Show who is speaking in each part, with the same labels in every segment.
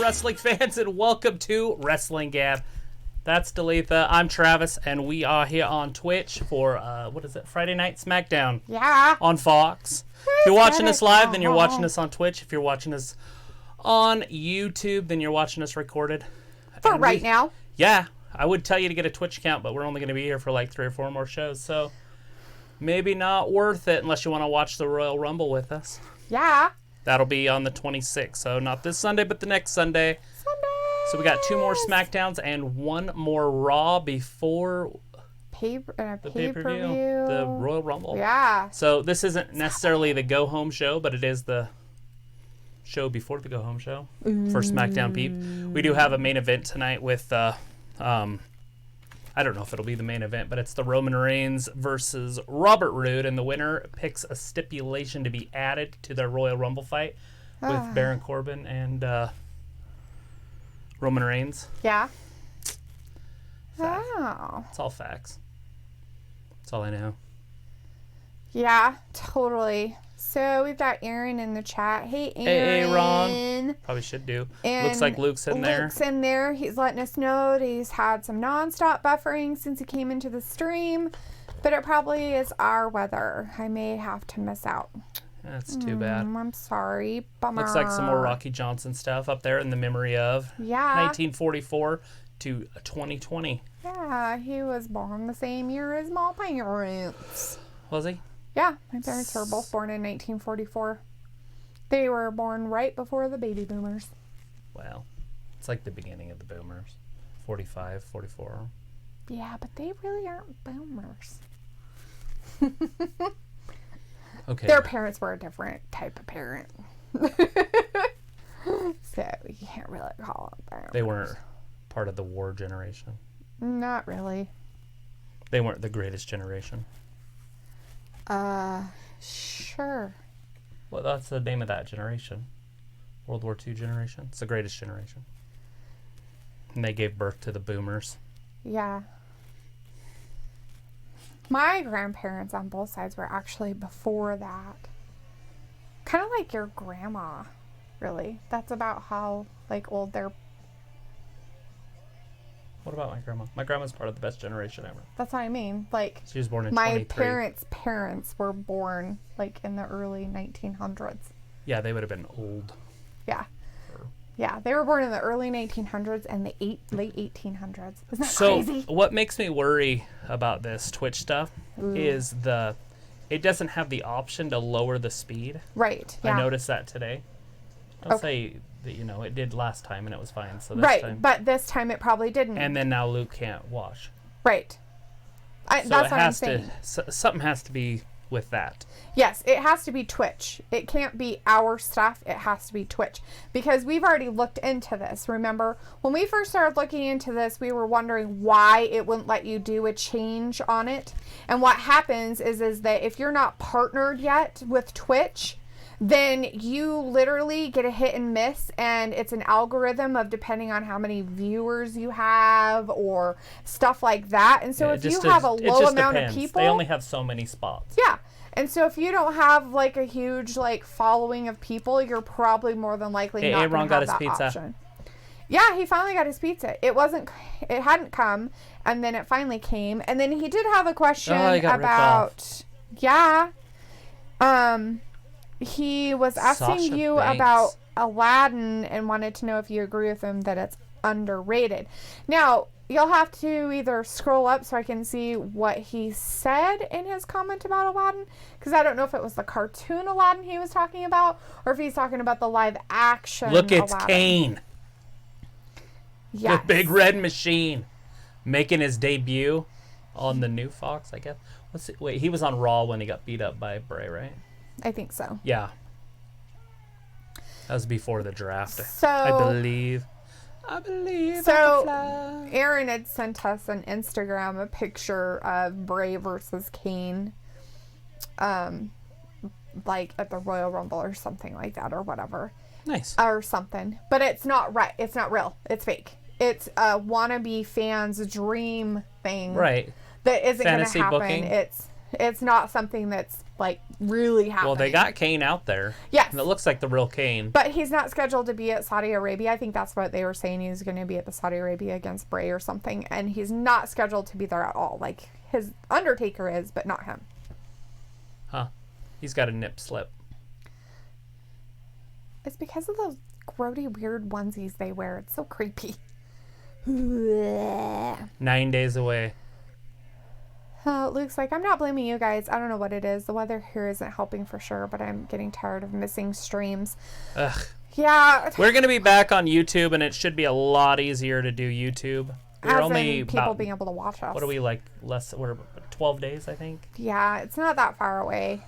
Speaker 1: wrestling fans, and welcome to Wrestling Gab. That's Dalitha. I'm Travis, and we are here on Twitch for, Friday Night SmackDown.
Speaker 2: Yeah.
Speaker 1: On Fox. If you're watching us live, then you're watching us on Twitch. If you're watching us on YouTube, then you're watching us recorded.
Speaker 2: For right now.
Speaker 1: Yeah. I would tell you to get a Twitch account, but we're only going to be here for like 3 or 4 more shows, so maybe not worth it unless you want to watch the Royal Rumble with us.
Speaker 2: Yeah.
Speaker 1: That'll be on the 26th, so not this Sunday, but the next Sunday. So we got 2 more SmackDowns and 1 more Raw before the pay-per-view, the Royal Rumble.
Speaker 2: Yeah.
Speaker 1: So this isn't necessarily the go-home show, but it is the show before the go-home show for SmackDown Peep. We do have a main event tonight with, I don't know if it'll be the main event, but it's the Roman Reigns versus Robert Roode, and the winner picks a stipulation to be added to their Royal Rumble fight with Baron Corbin and Roman Reigns.
Speaker 2: Yeah.
Speaker 1: Facts.
Speaker 2: Wow.
Speaker 1: It's all facts. That's all I know.
Speaker 2: Yeah, totally. So we've got Aaron in the chat. Hey, Aaron.
Speaker 1: Hey, Ron. Probably should do.
Speaker 2: And
Speaker 1: looks like Luke's in there.
Speaker 2: Luke's in there. He's letting us know that he's had some nonstop buffering since he came into the stream, but it probably is our weather. I may have to miss out.
Speaker 1: That's too bad.
Speaker 2: I'm sorry. Bummer.
Speaker 1: Looks like some more Rocky Johnson stuff up there in the memory of 1944 to 2020.
Speaker 2: Yeah, he was born the same year as my parents.
Speaker 1: Was he?
Speaker 2: Yeah, my parents were both born in 1944. They were born right before the baby boomers.
Speaker 1: Well, it's like the beginning of the boomers. 45, 44.
Speaker 2: Yeah, but they really aren't boomers.
Speaker 1: Okay.
Speaker 2: Their parents were a different type of parent. So you can't really call them boomers.
Speaker 1: They weren't part of the war generation.
Speaker 2: Not really.
Speaker 1: They weren't the greatest generation.
Speaker 2: Sure.
Speaker 1: Well, that's the name of that generation. World War II generation. It's the greatest generation. And they gave birth to the boomers.
Speaker 2: Yeah. My grandparents on both sides were actually before that. Kind of like your grandma, really. That's about how, old they're...
Speaker 1: What about my grandma? My grandma's part of the best generation ever.
Speaker 2: That's what I mean.
Speaker 1: She was born in
Speaker 2: my
Speaker 1: 23.
Speaker 2: parents were born, in the early 1900s.
Speaker 1: Yeah, they would have been old.
Speaker 2: Yeah. Yeah, they were born in the early 1900s and the late 1800s. Isn't that crazy?
Speaker 1: So what makes me worry about this Twitch stuff is it doesn't have the option to lower the speed.
Speaker 2: Right, yeah.
Speaker 1: I noticed that today. I'll say that, it did last time and it was fine. So this time.
Speaker 2: But this time it probably didn't.
Speaker 1: And then now Luke can't watch.
Speaker 2: Right.
Speaker 1: So
Speaker 2: that's what I'm saying.
Speaker 1: Something has to be with that.
Speaker 2: Yes, it has to be Twitch. It can't be our stuff. It has to be Twitch. Because we've already looked into this. Remember, when we first started looking into this, we were wondering why it wouldn't let you do a change on it. And what happens is that if you're not partnered yet with Twitch, then you literally get a hit and miss, and it's an algorithm of depending on how many viewers you have or stuff like that. And so if you have a low amount of people,
Speaker 1: they only have so many spots.
Speaker 2: Yeah. And so if you don't have a huge following of people, you're probably more than likely not going to have that option. Yeah, he finally got his pizza. It hadn't come, and then it finally came. And then he did have a question about, he was asking you about Aladdin and wanted to know if you agree with him that it's underrated. Now, you'll have to either scroll up so I can see what he said in his comment about Aladdin, because I don't know if it was the cartoon Aladdin he was talking about or if he's talking about the live action
Speaker 1: Look, it's
Speaker 2: Aladdin.
Speaker 1: Kane.
Speaker 2: Yes.
Speaker 1: The big red machine making his debut on the new Fox, I guess. Wait, he was on Raw when he got beat up by Bray, right?
Speaker 2: I think so.
Speaker 1: Yeah. That was before the draft.
Speaker 2: So,
Speaker 1: I believe I can fly.
Speaker 2: Aaron had sent us on Instagram a picture of Bray versus Kane, at the Royal Rumble or something like that or whatever.
Speaker 1: Nice.
Speaker 2: Or something. But it's not right. It's not real. It's fake. It's a wannabe fan's dream thing.
Speaker 1: Right.
Speaker 2: That isn't going to happen.
Speaker 1: Booking.
Speaker 2: It's not something that's like really happening.
Speaker 1: Well, they got Kane out there.
Speaker 2: Yes.
Speaker 1: And it looks like the real Kane.
Speaker 2: But he's not scheduled to be at Saudi Arabia. I think that's what they were saying. He's going to be at the Saudi Arabia against Bray or something. And he's not scheduled to be there at all. Like, his Undertaker is, but not him.
Speaker 1: Huh. He's got a nip slip.
Speaker 2: It's because of those grody, weird onesies they wear. It's so creepy.
Speaker 1: 9 days away.
Speaker 2: Luke's like, I'm not blaming you guys. I don't know what it is. The weather here isn't helping for sure, but I'm getting tired of missing streams.
Speaker 1: Ugh.
Speaker 2: Yeah.
Speaker 1: We're going to be back on YouTube, and it should be a lot easier to do YouTube. We're
Speaker 2: As
Speaker 1: only
Speaker 2: in people
Speaker 1: about,
Speaker 2: being able to watch us.
Speaker 1: what are we, like, we're 12 days, I think?
Speaker 2: Yeah, it's not that far away.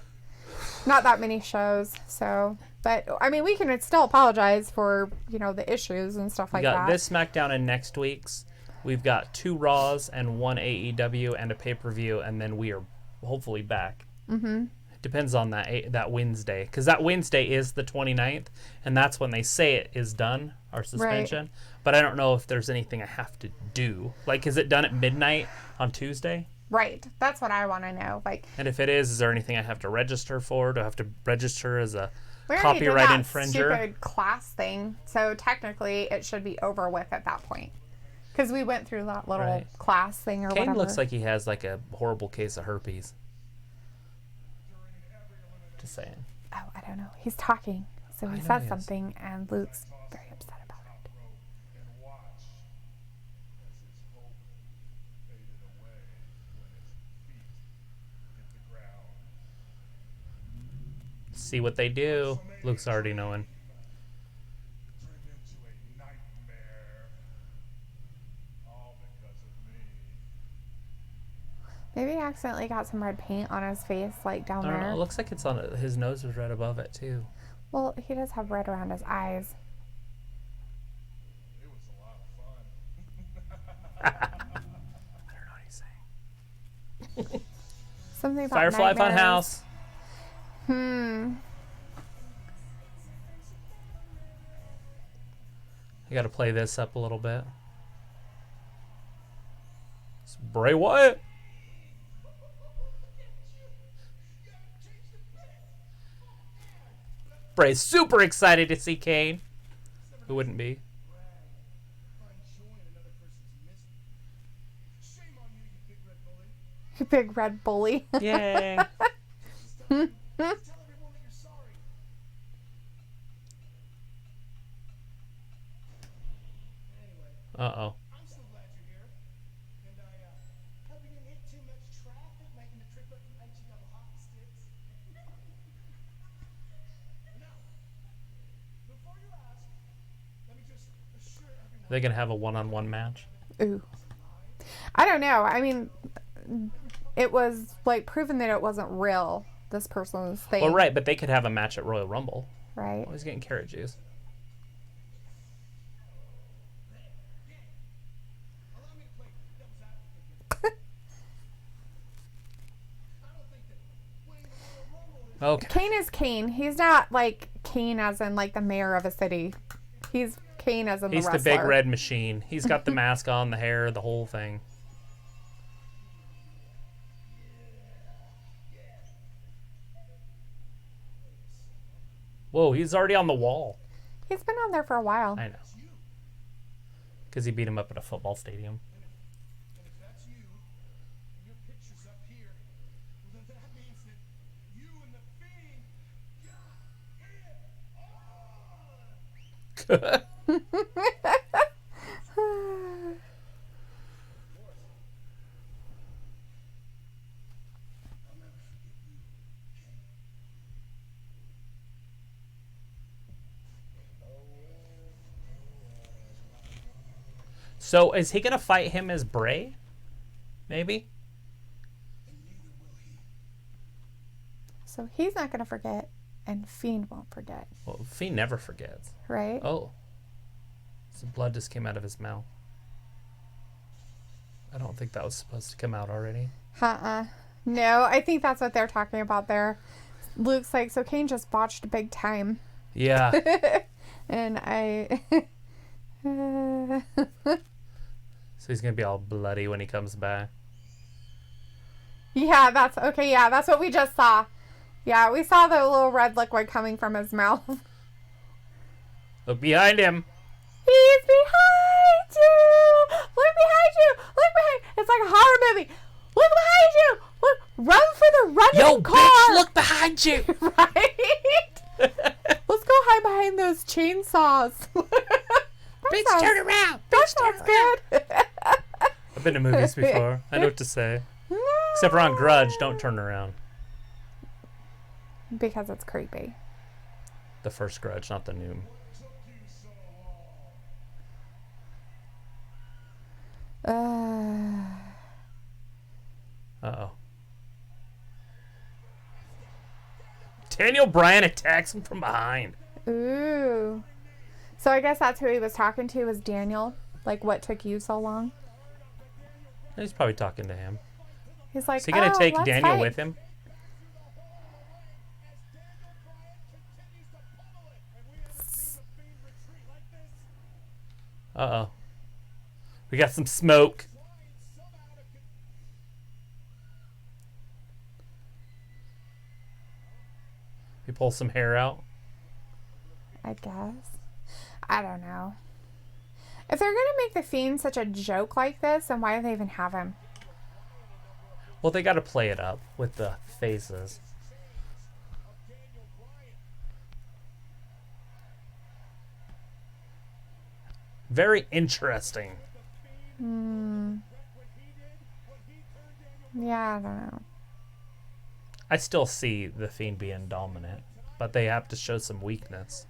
Speaker 2: Not that many shows, so... But, I mean, we can still apologize for, you know, the issues and stuff like that.
Speaker 1: We got this SmackDown and next week's. We've got 2 Raws and 1 AEW and a pay-per-view, and then we are hopefully back. Mm-hmm. It depends on that Wednesday, because that Wednesday is the 29th, and that's when they say it is done, our suspension. Right. But I don't know if there's anything I have to do. Like, is it done at midnight on Tuesday?
Speaker 2: Right. That's what I want to know. Like,
Speaker 1: and if it is there anything I have to register for? Do I have to register as a
Speaker 2: we
Speaker 1: copyright
Speaker 2: did that
Speaker 1: infringer?
Speaker 2: Stupid class thing. So technically, it should be over with at that point. Because we went through that little class thing or
Speaker 1: Kane
Speaker 2: whatever.
Speaker 1: Looks like he has like a horrible case of herpes. Just saying.
Speaker 2: Oh, I don't know. He's talking. So he said something, and Luke's very upset about it.
Speaker 1: See what they do. Luke's already knowing.
Speaker 2: Maybe he accidentally got some red paint on his face, like down there.
Speaker 1: I don't know. It looks like it's on his nose was right above it too.
Speaker 2: Well, he does have red around his eyes.
Speaker 3: It was a lot of fun.
Speaker 1: I don't know what he's saying.
Speaker 2: Something about
Speaker 1: Firefly
Speaker 2: nightmares.
Speaker 1: Funhouse. You got to play this up a little bit. It's Bray Wyatt. Bray's super excited to see Kane. Who wouldn't be?
Speaker 2: You big red bully.
Speaker 1: Yay. Uh-oh.
Speaker 3: I'm so glad you're here. And I hope you didn't hit too much traffic making the trip up from H-double hockey sticks. Now, before you ask, let me just assure everyone.
Speaker 1: Are they going to have a one-on-one match?
Speaker 2: Ooh. I don't know. I mean, it was like proven that it wasn't real, this person's thing.
Speaker 1: Well, right, but they could have a match at Royal Rumble.
Speaker 2: Right.
Speaker 1: Always getting carrot juice. Okay.
Speaker 2: Kane is Kane. He's not like Kane as in like the mayor of a city. He's Kane as in the wrestler.
Speaker 1: He's the big red machine. He's got the mask on, the hair, the whole thing. Whoa, he's already on the wall.
Speaker 2: He's been on there for a while.
Speaker 1: I know. Because he beat him up at a football stadium.
Speaker 3: And if that's you, and your picture's up here, well, then that means that you and the Fiend got it on!
Speaker 1: So is he going to fight him as Bray? Maybe?
Speaker 2: So he's not going to forget, and Fiend won't forget.
Speaker 1: Well, Fiend never forgets.
Speaker 2: Right?
Speaker 1: Oh. Some blood just came out of his mouth. I don't think that was supposed to come out already.
Speaker 2: No, I think that's what they're talking about there. Luke's like, so Kane just botched big time.
Speaker 1: Yeah.
Speaker 2: And I...
Speaker 1: So he's going to be all bloody when he comes back.
Speaker 2: Yeah, that's okay. Yeah, that's what we just saw. Yeah, we saw the little red liquid coming from his mouth.
Speaker 1: Look behind him.
Speaker 2: He's behind you. Look behind you. Look behind. It's like a horror movie. Look behind you. Look, run for the running
Speaker 1: Yo,
Speaker 2: car.
Speaker 1: bitch, look behind you.
Speaker 2: Right. Let's go hide behind those chainsaws.
Speaker 1: Bitch, turn around.
Speaker 2: That
Speaker 1: Bitch, turn
Speaker 2: sounds
Speaker 1: around.
Speaker 2: good.
Speaker 1: I've been to movies before. I know what to say.
Speaker 2: No.
Speaker 1: Except for on Grudge, don't turn around.
Speaker 2: Because it's creepy.
Speaker 1: The first Grudge, not the new. Uh-oh. Daniel Bryan attacks him from behind.
Speaker 2: Ooh. So I guess that's who he was talking to, was Daniel. Like, what took you so long?
Speaker 1: He's probably talking to him.
Speaker 2: He's like,
Speaker 1: Is he going to take
Speaker 2: let's
Speaker 1: Daniel
Speaker 2: fight.
Speaker 1: with him? Uh-oh. We got some smoke. He pulls some hair out.
Speaker 2: I guess. I don't know. If they're going to make The Fiend such a joke like this, then why do they even have him?
Speaker 1: Well, they got to play it up with the faces. Very interesting.
Speaker 2: Yeah, I don't know.
Speaker 1: I still see the Fiend being dominant, but they have to show some weakness.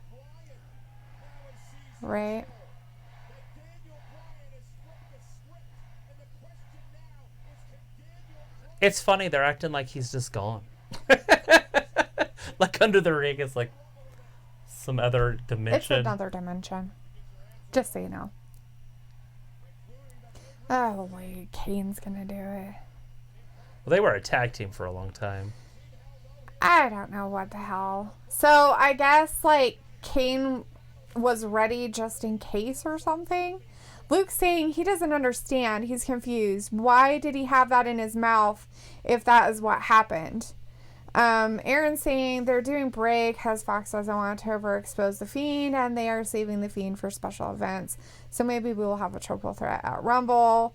Speaker 2: Right?
Speaker 1: It's funny, they're acting like he's just gone. Like under the ring is like some other
Speaker 2: It's
Speaker 1: dimension.
Speaker 2: another dimension. Just so you know. Oh, wait. Kane's going to do it.
Speaker 1: Well, they were a tag team for a long time.
Speaker 2: I don't know what the hell. So I guess like Kane was ready just in case or something. Luke's saying he doesn't understand. He's confused. Why did he have that in his mouth if that is what happened? Aaron's saying they're doing break because Fox doesn't want to overexpose the Fiend and they are saving the Fiend for special events. So maybe we will have a triple threat at Rumble.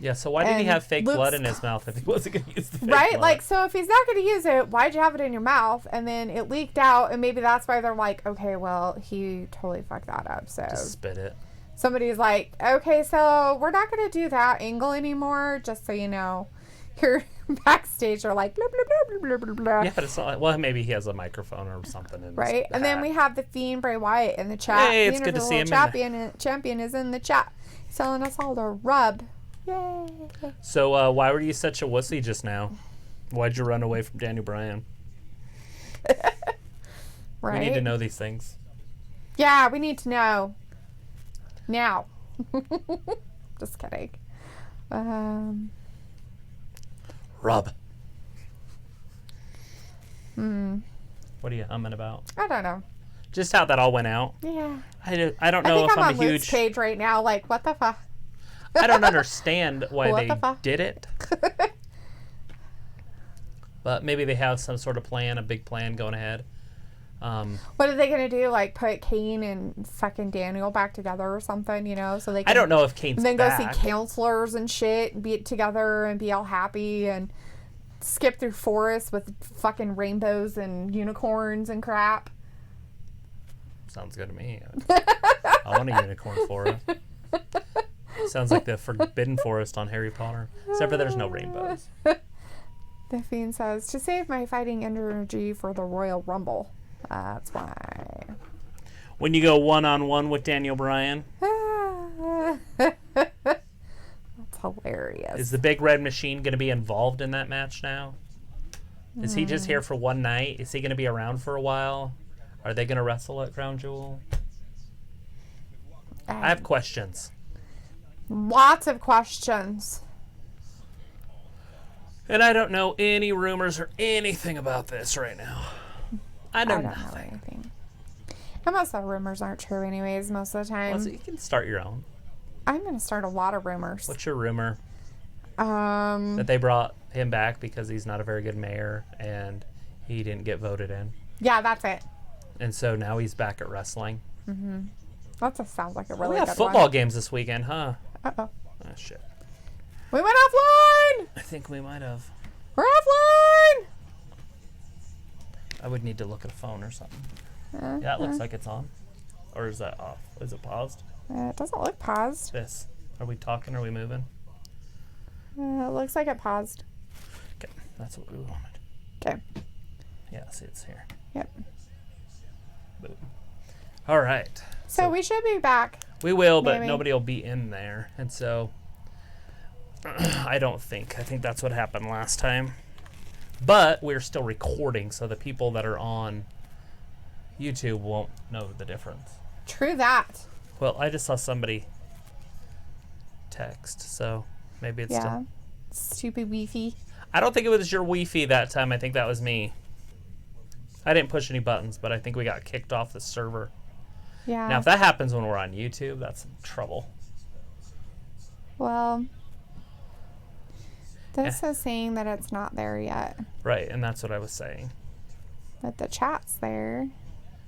Speaker 1: Yeah, so why did he
Speaker 2: And
Speaker 1: have fake
Speaker 2: Luke's
Speaker 1: blood in his mouth if he wasn't going to use the fake
Speaker 2: Right?
Speaker 1: blood?
Speaker 2: Like, so if he's not going to use it, why'd you have it in your mouth? And then it leaked out, and maybe that's why they're like, okay, well, he totally fucked that up. So
Speaker 1: Just spit it.
Speaker 2: somebody's like, okay, so we're not going to do that angle anymore, just so you know. You're backstage are like, blah, blah, blah, blah, blah, blah.
Speaker 1: Yeah, but it's not, well, maybe he has a microphone or something. In
Speaker 2: Right?
Speaker 1: his
Speaker 2: And then
Speaker 1: hat.
Speaker 2: we have the Fiend, Bray Wyatt, in the chat.
Speaker 1: Hey, it's
Speaker 2: The
Speaker 1: good to see
Speaker 2: Universal
Speaker 1: him
Speaker 2: Champion is in the chat. He's telling us all to rub. Yay.
Speaker 1: So why were you such a wussy just now? Why'd you run away from Daniel Bryan?
Speaker 2: Right?
Speaker 1: We need to know these things.
Speaker 2: Yeah, we need to know. Now. Just kidding.
Speaker 1: Rub.
Speaker 2: What
Speaker 1: are you humming about?
Speaker 2: I don't know.
Speaker 1: Just how that all went out.
Speaker 2: Yeah.
Speaker 1: I don't
Speaker 2: I
Speaker 1: know
Speaker 2: think
Speaker 1: if
Speaker 2: I'm
Speaker 1: I'm
Speaker 2: on
Speaker 1: a
Speaker 2: Luke's
Speaker 1: huge...
Speaker 2: page right now, like, what the fuck?
Speaker 1: I don't understand why
Speaker 2: What
Speaker 1: they
Speaker 2: the fuck?
Speaker 1: did it. But maybe they have some sort of plan, a big plan going ahead.
Speaker 2: What are they going to do? Like, put Kane and fucking Daniel back together or something, you know? So they can
Speaker 1: I don't know if Kane's
Speaker 2: then
Speaker 1: back.
Speaker 2: go see counselors and shit and be together and be all happy and skip through forests with fucking rainbows and unicorns and crap.
Speaker 1: Sounds good to me. I want a unicorn forest. Sounds like the Forbidden Forest on Harry Potter. Except for there's no rainbows.
Speaker 2: The Fiend says, to save my fighting energy for the Royal Rumble. That's why.
Speaker 1: When you go one-on-one with Daniel Bryan,
Speaker 2: That's hilarious.
Speaker 1: is the Big Red Machine going to be involved in that match now? Is he just here for one night? Is he going to be around for a while? Are they going to wrestle at Crown Jewel? I have questions.
Speaker 2: Lots of questions.
Speaker 1: And I don't know any rumors or anything about this right now. I know
Speaker 2: I don't know
Speaker 1: nothing.
Speaker 2: anything. And most of the rumors aren't true anyways, most of the time.
Speaker 1: Well, so you can start your own.
Speaker 2: I'm going to start a lot of rumors.
Speaker 1: What's your rumor? That they brought him back because he's not a very good mayor and he didn't get voted in.
Speaker 2: Yeah, that's it.
Speaker 1: And so now he's back at wrestling.
Speaker 2: That just sounds like a really
Speaker 1: We
Speaker 2: good
Speaker 1: have football
Speaker 2: one.
Speaker 1: games this weekend, huh?
Speaker 2: Uh-oh.
Speaker 1: Oh, shit.
Speaker 2: We went offline!
Speaker 1: I think we might have.
Speaker 2: We're offline!
Speaker 1: I would need to look at a phone or something. Yeah, it looks like it's on. Or is that off? Is it paused?
Speaker 2: It doesn't look paused.
Speaker 1: This. Are we talking? Are we moving?
Speaker 2: It looks like it paused.
Speaker 1: Okay, that's what we wanted.
Speaker 2: Okay.
Speaker 1: Yeah, see, it's here.
Speaker 2: Yep.
Speaker 1: Boom. All right.
Speaker 2: So we should be back.
Speaker 1: We will, but
Speaker 2: maybe.
Speaker 1: nobody will be in there. And so I don't think. I think that's what happened last time. But we're still recording, so the people that are on YouTube won't know the difference.
Speaker 2: True that.
Speaker 1: Well, I just saw somebody text, so maybe it's
Speaker 2: Yeah.
Speaker 1: still...
Speaker 2: Stupid Wi-Fi.
Speaker 1: I don't think it was your Wi-Fi that time. I think that was me. I didn't push any buttons, but I think we got kicked off the server.
Speaker 2: Yeah.
Speaker 1: Now, if that happens when we're on YouTube, that's some trouble.
Speaker 2: Well, this is saying that it's not there yet,
Speaker 1: Right, and that's what I was saying.
Speaker 2: but the chat's there.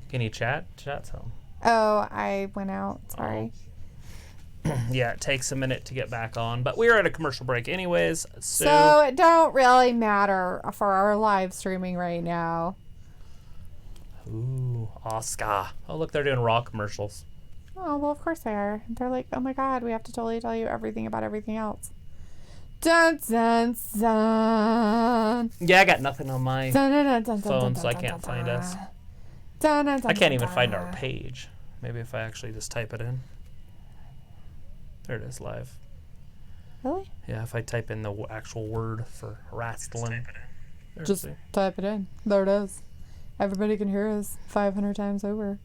Speaker 1: Can you chat? Chat some.
Speaker 2: Oh, I went out. Sorry.
Speaker 1: Yeah, it takes a minute to get back on, but we're at a commercial break anyways.
Speaker 2: So it don't really matter for our live streaming right now.
Speaker 1: Ooh, Oscar. Oh, look, they're doing Raw commercials.
Speaker 2: Oh, well, of course they are. They're like, oh my God, we have to totally tell you everything about everything else. Dun, dun, dun.
Speaker 1: Yeah, I got nothing on my
Speaker 2: Dun, dun, dun, dun,
Speaker 1: phone,
Speaker 2: dun,
Speaker 1: so I
Speaker 2: dun,
Speaker 1: can't
Speaker 2: dun,
Speaker 1: find
Speaker 2: dun.
Speaker 1: us.
Speaker 2: Dun, dun, dun,
Speaker 1: I can't even
Speaker 2: dun,
Speaker 1: find
Speaker 2: dun.
Speaker 1: our page. Maybe if I actually just type it in. There it is, live.
Speaker 2: Really?
Speaker 1: Yeah, if I type in the actual word for wrestling. There,
Speaker 2: Just
Speaker 1: see.
Speaker 2: type it in. There it is. Everybody can hear us 500 times over.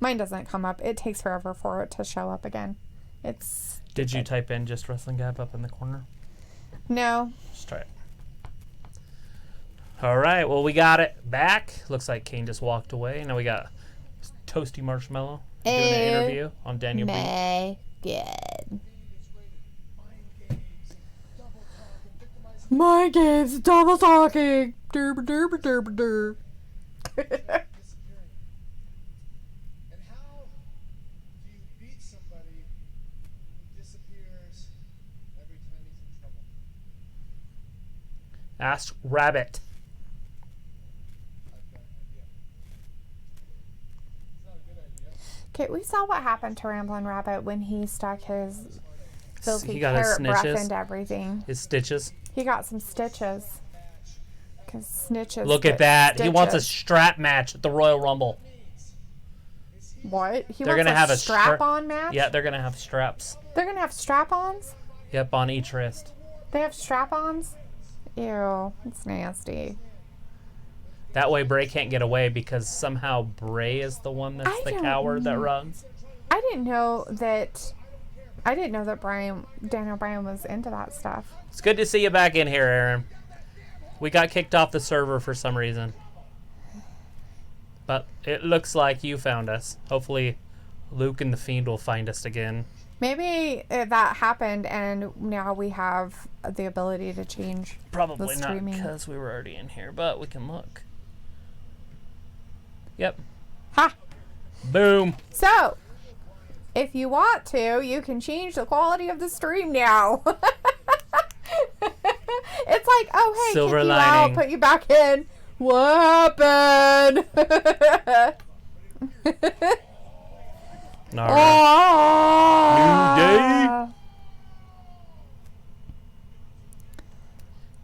Speaker 2: Mine doesn't come up. It takes forever for it to show up again. It's...
Speaker 1: Did you type in just Wrestling Gap up in the corner?
Speaker 2: No.
Speaker 1: Just try it. All right, well, we got it back. Looks like Kane just walked away. Now we got Toasty Marshmallow doing an interview on Daniel B.
Speaker 2: Good. My game's double talking. Derb, derb, derb, derb.
Speaker 3: And how do you beat somebody who disappears every time he's in trouble?
Speaker 1: Ask Rabbit.
Speaker 3: I've got an idea. It's not a good idea.
Speaker 2: Okay, we saw what happened to Ramblin' Rabbit when he stuck his filthy
Speaker 1: He got his
Speaker 2: carrot breath
Speaker 1: snitches.
Speaker 2: into everything.
Speaker 1: His stitches.
Speaker 2: He got some stitches. Because snitches.
Speaker 1: Look
Speaker 2: get
Speaker 1: at that. He wants a
Speaker 2: stitches.
Speaker 1: strap match at the Royal Rumble.
Speaker 2: What? He
Speaker 1: They're
Speaker 2: wants
Speaker 1: gonna have a
Speaker 2: strap-on match?
Speaker 1: Yeah, they're going to have straps.
Speaker 2: They're going to have strap-ons?
Speaker 1: Yep, on each wrist.
Speaker 2: They have strap-ons? Ew, it's nasty.
Speaker 1: That way Bray can't get away because somehow Bray is the one that's
Speaker 2: I
Speaker 1: the
Speaker 2: don't
Speaker 1: coward that
Speaker 2: know.
Speaker 1: runs.
Speaker 2: I didn't know that Daniel Bryan was into that stuff.
Speaker 1: It's good to see you back in here, Aaron. We got kicked off the server for some reason. But it looks like you found us. Hopefully Luke and the Fiend will find us again.
Speaker 2: Maybe that happened and now we have the ability to change
Speaker 1: Probably
Speaker 2: the
Speaker 1: not
Speaker 2: streaming.
Speaker 1: because we were already in here, but we can look. Yep.
Speaker 2: Ha!
Speaker 1: Boom.
Speaker 2: So, if you want to, you can change the quality of the stream now. It's like, oh hey,
Speaker 1: Silver
Speaker 2: kick you
Speaker 1: lining.
Speaker 2: out, put you back in. What happened?
Speaker 1: All right.
Speaker 2: Oh, don't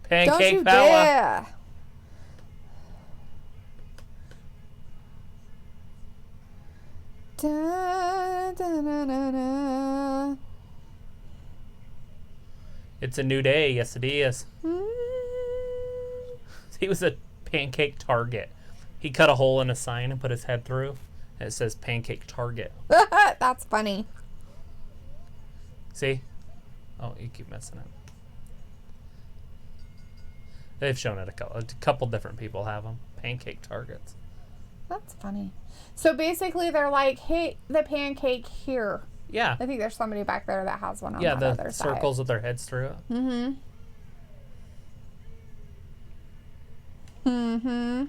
Speaker 1: Pancake
Speaker 2: you
Speaker 1: power.
Speaker 2: dare. Da, da, da, da, da.
Speaker 1: It's a new day. Yes, it is. He was a pancake target. He cut a hole in a sign and put his head through. And it says pancake target.
Speaker 2: That's funny.
Speaker 1: See? Oh, you keep messing up. They've shown it a couple different people have them. Pancake targets.
Speaker 2: That's funny. So basically, they're like, hey, the pancake here.
Speaker 1: Yeah.
Speaker 2: I think there's somebody back there that has one on
Speaker 1: Yeah,
Speaker 2: that
Speaker 1: the
Speaker 2: other
Speaker 1: circles with their heads through it.
Speaker 2: side. Mm-hmm. Mm-hmm.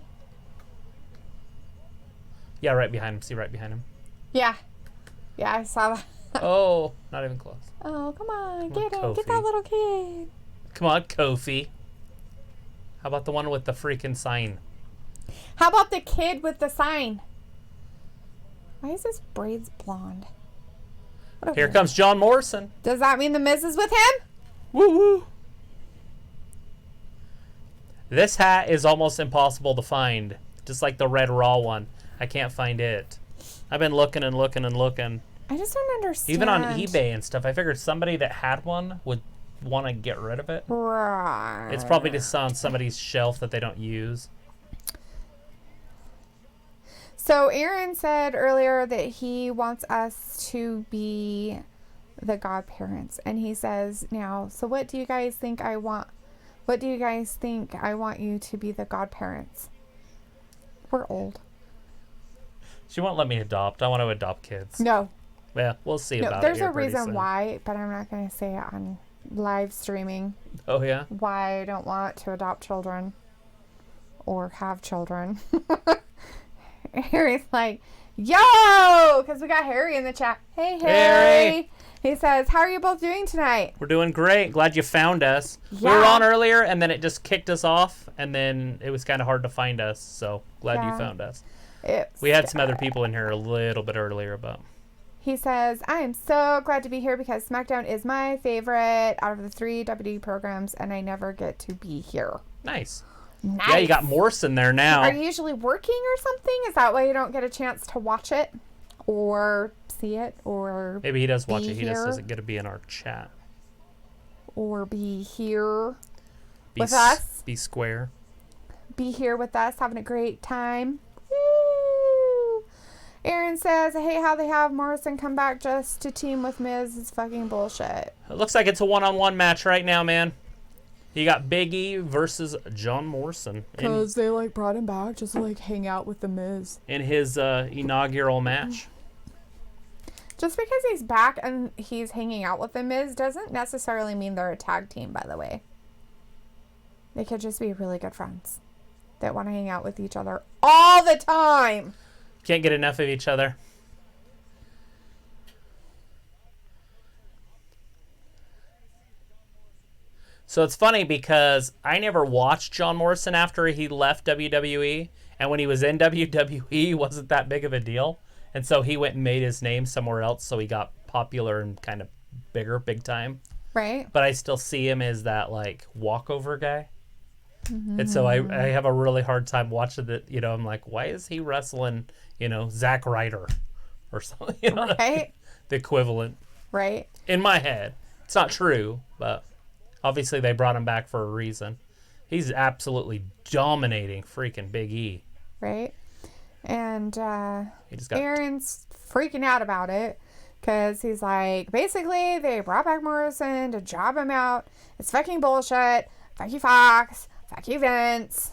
Speaker 1: Yeah, right behind him. See right behind him.
Speaker 2: Yeah. Yeah, I saw that.
Speaker 1: Oh, not even close.
Speaker 2: Oh, come on.
Speaker 1: Come on,
Speaker 2: Get him. Get
Speaker 1: Kofi.
Speaker 2: that little kid.
Speaker 1: Come on, Kofi. How about the one with the freaking sign?
Speaker 2: How about the kid with the sign? Why is his braids blonde? What a
Speaker 1: Here
Speaker 2: weird-
Speaker 1: comes John Morrison.
Speaker 2: Does that mean the Miz is with him?
Speaker 1: Woo woo. This hat is almost impossible to find. Just like the red Raw one. I can't find it. I've been looking and looking and looking.
Speaker 2: I just don't understand.
Speaker 1: Even on eBay and stuff. I figured somebody that had one would want to get rid of it.
Speaker 2: Right.
Speaker 1: It's probably just on somebody's shelf that they don't use.
Speaker 2: So Aaron said earlier that he wants us to be the godparents. And he says now, so what do you guys think I want? What do you guys think I want you to be the godparents? We're old.
Speaker 1: She won't let me adopt. I want to adopt kids.
Speaker 2: No.
Speaker 1: Yeah, we'll see
Speaker 2: No,
Speaker 1: about it.
Speaker 2: there's
Speaker 1: here
Speaker 2: a
Speaker 1: pretty
Speaker 2: reason
Speaker 1: soon.
Speaker 2: why, but I'm not going to say it on live streaming.
Speaker 1: Oh, yeah?
Speaker 2: Why I don't want to adopt children or have children. Harry's like, yo, because we got Harry in the chat. Hey, Harry.
Speaker 1: Harry.
Speaker 2: He says, how are you both doing tonight?
Speaker 1: We're doing great. Glad you found us. We
Speaker 2: Yeah.
Speaker 1: were on earlier, and then it just kicked us off, and then it was kind of hard to find us, so glad
Speaker 2: Yeah.
Speaker 1: you found us.
Speaker 2: It's,
Speaker 1: We had some other people in here a little bit earlier, but...
Speaker 2: He says, I am so glad to be here because SmackDown is my favorite out of the 3 WWE programs, and I never get to be here.
Speaker 1: Nice.
Speaker 2: Nice.
Speaker 1: Yeah, you got Morrison there now.
Speaker 2: Are you usually working or something? Is that why you don't get a chance to watch it or see it or
Speaker 1: Maybe he does watch
Speaker 2: be
Speaker 1: it. He just
Speaker 2: here?
Speaker 1: doesn't get to be in our chat.
Speaker 2: or be here
Speaker 1: Be
Speaker 2: with us?
Speaker 1: Be square.
Speaker 2: Be here with us, having a great time. Woo! Aaron says, I hate how they have Morrison come back just to team with Miz. It's fucking bullshit.
Speaker 1: It looks like it's a one-on-one match right now, man. You got Big E versus John Morrison
Speaker 2: they brought him back just to hang out with the Miz.
Speaker 1: in his inaugural match.
Speaker 2: Just because he's back and he's hanging out with the Miz doesn't necessarily mean they're a tag team, by the way. They could just be really good friends that want to hang out with each other all the time.
Speaker 1: Can't get enough of each other. So it's funny because I never watched John Morrison after he left WWE. And when he was in WWE, he wasn't that big of a deal. And so he went and made his name somewhere else. So he got popular and kind of bigger, big time.
Speaker 2: Right?
Speaker 1: But I still see him as that walkover guy. And so I have a really hard time watching it. You know, I'm like, why is he wrestling, Zack Ryder or something?
Speaker 2: Right?
Speaker 1: The equivalent
Speaker 2: Right?
Speaker 1: in my head. It's not true, but obviously they brought him back for a reason. He's absolutely dominating freaking Big E.
Speaker 2: Right? And
Speaker 1: He just got
Speaker 2: Aaron's freaking out about it because he's like, basically, they brought back Morrison to job him out. It's fucking bullshit. Fuck you, Fox. Fuck you, Vince.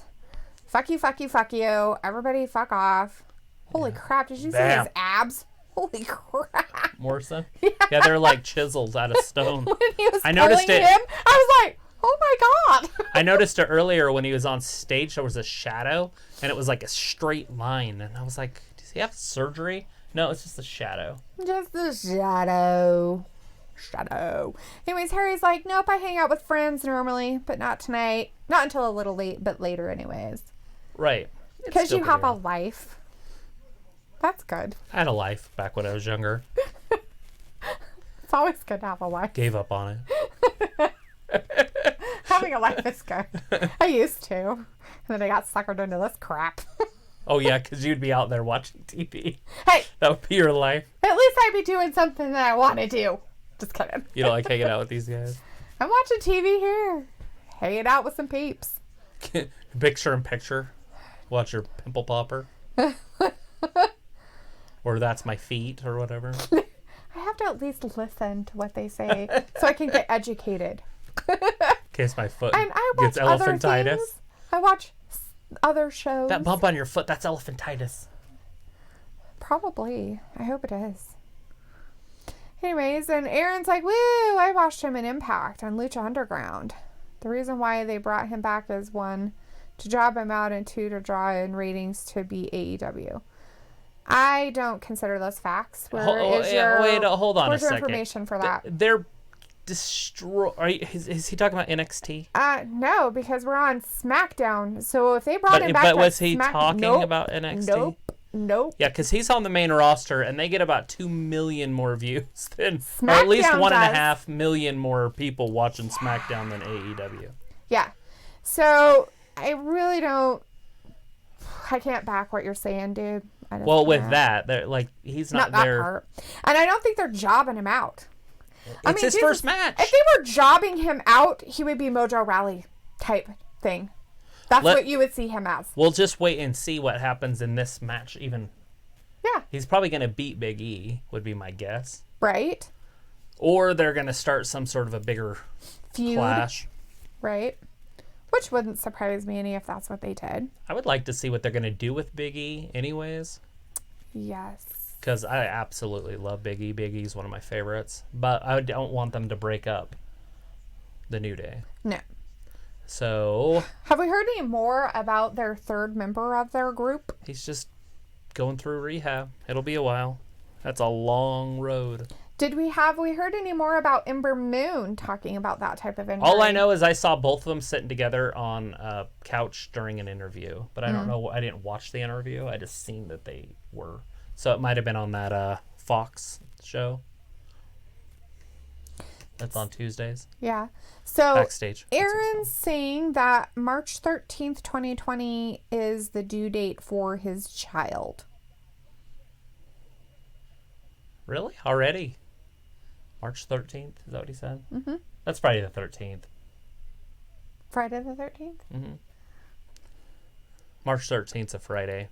Speaker 2: Fuck you, fuck you, fuck you. Everybody fuck off. Holy crap. Did you see
Speaker 1: Bam.
Speaker 2: his abs? Holy crap.
Speaker 1: Morrison. Yeah, they're like chiseled out of stone.
Speaker 2: When he was
Speaker 1: I noticed
Speaker 2: pulling
Speaker 1: it.
Speaker 2: him, I was like, oh my God.
Speaker 1: I noticed it earlier when he was on stage. There was a shadow, and it was like a straight line. And I was like, does he have surgery? No, it's just a shadow.
Speaker 2: Just the shadow. Anyways, Harry's like, nope, I hang out with friends normally, but not tonight. Not until a little late, but later anyways.
Speaker 1: Right. It's
Speaker 2: Because
Speaker 1: still
Speaker 2: you have
Speaker 1: pretty
Speaker 2: a
Speaker 1: early.
Speaker 2: life. That's good.
Speaker 1: I had a life back when I was younger.
Speaker 2: It's always good to have a life.
Speaker 1: Gave up on it.
Speaker 2: Having a life is good. I used to. And then I got suckered into this crap.
Speaker 1: Oh, yeah, because you'd be out there watching TV.
Speaker 2: Hey,
Speaker 1: That would be your life.
Speaker 2: at least I'd be doing something that I want to do. Just kidding.
Speaker 1: You don't like hanging out with these guys.
Speaker 2: I'm watching TV here. Hanging out with some peeps.
Speaker 1: Picture in picture. Watch your pimple popper. Or that's my feet or whatever.
Speaker 2: I have to at least listen to what they say so I can get educated.
Speaker 1: In case my foot
Speaker 2: And I watch
Speaker 1: gets
Speaker 2: other
Speaker 1: elephantitis.
Speaker 2: things. I watch other shows.
Speaker 1: That bump on your foot, that's elephantitis.
Speaker 2: Probably. I hope it is. Anyways, and Aaron's like, woo, I watched him in Impact on Lucha Underground. The reason why they brought him back is one, to job him out, and 2 to draw in ratings to be AEW. I don't consider those facts.
Speaker 1: Hold on a second.
Speaker 2: Information for that?
Speaker 1: They're is he talking about NXT?
Speaker 2: No, because we're on SmackDown. So if they brought him back,
Speaker 1: but was he talking about NXT?
Speaker 2: Nope.
Speaker 1: Yeah, because he's on the main roster, and they get about 2 million more views than, or
Speaker 2: SmackDown
Speaker 1: at least 1.5
Speaker 2: does.
Speaker 1: million more people watching SmackDown than AEW.
Speaker 2: Yeah. So I really don't. I can't back what you're saying, dude.
Speaker 1: Well, with that, they're like he's not there.
Speaker 2: Part. And I don't think they're jobbing him out.
Speaker 1: It's his first match.
Speaker 2: If they were jobbing him out, he would be Mojo Raleigh type thing. That's what you would see him as.
Speaker 1: We'll just wait and see what happens in this match. Even,
Speaker 2: yeah,
Speaker 1: he's probably going to beat Big E, would be my guess.
Speaker 2: Right.
Speaker 1: Or they're going to start some sort of a bigger
Speaker 2: feud.
Speaker 1: Clash.
Speaker 2: Right. Which wouldn't surprise me any if that's what they did.
Speaker 1: I would like to see what they're going to do with Big E anyways.
Speaker 2: Yes.
Speaker 1: Because I absolutely love Big E. Big E's one of my favorites. But I don't want them to break up the New Day.
Speaker 2: No.
Speaker 1: So...
Speaker 2: Have we heard any more about their third member of their group?
Speaker 1: He's just going through rehab. It'll be a while. That's a long road.
Speaker 2: Have we heard any more about Ember Moon talking about that type of injury?
Speaker 1: All I know is I saw both of them sitting together on a couch during an interview. But I don't know. I didn't watch the interview. I just seen that they were. So it might have been on that Fox show. That's on Tuesdays.
Speaker 2: Yeah. So
Speaker 1: Backstage.
Speaker 2: Aaron's saying that March 13th, 2020 is the due date for his child.
Speaker 1: Really? Already? March 13th? Is that what he said?
Speaker 2: Mm-hmm.
Speaker 1: That's Friday the 13th.
Speaker 2: Friday the 13th?
Speaker 1: Mm-hmm. March 13th is a Friday.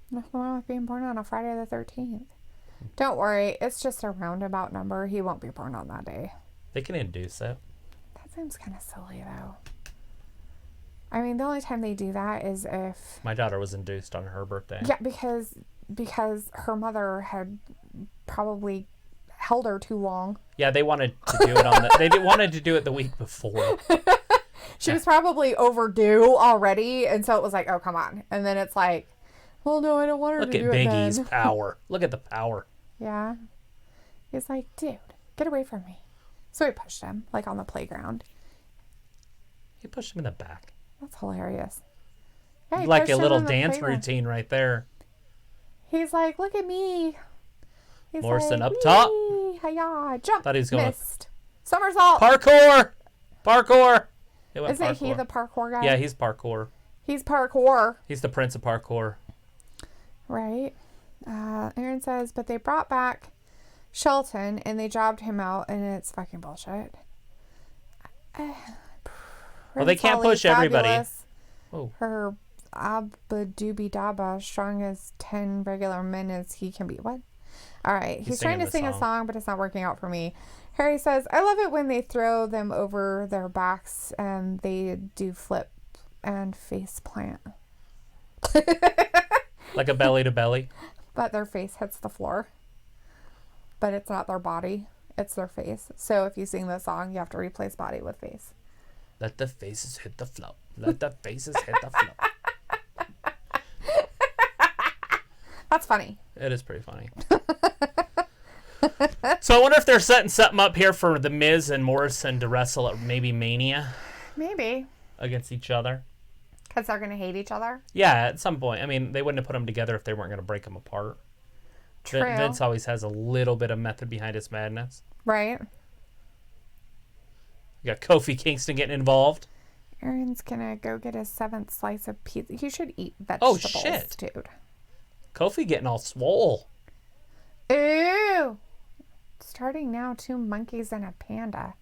Speaker 2: Nothing wrong with being born on a Friday the 13th. Don't worry. It's just a roundabout number. He won't be born on that day.
Speaker 1: They can induce it.
Speaker 2: That seems kind of silly, though. I mean, the only time they do that is if...
Speaker 1: My daughter was induced on her birthday.
Speaker 2: Yeah, because her mother had probably held her too long.
Speaker 1: Yeah, they wanted to do it on they wanted to do it the week before.
Speaker 2: She was probably overdue already, and so it was like, oh, come on. And then it's like, well, no, I don't want her to do it then.
Speaker 1: Look at Big E's power. Look at the power.
Speaker 2: Yeah. He's like, dude, get away from me. So he pushed him, like, on the playground.
Speaker 1: He pushed him in the back.
Speaker 2: That's hilarious. Yeah,
Speaker 1: like a little dance routine right there.
Speaker 2: He's like, look at me. He's
Speaker 1: Morrison
Speaker 2: like,
Speaker 1: up top.
Speaker 2: Hi-ya, jump.
Speaker 1: Thought he was going
Speaker 2: missed. Somersault.
Speaker 1: Parkour.
Speaker 2: Isn't he the parkour guy?
Speaker 1: Yeah, he's parkour.
Speaker 2: He's parkour.
Speaker 1: He's the prince of parkour.
Speaker 2: Right. Aaron says, but they brought back Shelton and they jobbed him out, and it's fucking bullshit.
Speaker 1: Well, they can't push everybody. Oh.
Speaker 2: Her abba-doobie-dabba, strong as 10 regular men as he can be. What? All right. He's trying to sing a song, but it's not working out for me. Harry says, I love it when they throw them over their backs and they do flip and face plant.
Speaker 1: Like a belly to belly.
Speaker 2: But their face hits the floor. But it's not their body. It's their face. So if you sing the song, you have to replace body with face.
Speaker 1: Let the faces hit the floor. Let the faces hit the floor.
Speaker 2: That's funny.
Speaker 1: It is pretty funny. So I wonder if they're setting something up here for The Miz and Morrison to wrestle at maybe Mania.
Speaker 2: Maybe.
Speaker 1: Against each other.
Speaker 2: Because they're going to hate each other?
Speaker 1: Yeah, at some point. I mean, they wouldn't have put them together if they weren't going to break them apart.
Speaker 2: True.
Speaker 1: Vince always has a little bit of method behind his madness.
Speaker 2: Right.
Speaker 1: You got Kofi Kingston getting involved.
Speaker 2: Aaron's going to go get his 7th slice of pizza. He should eat vegetables,
Speaker 1: oh, shit.
Speaker 2: Dude.
Speaker 1: Kofi getting all swole.
Speaker 2: Ew. Starting now, 2 monkeys and a panda.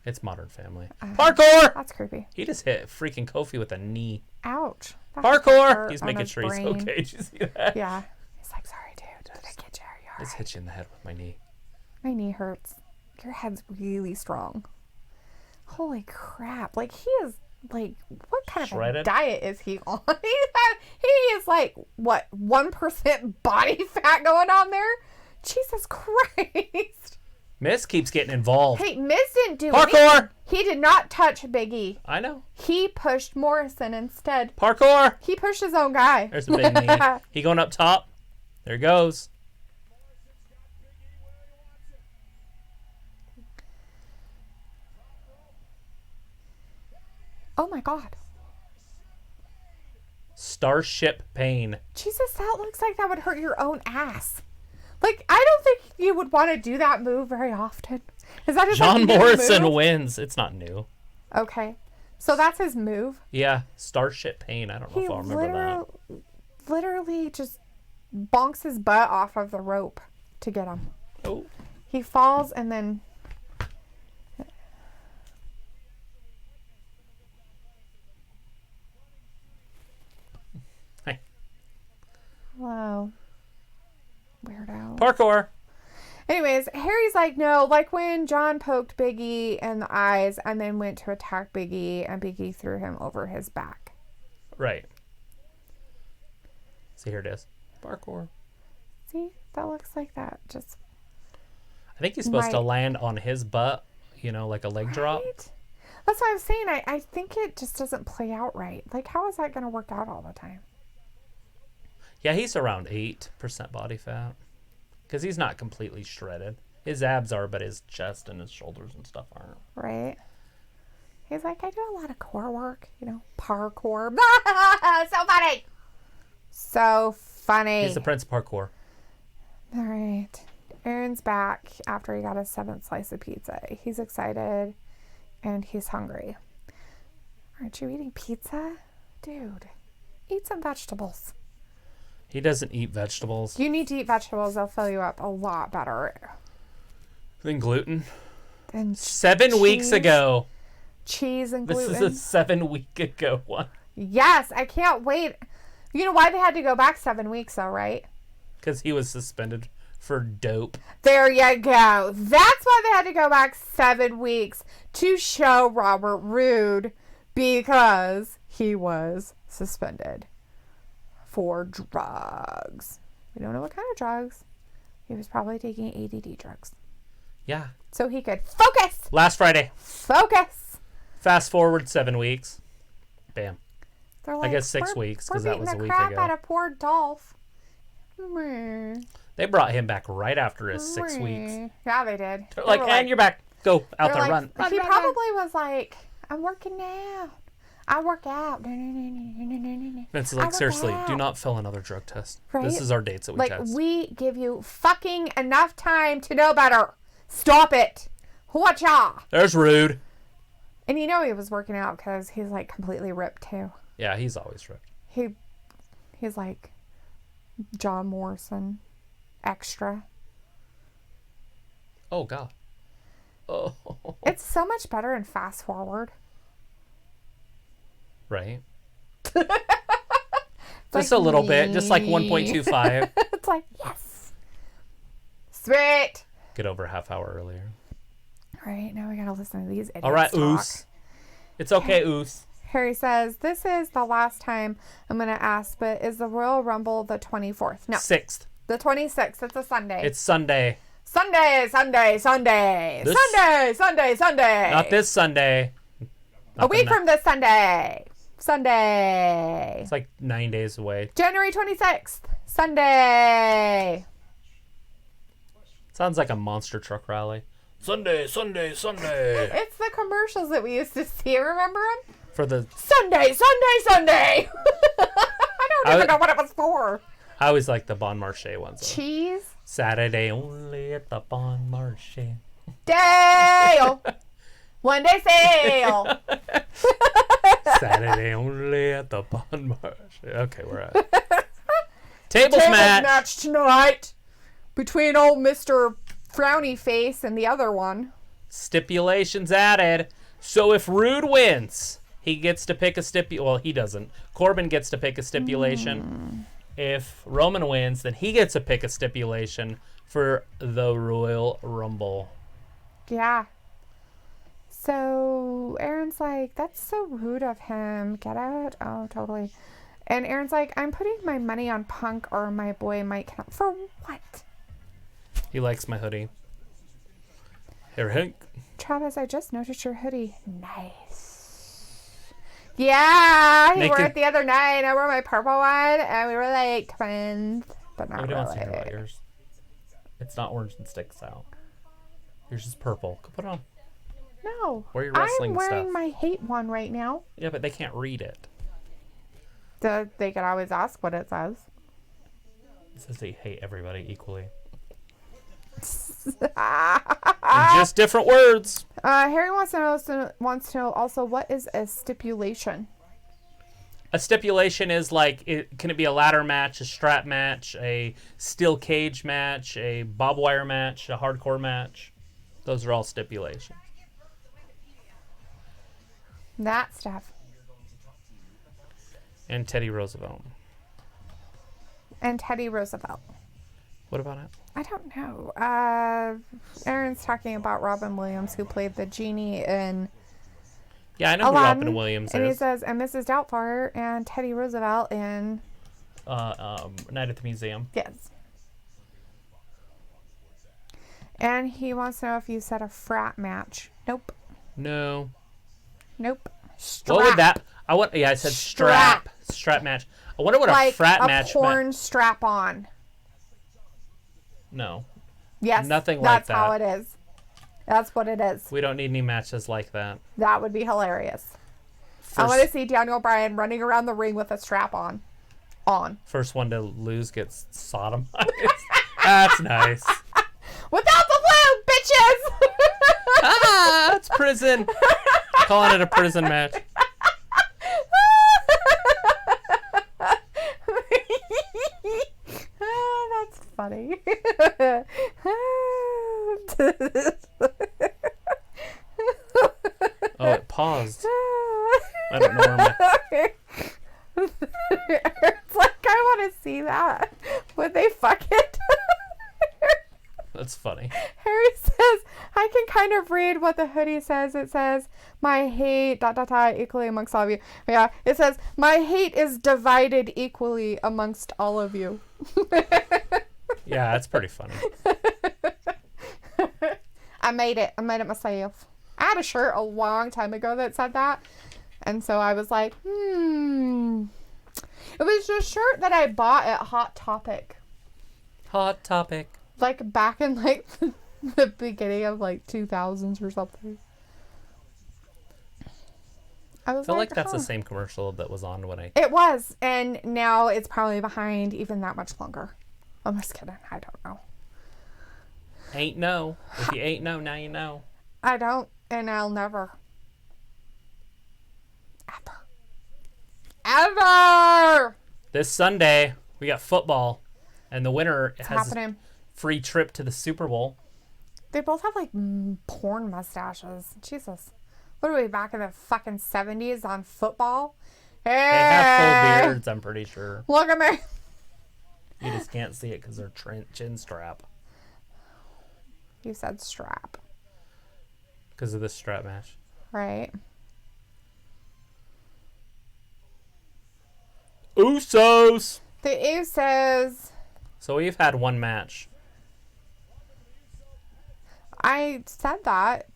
Speaker 1: It's Modern Family. Parkour!
Speaker 2: That's creepy.
Speaker 1: He just hit freaking Kofi with a knee.
Speaker 2: Ouch.
Speaker 1: Parkour! He's making sure he's okay. Did you see that?
Speaker 2: Yeah. He's like, sorry, dude. Did I get you? Are you all right?
Speaker 1: Just hit you in the head with my knee.
Speaker 2: My knee hurts. Your head's really strong. Holy crap. Like, he is, like, what kind of a diet is he on? He is, like, what, 1% body fat going on there? Jesus Christ.
Speaker 1: Miz keeps getting involved.
Speaker 2: Hey, Miz didn't do
Speaker 1: Parkour!
Speaker 2: anything. He did not touch Big E.
Speaker 1: I know.
Speaker 2: He pushed Morrison instead.
Speaker 1: Parkour.
Speaker 2: He pushed his own guy.
Speaker 1: There's a big knee. He going up top. There he goes.
Speaker 2: Oh my God.
Speaker 1: Starship Pain.
Speaker 2: Jesus, that looks like that would hurt your own ass. Like, I don't think you would want to do that move very often. Is that his
Speaker 1: John
Speaker 2: new
Speaker 1: Morrison
Speaker 2: move?
Speaker 1: wins. It's not new.
Speaker 2: Okay. So that's his move.
Speaker 1: Yeah, Starship Pain. I don't know if I'll remember that.
Speaker 2: Literally just bonks his butt off of the rope to get him.
Speaker 1: Oh.
Speaker 2: He falls and then...
Speaker 1: Hey.
Speaker 2: Hello. Weirdo.
Speaker 1: Parkour.
Speaker 2: Anyways, Harry's like, no, like when John poked Big E in the eyes and then went to attack Big E and Big E threw him over his back.
Speaker 1: Right. See, here it is. Parkour.
Speaker 2: See? That looks like that. Just
Speaker 1: I think he's supposed to
Speaker 2: Right.
Speaker 1: land on his butt, you know, like a leg drop.
Speaker 2: Right? That's what I was saying. I think it just doesn't play out right. Like, how is that going to work out all the time?
Speaker 1: Yeah, he's around 8% body fat. Because he's not completely shredded. His abs are, but his chest and his shoulders and stuff aren't.
Speaker 2: Right? He's like, I do a lot of core work, you know, parkour. So funny. So funny.
Speaker 1: He's the Prince of Parkour.
Speaker 2: All right. Aaron's back after he got his 7th slice of pizza. He's excited and he's hungry. Aren't you eating pizza? Dude, eat some vegetables.
Speaker 1: He doesn't eat vegetables.
Speaker 2: You need to eat vegetables. They'll fill you up a lot better
Speaker 1: Than gluten.
Speaker 2: than
Speaker 1: 7 weeks
Speaker 2: cheese.
Speaker 1: ago.
Speaker 2: Cheese and
Speaker 1: This
Speaker 2: gluten.
Speaker 1: is a 7 week ago one.
Speaker 2: Yes, I can't wait. You know why they had to go back 7 weeks though, right?
Speaker 1: Because he was suspended for dope.
Speaker 2: There you go. That's why they had to go back 7 weeks to show Robert Roode because he was suspended for drugs. We don't know what kind of drugs. He was probably taking ADD drugs.
Speaker 1: Yeah.
Speaker 2: So he could focus.
Speaker 1: Last Friday.
Speaker 2: Focus.
Speaker 1: Fast forward 7 weeks. Bam.
Speaker 2: They're
Speaker 1: I guess 6
Speaker 2: "We're-
Speaker 1: weeks,
Speaker 2: we're
Speaker 1: 'cause that
Speaker 2: beating
Speaker 1: was a
Speaker 2: the
Speaker 1: week
Speaker 2: crap
Speaker 1: ago."
Speaker 2: out of poor Dolph. Meh.
Speaker 1: They brought him back right after his 6 weeks.
Speaker 2: Meh. Yeah, they did.
Speaker 1: They're
Speaker 2: They
Speaker 1: like,
Speaker 2: were
Speaker 1: and you're back. Go out
Speaker 2: they're
Speaker 1: there, run.
Speaker 2: He
Speaker 1: Run.
Speaker 2: probably was like, I'm working out. I work out.
Speaker 1: Vince is
Speaker 2: I
Speaker 1: like,
Speaker 2: work
Speaker 1: seriously, do
Speaker 2: out."
Speaker 1: not fill another drug test.
Speaker 2: Right?
Speaker 1: This is our dates that we
Speaker 2: Like,
Speaker 1: test.
Speaker 2: we give you fucking enough time to know better. Stop it. Whatcha?
Speaker 1: There's Rude.
Speaker 2: And you know he was working out because he's like completely ripped too.
Speaker 1: Yeah, he's always ripped.
Speaker 2: He's like John Morrison extra.
Speaker 1: Oh, God. Oh.
Speaker 2: It's so much better in Fast Forward.
Speaker 1: Right.
Speaker 2: It's
Speaker 1: Just
Speaker 2: like,
Speaker 1: a little bit. Just like 1.25.
Speaker 2: It's like, yes. Sweet.
Speaker 1: Get over a half hour earlier.
Speaker 2: All right, now we gotta listen to these idiots
Speaker 1: All right,
Speaker 2: talk.
Speaker 1: Oos. It's okay, Oos.
Speaker 2: Harry says, this is the last time I'm gonna ask, but is the Royal Rumble the 24th? No,
Speaker 1: 6th.
Speaker 2: the 26th. It's a Sunday.
Speaker 1: It's Sunday.
Speaker 2: Sunday, Sunday, Sunday.
Speaker 1: This-
Speaker 2: Sunday, Sunday, Sunday.
Speaker 1: Not this Sunday.
Speaker 2: A week from this Sunday. Sunday.
Speaker 1: It's like 9 days away.
Speaker 2: January 26th. Sunday.
Speaker 1: Sounds like a monster truck rally. Sunday, Sunday, Sunday.
Speaker 2: It's the commercials that we used to see. Remember them?
Speaker 1: For the,
Speaker 2: Sunday, Sunday, Sunday. I don't even know what it was for.
Speaker 1: I always like the Bon Marché ones. Though.
Speaker 2: Cheese.
Speaker 1: Saturday only at the Bon Marché.
Speaker 2: Dale. One day sale.
Speaker 1: Saturday only at the Bon Marché. Okay, we're at tables
Speaker 2: Tables
Speaker 1: match.
Speaker 2: tonight between old Mr. Frowny Face and the other one.
Speaker 1: Stipulations added. So if Rude wins, he gets to pick a Well, he doesn't. Corbin gets to pick a stipulation. If Roman wins, then he gets to pick a stipulation for the Royal Rumble.
Speaker 2: Yeah. So Aaron's like, that's so rude of him. Get out? Oh, totally. And Aaron's like, I'm putting my money on Punk or my boy Mike. For what?
Speaker 1: He likes my hoodie. Here, Hank.
Speaker 2: Travis, I just noticed your hoodie. Nice. Yeah, he wore it the other night. I wore my purple one, and we were like twins, but not
Speaker 1: Nobody
Speaker 2: really.
Speaker 1: wants to hear about yours. It's not orange and sticks out. Yours is purple. Go put it on.
Speaker 2: No.
Speaker 1: Wear your wrestling
Speaker 2: I'm wearing
Speaker 1: stuff.
Speaker 2: my hate one right now.
Speaker 1: Yeah, but they can't read it.
Speaker 2: They could always ask what it says.
Speaker 1: It says they hate everybody equally.
Speaker 2: Ah.
Speaker 1: In just different words.
Speaker 2: Harry wants to know also, what is a stipulation?
Speaker 1: A stipulation is like, can it be a ladder match, a strap match, a steel cage match, a barbed wire match, a hardcore match? Those are all stipulations.
Speaker 2: That stuff.
Speaker 1: And Teddy Roosevelt.
Speaker 2: And Teddy Roosevelt.
Speaker 1: What about it?
Speaker 2: I don't know. Aaron's talking about Robin Williams, who played the genie in
Speaker 1: Yeah, I know
Speaker 2: Aladdin,
Speaker 1: who Robin Williams
Speaker 2: and he
Speaker 1: is.
Speaker 2: says, and Mrs. Doubtfire and Teddy Roosevelt in...
Speaker 1: Night at the Museum.
Speaker 2: Yes. And he wants to know if you said a frat match. Nope.
Speaker 1: No.
Speaker 2: Nope. Strap.
Speaker 1: What would that... I said strap. Strap match. I wonder what
Speaker 2: like
Speaker 1: a frat
Speaker 2: a
Speaker 1: match
Speaker 2: porn strap on.
Speaker 1: No.
Speaker 2: Yes.
Speaker 1: Nothing like
Speaker 2: that's how it is. That's what it is.
Speaker 1: We don't need any matches like that.
Speaker 2: That would be hilarious. I want to see Daniel Bryan running around the ring with a strap on.
Speaker 1: First one to lose gets sodomized. That's nice.
Speaker 2: Without the lube, bitches!
Speaker 1: It's prison. Calling it a prison match.
Speaker 2: That's funny.
Speaker 1: Oh, it paused. I don't know where my...
Speaker 2: It's like, I want to see that. Would they fuck it?
Speaker 1: That's funny.
Speaker 2: Harry says, I can kind of read what the hoodie says. It says, my hate, ... equally amongst all of you. Yeah, it says, my hate is divided equally amongst all of you.
Speaker 1: Yeah, that's pretty funny.
Speaker 2: I made it myself. I had a shirt a long time ago that said that. And so I was like, It was a shirt that I bought at Hot Topic.
Speaker 1: Hot Topic.
Speaker 2: Like back in like the beginning of like 2000s or something. I
Speaker 1: feel like that's the same commercial that was on when I...
Speaker 2: It was. And now it's probably behind even that much longer. I'm just kidding. I don't know.
Speaker 1: Ain't no. If you ain't know, now you know.
Speaker 2: I don't. And I'll never. Ever!
Speaker 1: This Sunday, we got football. And the winner has
Speaker 2: happening.
Speaker 1: a free trip to the Super Bowl.
Speaker 2: They both have like porn mustaches. Jesus. What are we, back in the fucking 70s on football? Hey!
Speaker 1: They have full beards, I'm pretty sure.
Speaker 2: Look at me.
Speaker 1: You just can't see it because they're chin strap.
Speaker 2: You said strap.
Speaker 1: Because of this strap match.
Speaker 2: Right.
Speaker 1: Usos!
Speaker 2: The Usos.
Speaker 1: So we've had one match.
Speaker 2: I said that,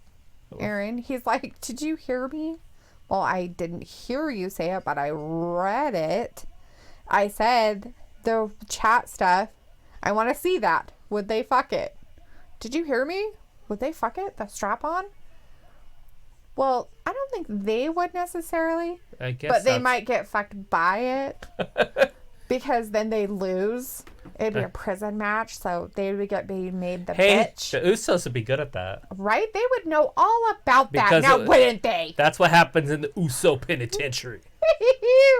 Speaker 2: Aaron. He's like, did you hear me? Well, I didn't hear you say it, but I read it. I said the chat stuff. I want to see that. Would they fuck it? Did you hear me? Would they fuck it? The strap on? Well, I don't think they would necessarily.
Speaker 1: I guess
Speaker 2: but they might get fucked by it. Because then they lose. It'd be a prison match, so they would get made the bitch.
Speaker 1: The Usos would be good at that.
Speaker 2: Right? They would know all about that.
Speaker 1: Because
Speaker 2: now, wouldn't they?
Speaker 1: That's what happens in the Uso penitentiary.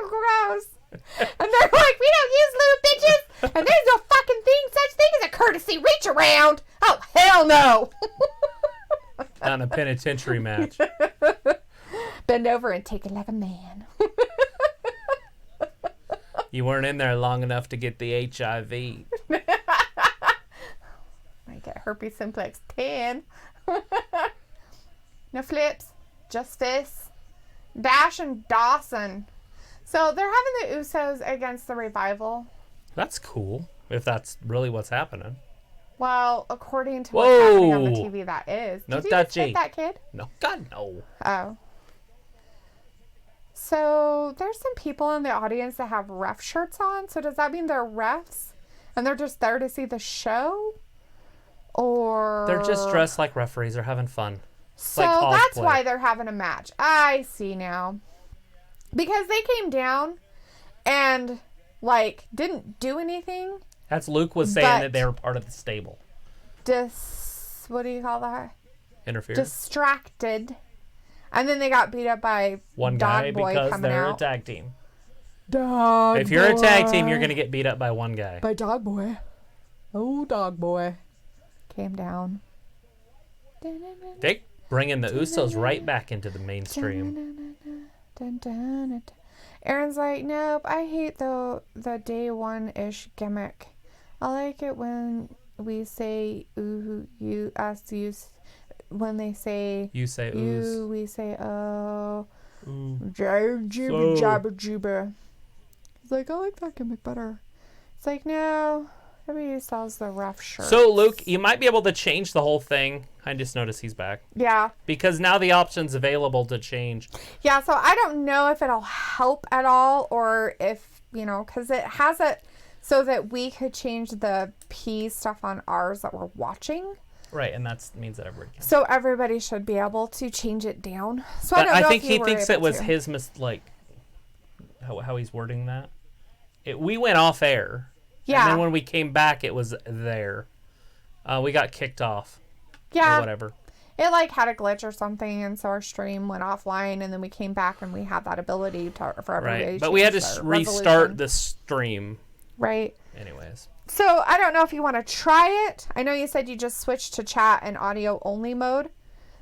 Speaker 2: Gross. And they're like, we don't use lube, bitches. And there's no fucking such thing as a courtesy reach around. Oh, hell no.
Speaker 1: On a penitentiary match.
Speaker 2: Bend over and take it like a man.
Speaker 1: You weren't in there long enough to get the HIV.
Speaker 2: Might get herpes simplex 10. No flips. Just this. Dash and Dawson. So they're having the Usos against the Revival.
Speaker 1: That's cool. If that's really what's happening.
Speaker 2: Well, according to what's happening on the
Speaker 1: Whoa.
Speaker 2: TV, that is.
Speaker 1: No
Speaker 2: Did you just
Speaker 1: touchy.
Speaker 2: hit that kid?
Speaker 1: No, God, no.
Speaker 2: Oh. So there's some people in the audience that have ref shirts on. So does that mean they're refs and they're just there to see the show? Or
Speaker 1: They're just dressed like referees. They're having fun.
Speaker 2: so
Speaker 1: like
Speaker 2: that's
Speaker 1: cosplay.
Speaker 2: why they're having a match. I see now. Because they came down and like didn't do anything.
Speaker 1: That's Luke was saying
Speaker 2: But-
Speaker 1: that they were part of the stable.
Speaker 2: What do you call that?
Speaker 1: Interfere.
Speaker 2: Distracted. And then they got beat up by
Speaker 1: One
Speaker 2: Dog
Speaker 1: guy
Speaker 2: Boy
Speaker 1: because
Speaker 2: coming
Speaker 1: they're
Speaker 2: out.
Speaker 1: a tag team.
Speaker 2: Dog
Speaker 1: If you're a tag team, you're going to get beat up by one guy.
Speaker 2: by Dog Boy. Oh, Dog Boy. Came down.
Speaker 1: They bringing the Usos right back into the mainstream.
Speaker 2: Aaron's like, nope, I hate the day one-ish gimmick. I like it when we say ooh, you, us, you, when they say
Speaker 1: You say
Speaker 2: you,
Speaker 1: ooze.
Speaker 2: we say oh.
Speaker 1: Ooh.
Speaker 2: Jabba
Speaker 1: So-
Speaker 2: jabba juba. He's like, I like that gimmick better. It's like, no, everybody sells the rough shirt.
Speaker 1: So, Luke, you might be able to change the whole thing. I just noticed he's back.
Speaker 2: Yeah.
Speaker 1: Because now the option's available to change.
Speaker 2: Yeah, so I don't know if it'll help at all or if, because it has it so that we could change the P stuff on ours that we're watching.
Speaker 1: Right, and that means that everybody can.
Speaker 2: So everybody should be able to change it down. So I
Speaker 1: But
Speaker 2: don't know
Speaker 1: think
Speaker 2: if you
Speaker 1: he
Speaker 2: were
Speaker 1: thinks
Speaker 2: able
Speaker 1: it was
Speaker 2: to.
Speaker 1: his how he's wording that. We went off air.
Speaker 2: Yeah.
Speaker 1: And then when we came back, it was there. We got kicked off.
Speaker 2: Yeah.
Speaker 1: Or whatever.
Speaker 2: It like had a glitch or something, and so our stream went offline, and then we came back, and we had that ability for everybody.
Speaker 1: Right.
Speaker 2: To
Speaker 1: But we had
Speaker 2: change
Speaker 1: to
Speaker 2: their
Speaker 1: restart
Speaker 2: resolution.
Speaker 1: the stream.
Speaker 2: Right.
Speaker 1: Anyways.
Speaker 2: So I don't know if you want to try it. I know you said you just switched to chat and audio only mode,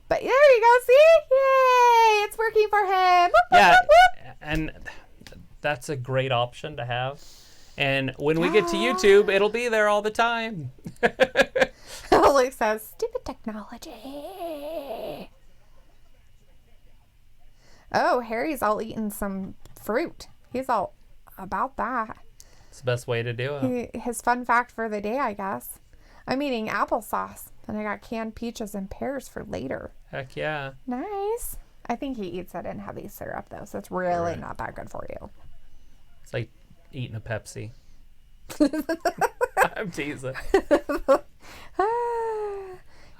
Speaker 2: but there you go. See, yay! It's working for him. Whoop, whoop,
Speaker 1: Yeah.
Speaker 2: whoop, whoop.
Speaker 1: And that's a great option to have. And when we get to YouTube, it'll be there all the time.
Speaker 2: Luke says, "Stupid technology." Oh, Harry's all eating some fruit. He's all about that.
Speaker 1: It's the best way to do it.
Speaker 2: His fun fact for the day, I guess. I'm eating applesauce, and I got canned peaches and pears for later.
Speaker 1: Heck yeah.
Speaker 2: Nice. I think he eats it in heavy syrup, though, so it's really
Speaker 1: Right.
Speaker 2: not that good for you.
Speaker 1: It's like eating a Pepsi. I'm teasing.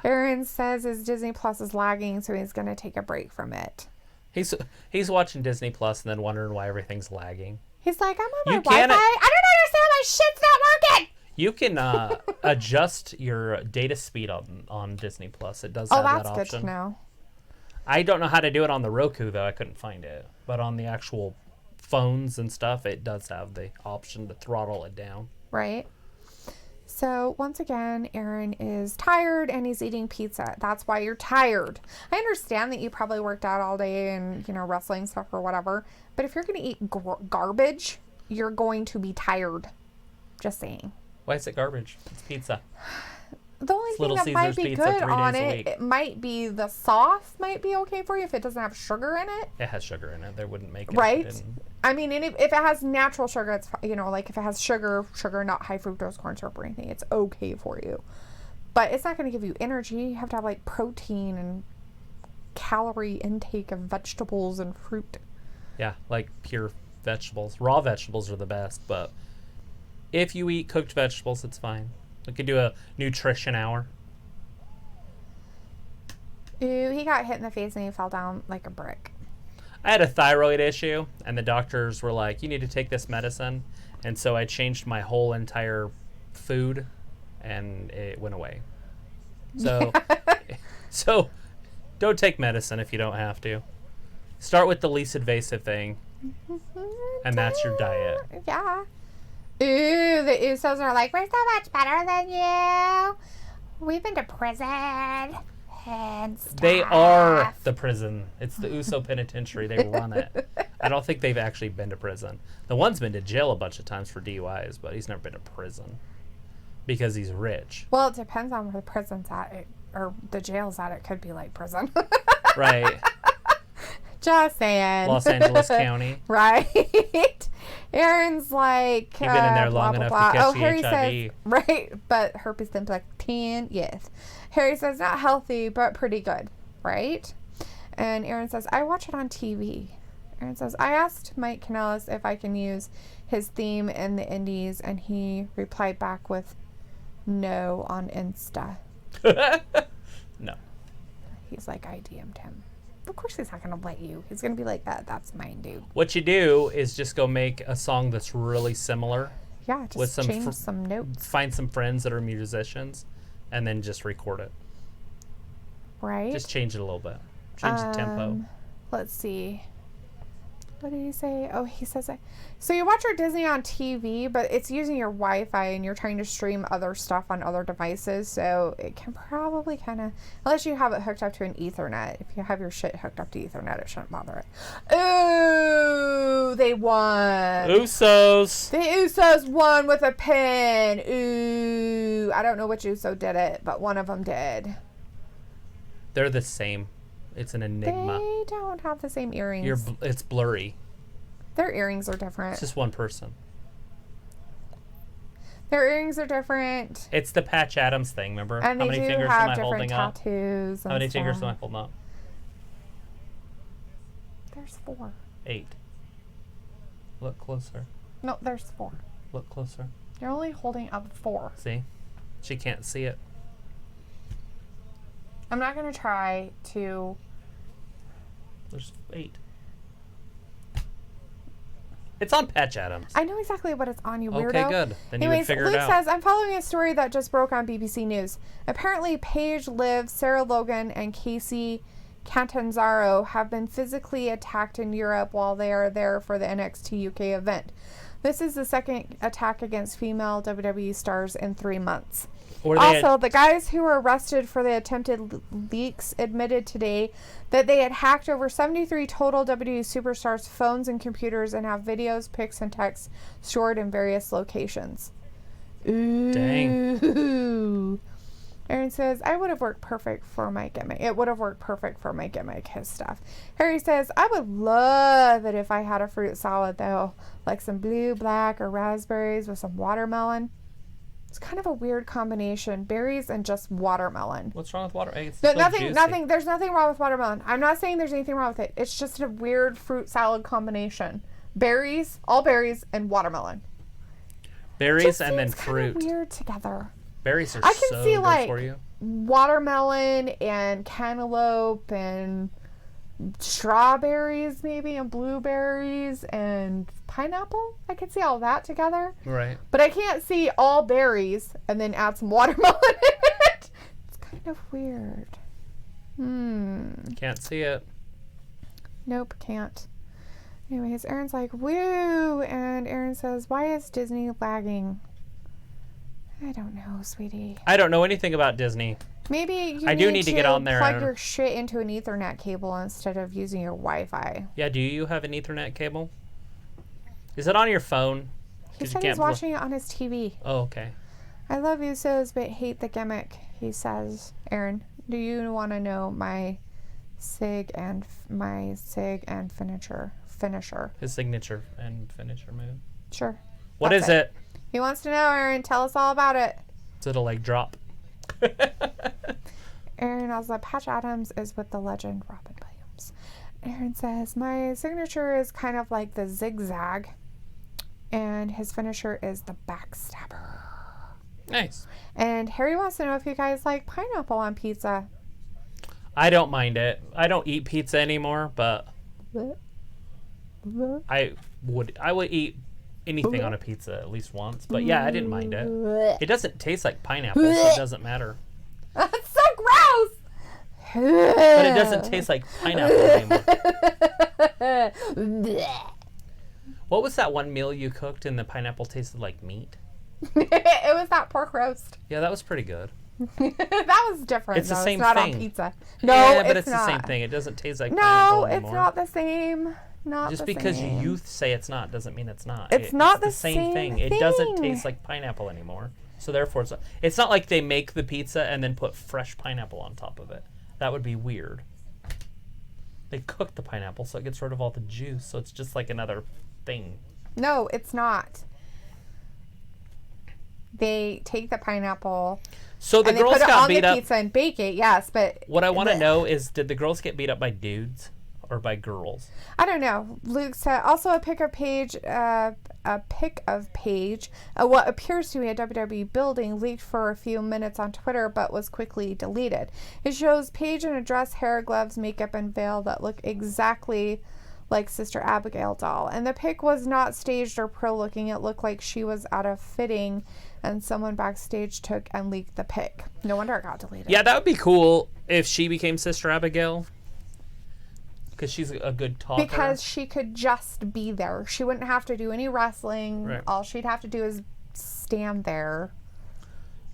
Speaker 2: Aaron says his Disney Plus is lagging, so he's going to take a break from it.
Speaker 1: He's watching Disney Plus and then wondering why everything's lagging.
Speaker 2: He's like, I'm on my
Speaker 1: You
Speaker 2: Wi-Fi.
Speaker 1: can't-
Speaker 2: I don't understand why shit's not working.
Speaker 1: You can adjust your data speed on Disney Plus. It does
Speaker 2: Oh,
Speaker 1: have that
Speaker 2: that's
Speaker 1: option.
Speaker 2: good to know.
Speaker 1: I don't know how to do it on the Roku, though. I couldn't find it. But on the actual phones and stuff, it does have the option to throttle it down.
Speaker 2: Right? So, once again, Aaron is tired and he's eating pizza. That's why you're tired. I understand that you probably worked out all day and, wrestling stuff or whatever. But if you're going to eat garbage, you're going to be tired. Just saying.
Speaker 1: Why is it garbage? It's pizza.
Speaker 2: The only thing
Speaker 1: Little
Speaker 2: that might
Speaker 1: Caesars
Speaker 2: be
Speaker 1: pizza
Speaker 2: good
Speaker 1: 3
Speaker 2: on
Speaker 1: days a
Speaker 2: it,
Speaker 1: week.
Speaker 2: it might be the sauce might be okay for you if it doesn't have sugar in it.
Speaker 1: It has sugar in it. They wouldn't make it. if
Speaker 2: Right?
Speaker 1: it didn't.
Speaker 2: I mean, and if it has natural sugar, it's, like if it has sugar, not high fructose corn syrup or anything, it's okay for you. But it's not going to give you energy. You have to have like protein and calorie intake of vegetables and fruit.
Speaker 1: Yeah, like pure vegetables. Raw vegetables are the best, but if you eat cooked vegetables, it's fine. We could do a nutrition hour.
Speaker 2: Ooh, he got hit in the face and he fell down like a brick.
Speaker 1: I had a thyroid issue, and the doctors were like, you need to take this medicine. And so I changed my whole entire food, and it went away. So, so don't take medicine if you don't have to. Start with the least invasive thing, and that's your diet.
Speaker 2: Yeah. Ooh, the Usos are like, we're so much better than you. We've been to prison and stuff.
Speaker 1: They are the prison. It's the Uso Penitentiary. They run it. I don't think they've actually been to prison. The one's been to jail a bunch of times for DUIs, but he's never been to prison because he's rich.
Speaker 2: Well, it depends on where the prison's at, or the jail's at. It could be like prison.
Speaker 1: Right.
Speaker 2: Just saying.
Speaker 1: Los Angeles County.
Speaker 2: Right. Aaron's like,
Speaker 1: You've been in there
Speaker 2: blah,
Speaker 1: long
Speaker 2: blah,
Speaker 1: enough
Speaker 2: blah.
Speaker 1: to catch
Speaker 2: Oh,
Speaker 1: the
Speaker 2: Harry
Speaker 1: HIV.
Speaker 2: says, right, but herpes simplex can, yes. Harry says, not healthy, but pretty good, right? And Aaron says, I watch it on TV. Aaron says, I asked Mike Kanellis if I can use his theme in the Indies, and he replied back with no on Insta.
Speaker 1: No.
Speaker 2: He's like, I DM'd him. Of course he's not going to let you. He's going to be like, that's mine, dude.
Speaker 1: What you do is just go make a song that's really similar.
Speaker 2: Yeah, just
Speaker 1: with some
Speaker 2: change some notes.
Speaker 1: Find some friends that are musicians, and then just record it.
Speaker 2: Right?
Speaker 1: Just change it a little bit. Change the tempo.
Speaker 2: Let's see. What did he say? Oh, he says that. So you watch your Disney on TV, but it's using your Wi-Fi, and you're trying to stream other stuff on other devices. So it can probably kind of, unless you have it hooked up to an Ethernet. If you have your shit hooked up to Ethernet, it shouldn't bother it. Ooh, they won.
Speaker 1: Usos.
Speaker 2: The Usos won with a pin. Ooh, I don't know which Uso did it, but one of them did.
Speaker 1: They're the same. It's an enigma.
Speaker 2: They don't have the same earrings.
Speaker 1: It's blurry.
Speaker 2: Their earrings are different.
Speaker 1: It's just one person.
Speaker 2: Their earrings are different.
Speaker 1: It's the Patch Adams thing, remember?
Speaker 2: And
Speaker 1: How
Speaker 2: they
Speaker 1: many
Speaker 2: do
Speaker 1: fingers
Speaker 2: have
Speaker 1: am I
Speaker 2: different
Speaker 1: holding up?
Speaker 2: tattoos.
Speaker 1: How many fingers am I
Speaker 2: stuff.
Speaker 1: holding up?
Speaker 2: There's 4.
Speaker 1: 8. Look closer.
Speaker 2: No, there's 4.
Speaker 1: Look closer.
Speaker 2: You're only holding up 4.
Speaker 1: See? She can't see it.
Speaker 2: I'm not going to try to...
Speaker 1: There's 8. It's on Patch Adams.
Speaker 2: I know exactly what it's on, you weirdo.
Speaker 1: Okay, good. Then you would
Speaker 2: Anyways,
Speaker 1: figure
Speaker 2: Luke
Speaker 1: it out.
Speaker 2: says, I'm following a story that just broke on BBC News. Apparently, Paige, Liv, Sarah Logan, and Casey Catanzaro have been physically attacked in Europe while they are there for the NXT UK event. This is the second attack against female WWE stars in 3 months. Also, the guys who were arrested for the attempted leaks admitted today that they had hacked over 73 total WWE superstars' phones and computers and have videos, pics, and texts stored in various locations. Ooh.
Speaker 1: Dang.
Speaker 2: Aaron says, I would have worked perfect for my gimmick. It would have worked perfect for my gimmick, his stuff. Harry says, I would love it if I had a fruit salad, though. Like some blue, black, or raspberries with some watermelon. It's kind of a weird combination. Berries and just watermelon.
Speaker 1: What's wrong with water? It's
Speaker 2: No,
Speaker 1: so
Speaker 2: nothing.
Speaker 1: juicy.
Speaker 2: There's nothing wrong with watermelon. I'm not saying there's anything wrong with it. It's just a weird fruit salad combination. Berries, all berries, and watermelon.
Speaker 1: Berries
Speaker 2: Just
Speaker 1: and then
Speaker 2: seems
Speaker 1: fruit.
Speaker 2: kind of weird together.
Speaker 1: Berries are
Speaker 2: I can
Speaker 1: so
Speaker 2: see
Speaker 1: good
Speaker 2: like
Speaker 1: for you.
Speaker 2: watermelon and cantaloupe and strawberries maybe and blueberries and pineapple. I can see all that together.
Speaker 1: Right.
Speaker 2: But I can't see all berries and then add some watermelon in it. It's kind of weird.
Speaker 1: Can't see it.
Speaker 2: Nope, can't. Anyways, Aaron's like, woo! And Aaron says, why is Disney lagging? I don't know, sweetie.
Speaker 1: I don't know anything about Disney.
Speaker 2: Maybe you
Speaker 1: I do need to get on there.
Speaker 2: Plug your shit into an Ethernet cable instead of using your Wi-Fi.
Speaker 1: Yeah, do you have an Ethernet cable? Is it on your phone?
Speaker 2: He
Speaker 1: 'Cause you
Speaker 2: said
Speaker 1: can't
Speaker 2: he's watching it on his TV.
Speaker 1: Oh, okay.
Speaker 2: I love Usos, but hate the gimmick, he says. Aaron, do you want to know my sig and finisher?
Speaker 1: His signature and finisher move.
Speaker 2: Sure.
Speaker 1: What
Speaker 2: That's
Speaker 1: is it?
Speaker 2: He wants to know, Aaron. Tell us all about it.
Speaker 1: Is it a leg drop?
Speaker 2: Aaron also, Patch Adams is with the legend Robin Williams. Aaron says, my signature is kind of like the zigzag, and his finisher is the backstabber.
Speaker 1: Nice.
Speaker 2: And Harry wants to know if you guys like pineapple on pizza.
Speaker 1: I don't mind it. I don't eat pizza anymore, but I would eat anything on a pizza at least once. But yeah, I didn't mind it. It doesn't taste like pineapple, so it doesn't matter.
Speaker 2: That's so gross!
Speaker 1: But it doesn't taste like pineapple anymore. What was that one meal you cooked and the pineapple tasted like meat?
Speaker 2: It was that pork roast.
Speaker 1: Yeah, that was pretty good.
Speaker 2: That was different.
Speaker 1: It's the
Speaker 2: though.
Speaker 1: same
Speaker 2: It's not
Speaker 1: thing.
Speaker 2: on pizza. No,
Speaker 1: Yeah, but it's
Speaker 2: not.
Speaker 1: the same thing. It doesn't taste like pineapple
Speaker 2: No,
Speaker 1: anymore.
Speaker 2: it's not the same. Not
Speaker 1: Just
Speaker 2: the
Speaker 1: because
Speaker 2: same.
Speaker 1: you say it's not doesn't mean it's not.
Speaker 2: It's not
Speaker 1: the
Speaker 2: the
Speaker 1: same thing. It doesn't taste like pineapple anymore. So therefore, it's not like they make the pizza and then put fresh pineapple on top of it. That would be weird. They cook the pineapple so it gets rid of all the juice. So it's just like another thing.
Speaker 2: No, it's not. they take the pineapple
Speaker 1: So the
Speaker 2: and they
Speaker 1: girls
Speaker 2: put it
Speaker 1: got
Speaker 2: on
Speaker 1: beat
Speaker 2: the
Speaker 1: up.
Speaker 2: pizza and bake it. Yes, but
Speaker 1: What I want to know is, did the girls get beat up by dudes or by girls?
Speaker 2: I don't know. Luke said also a pic of Paige, what appears to be a WWE building leaked for a few minutes on Twitter, but was quickly deleted. It shows Paige in a dress, hair, gloves, makeup, and veil that look exactly like Sister Abigail doll. And the pic was not staged or pro-looking. It looked like she was at a fitting, and someone backstage took and leaked the pic. No wonder it got deleted.
Speaker 1: Yeah, that would be cool if she became Sister Abigail. Because she's a good talker.
Speaker 2: Because she could just be there. She wouldn't have to do any wrestling.
Speaker 1: Right.
Speaker 2: All she'd have to do is stand there.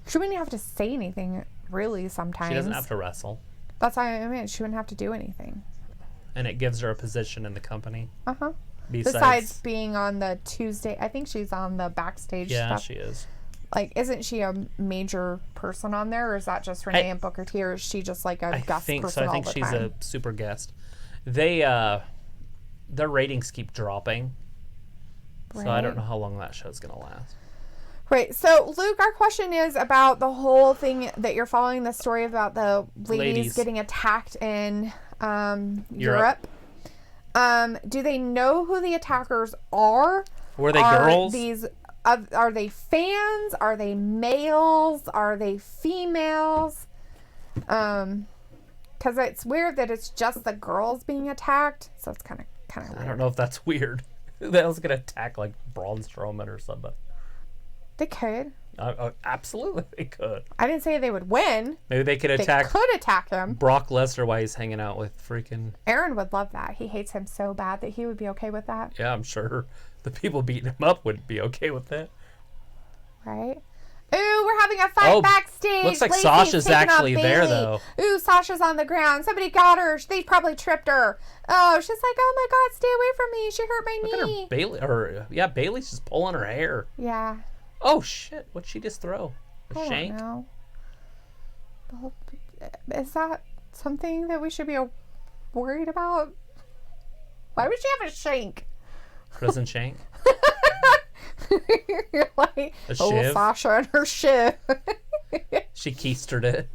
Speaker 2: She wouldn't have to say anything, really, sometimes.
Speaker 1: She doesn't have to wrestle.
Speaker 2: That's what I mean. She wouldn't have to do anything.
Speaker 1: And it gives her a position in the company.
Speaker 2: Uh-huh.
Speaker 1: Besides
Speaker 2: being on the Tuesday. I think she's on the backstage
Speaker 1: yeah,
Speaker 2: stuff.
Speaker 1: she is.
Speaker 2: Like, isn't she a major person on there? Or is that just Renee and Booker T? Or is she just like a guest person all the time?
Speaker 1: I think she's a super guest. Their ratings keep dropping.
Speaker 2: Right.
Speaker 1: So I don't know how long that show's going to last.
Speaker 2: Right. So, Luke, our question is about the whole thing that you're following the story about the ladies getting attacked in Europe. Do they know who the attackers are?
Speaker 1: Were they girls?
Speaker 2: Are they fans? Are they males? Are they females? Because it's weird that it's just the girls being attacked. So it's kind of weird.
Speaker 1: I don't know if that's weird. That was going to attack like Braun Strowman or somebody.
Speaker 2: They could.
Speaker 1: Absolutely, they could.
Speaker 2: I didn't say they would win.
Speaker 1: Maybe they could attack.
Speaker 2: They could attack him.
Speaker 1: Brock Lesnar while he's hanging out with freaking.
Speaker 2: Aaron would love that. He hates him so bad that he would be okay with that.
Speaker 1: Yeah, I'm sure the people beating him up would be okay with that.
Speaker 2: Right? Ooh, we're having a fight backstage.
Speaker 1: Looks like
Speaker 2: Lacey's
Speaker 1: Sasha's
Speaker 2: taking on
Speaker 1: actually there,
Speaker 2: Bayley.
Speaker 1: though.
Speaker 2: Ooh, Sasha's on the ground. Somebody got her. They probably tripped her. Oh, she's like, oh my God, stay away from me. She hurt my knee.
Speaker 1: Look at her, Bailey's just pulling her hair.
Speaker 2: Yeah.
Speaker 1: Oh shit! What'd she just throw? A shank?
Speaker 2: I don't know. Well, is that something that we should be worried about? Why would she have a shank?
Speaker 1: Prison shank?
Speaker 2: You're like,
Speaker 1: A shiv?
Speaker 2: Sasha and her shiv.
Speaker 1: She keistered it.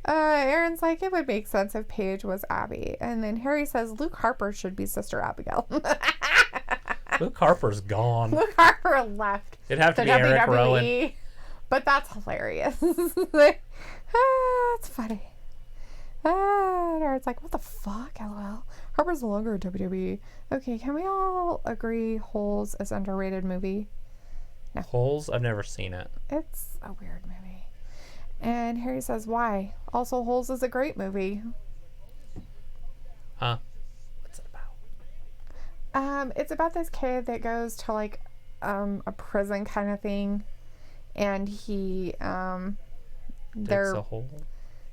Speaker 2: Aaron's like, it would make sense if Paige was Abby. And then Harry says Luke Harper should be Sister Abigail.
Speaker 1: Luke Harper's gone.
Speaker 2: Luke Harper left.
Speaker 1: It'd have to
Speaker 2: the
Speaker 1: be Eric
Speaker 2: WWE.
Speaker 1: Rowan.
Speaker 2: But that's hilarious. That's funny. Aaron's like, what the fuck, LOL. Harper's no longer a WWE. Okay, can we all agree Holes is an underrated movie? No.
Speaker 1: Holes? I've never seen it.
Speaker 2: It's a weird movie. And Harry says, why? Also, Holes is a great movie.
Speaker 1: Huh? What's it about?
Speaker 2: It's about this kid that goes to like a prison kind of thing, and he
Speaker 1: Digs a hole?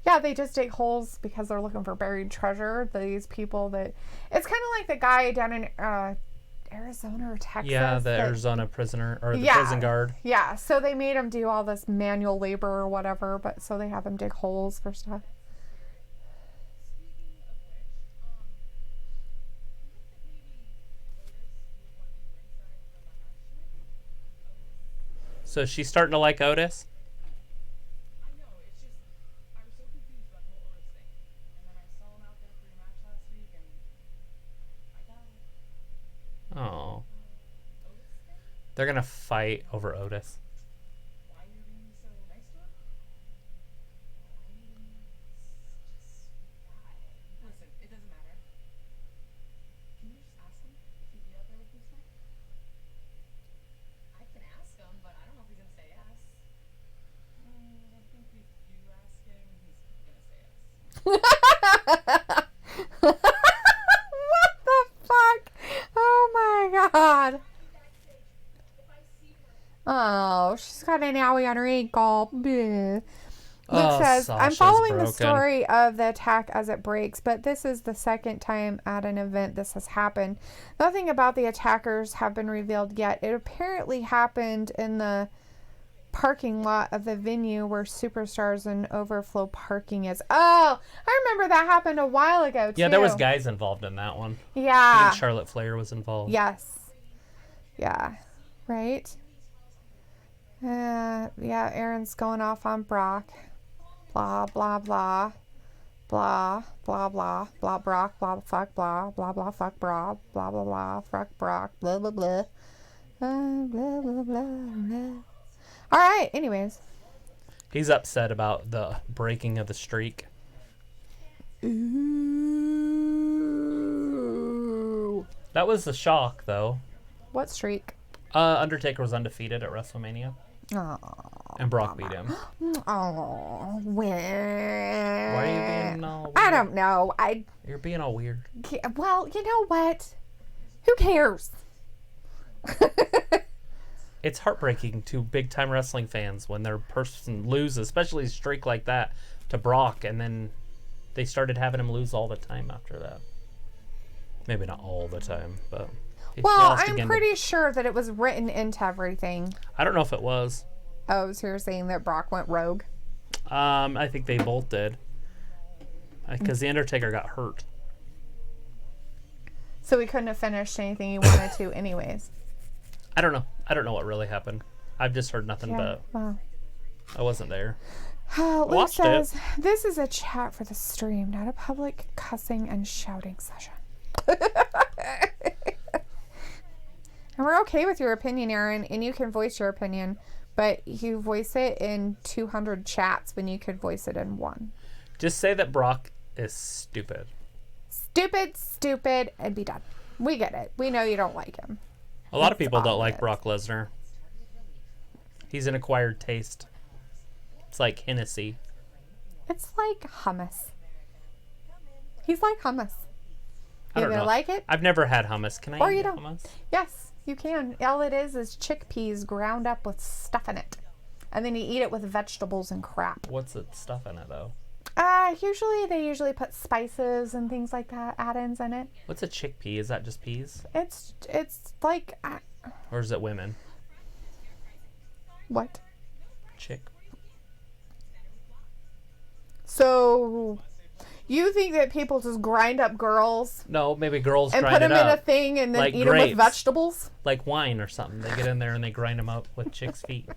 Speaker 2: Yeah, they just dig holes because they're looking for buried treasure. These people that it's kind of like the guy down in Arizona or Texas.
Speaker 1: Yeah, the Arizona prisoner or the prison guard.
Speaker 2: Yeah, so they made him do all this manual labor or whatever, but so they have him dig holes for stuff.
Speaker 1: So she's starting to like Otis?
Speaker 3: I know, it's just, I was so confused about the whole Otis thing. And then I saw him out there for your match last week, and I got it.
Speaker 1: Oh.
Speaker 3: Otis thing?
Speaker 1: They're going to fight over Otis.
Speaker 3: Why are you being so nice to him? He's just a sweet guy. Listen, it doesn't matter. Can you just ask him if he'd be out there with me tonight? I can ask him, but I don't know if he's gonna say yes. I think if you ask him, he's gonna say yes.
Speaker 2: What the fuck? Oh my god. Oh, she's got an owie on her ankle. Bleh. Luke says, I'm
Speaker 1: Sasha's
Speaker 2: following the
Speaker 1: broken.
Speaker 2: story of the attack as it breaks, but this is the second time at an event this has happened. Nothing about the attackers have been revealed yet. It apparently happened in the parking lot of the venue where Superstars and overflow parking is. Oh, I remember that happened a while ago, too.
Speaker 1: Yeah, there was guys involved in that one. I
Speaker 2: Yeah.
Speaker 1: think Charlotte Flair was involved.
Speaker 2: Yes. Yeah. Right? Yeah, Aaron's going off on Brock. Blah, blah, blah. Blah, blah, blah. Blah, Brock. Blah, fuck, blah. Blah, blah, fuck, Brock. Blah, blah, blah. Fuck, Brock. Blah, blah, blah. Blah, blah, blah, blah. All right, anyways.
Speaker 1: He's upset about the breaking of the streak.
Speaker 2: Ooh.
Speaker 1: That was a shock, though.
Speaker 2: What streak?
Speaker 1: Undertaker was undefeated at WrestleMania.
Speaker 2: Oh.
Speaker 1: And Brock beat him.
Speaker 2: Oh, when?
Speaker 1: Why are you being all weird?
Speaker 2: I don't know.
Speaker 1: You're being all weird.
Speaker 2: Well, you know what? Who cares?
Speaker 1: It's heartbreaking to big-time wrestling fans when their person loses, especially a streak like that, to Brock, and then they started having him lose all the time after that. Maybe not all the time, but...
Speaker 2: Well, I'm pretty sure that it was written into everything.
Speaker 1: I don't know if it was.
Speaker 2: Oh, so you're saying that Brock went rogue?
Speaker 1: I think they both did. Because the Undertaker got hurt.
Speaker 2: So he couldn't have finished anything he wanted to anyways.
Speaker 1: I don't know. I don't know what really happened. I've just heard nothing but...
Speaker 2: Wow.
Speaker 1: I wasn't there.
Speaker 2: Lou says, this is a chat for the stream, not a public cussing and shouting session. And we're okay with your opinion, Aaron, and you can voice your opinion, but you voice it in 200 chats when you could voice it in one.
Speaker 1: Just say that Brock is stupid.
Speaker 2: Stupid, and be done. We get it. We know you don't like him.
Speaker 1: A lot of people don't like Brock Lesnar. He's an acquired taste. It's like Hennessy.
Speaker 2: It's like hummus. He's like hummus.
Speaker 1: I don't know.
Speaker 2: Like it?
Speaker 1: I've never had hummus. Can I eat hummus?
Speaker 2: Yes, you can. All it is chickpeas ground up with stuff in it. And then you eat it with vegetables and crap.
Speaker 1: What's the stuff in it, though?
Speaker 2: They usually put spices and things like that, add-ins in it.
Speaker 1: What's a chickpea? Is that just peas?
Speaker 2: It's like...
Speaker 1: or is it women?
Speaker 2: What?
Speaker 1: Chick.
Speaker 2: So... You think that people just grind up girls?
Speaker 1: No, maybe girls
Speaker 2: and
Speaker 1: grind
Speaker 2: put them
Speaker 1: it up.
Speaker 2: in a thing and then
Speaker 1: like
Speaker 2: eat
Speaker 1: grapes.
Speaker 2: them with vegetables?
Speaker 1: Like wine or something. They get in there and they grind them up with chicks' feet.